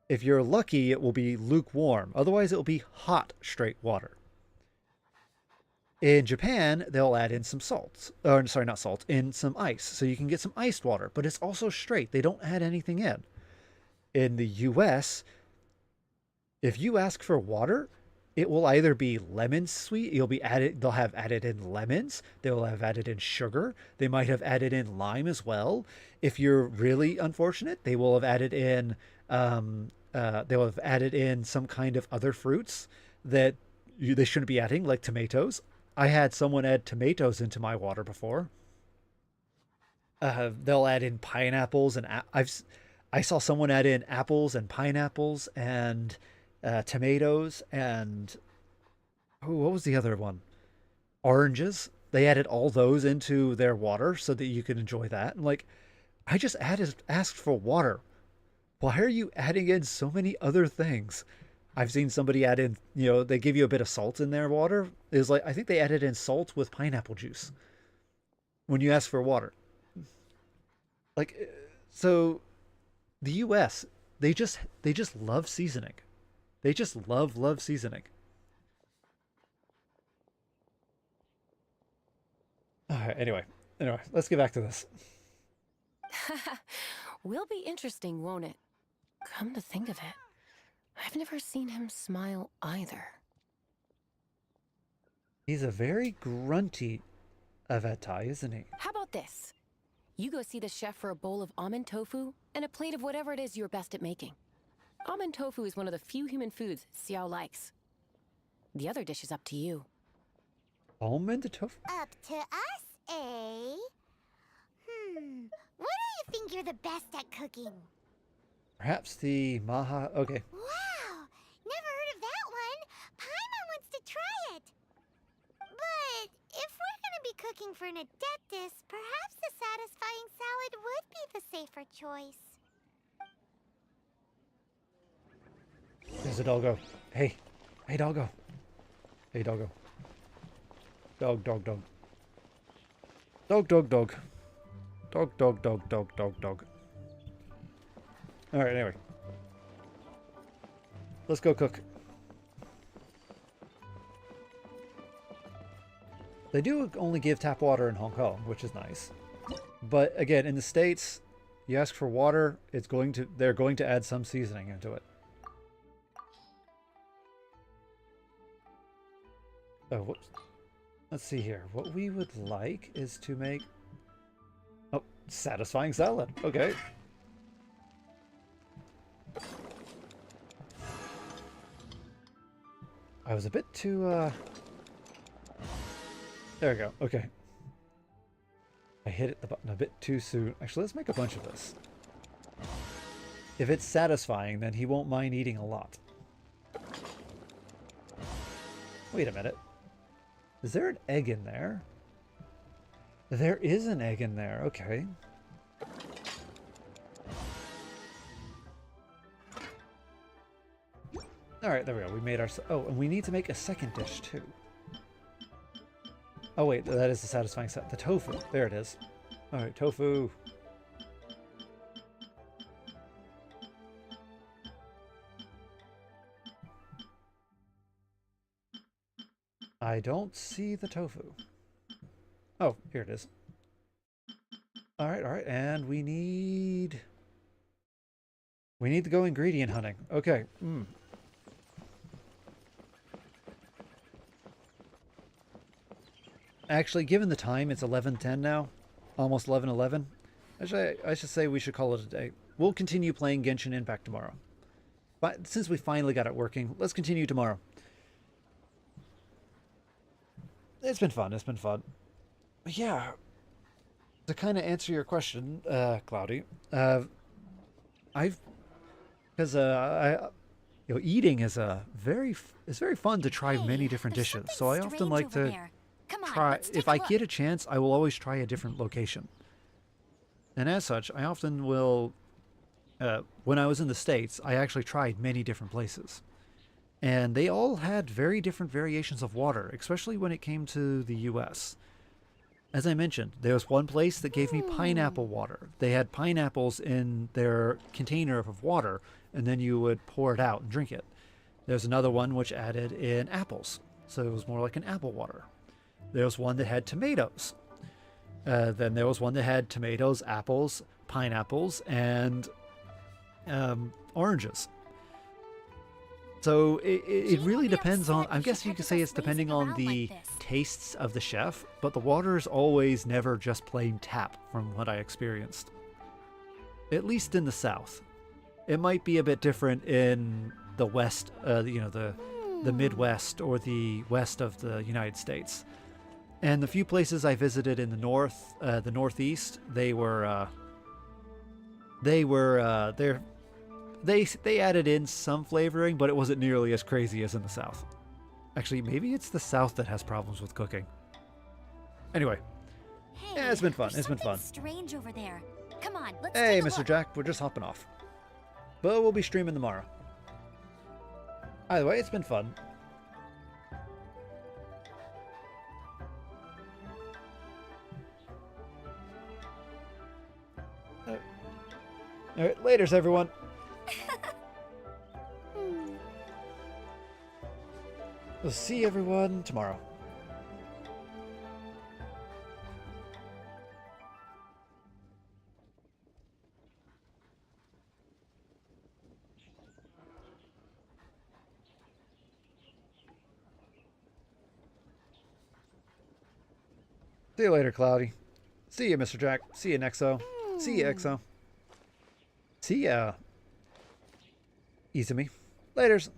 If you're lucky, it will be lukewarm. Otherwise, it will be hot, straight water. In Japan, they'll add in some salt. Or, sorry, not salt, in some ice. So you can get some iced water, but it's also straight. They don't add anything in. In the US, if you ask for water, it will either be lemon sweet, they'll have added in lemons, they will have added in sugar, they might have added in lime as well. If you're really unfortunate, they will have added in some kind of other fruits that they shouldn't be adding, like tomatoes. I had someone add tomatoes into my water before. They'll add in pineapples and I saw someone add in apples and pineapples and tomatoes and what was the other one? Oranges. They added all those into their water so that you could enjoy that. And like, I just asked for water. Why are you adding in so many other things? I've seen somebody add in, they give you a bit of salt in their water. Is like I think they added in salt with pineapple juice when you ask for water. Like, so the U.S. they just love seasoning. They just love seasoning. All right, anyway, let's get back to this. Will be interesting, won't it? Come to think of it, I've never seen him smile either. He's a very grunty avatar, isn't he? How about this? You go see the chef for a bowl of almond tofu and a plate of whatever it is you're best at making. Almond tofu is one of the few human foods Xiao likes. The other dish is up to you. Almond tofu? Up to us, eh? What do you think you're the best at cooking? Perhaps the maha. Okay. Wow! Never heard of that one. Paimon wants to try it. But if we're gonna be cooking for an adeptus, perhaps the satisfying salad would be the safer choice. There's a doggo. Hey, doggo. Hey, doggo. Dog. Dog. All right, anyway. Let's go cook. They do only give tap water in Hong Kong, which is nice. But again, in the States, you ask for water, they're going to add some seasoning into it. Oh, whoops. Let's see here. What we would like is to make... Oh, satisfying salad. Okay. I was a bit too, There we go. Okay. I hit the button a bit too soon. Actually, let's make a bunch of this. If it's satisfying, then he won't mind eating a lot. Wait a minute. Is there an egg in there? There is an egg in there. Okay. Alright, there we go. We made our... Oh, and we need to make a second dish, too. Oh, wait. That is the satisfying set. The tofu. There it is. Alright, tofu. I don't see the tofu. Oh, here it is. Alright, and we need to go ingredient hunting. Okay. Actually, given the time, it's 11:10 now. Almost 11:11. I should say we should call it a day. We'll continue playing Genshin Impact tomorrow. But since we finally got it working, let's continue tomorrow. It's been fun. But yeah, to kind of answer your question, Cloudy, eating is it's very fun to try many different dishes. So I often like to try. If I get a chance, I will always try a different location. And as such, I often will. When I was in the States, I actually tried many different places. And they all had very different variations of water, especially when it came to the US. As I mentioned, there was one place that gave me pineapple water. They had pineapples in their container of water, and then you would pour it out and drink it. There's another one which added in apples, so it was more like an apple water. There was one that had tomatoes. Then there was one that had tomatoes, apples, pineapples, and oranges. So it really depends on, I guess you could say it's depending on the tastes of the chef, but the water is always never just plain tap from what I experienced. At least in the south. It might be a bit different in the west, the Midwest or the west of the United States. And the few places I visited in the north, the Northeast, they added in some flavoring, but it wasn't nearly as crazy as in the South. Actually, maybe it's the South that has problems with cooking. Anyway, Hey, yeah, it's been fun. there's It's been fun. something strange over there. Come on, let's Hey, take a Mr. look. Jack, we're just hopping off. But we'll be streaming tomorrow. Either way, it's been fun. Alright, laters, everyone. We'll see everyone tomorrow. See you later, Cloudy. See you, Mr. Jack. See you, Nexo. See you, Exo. See ya, Izumi. Laters.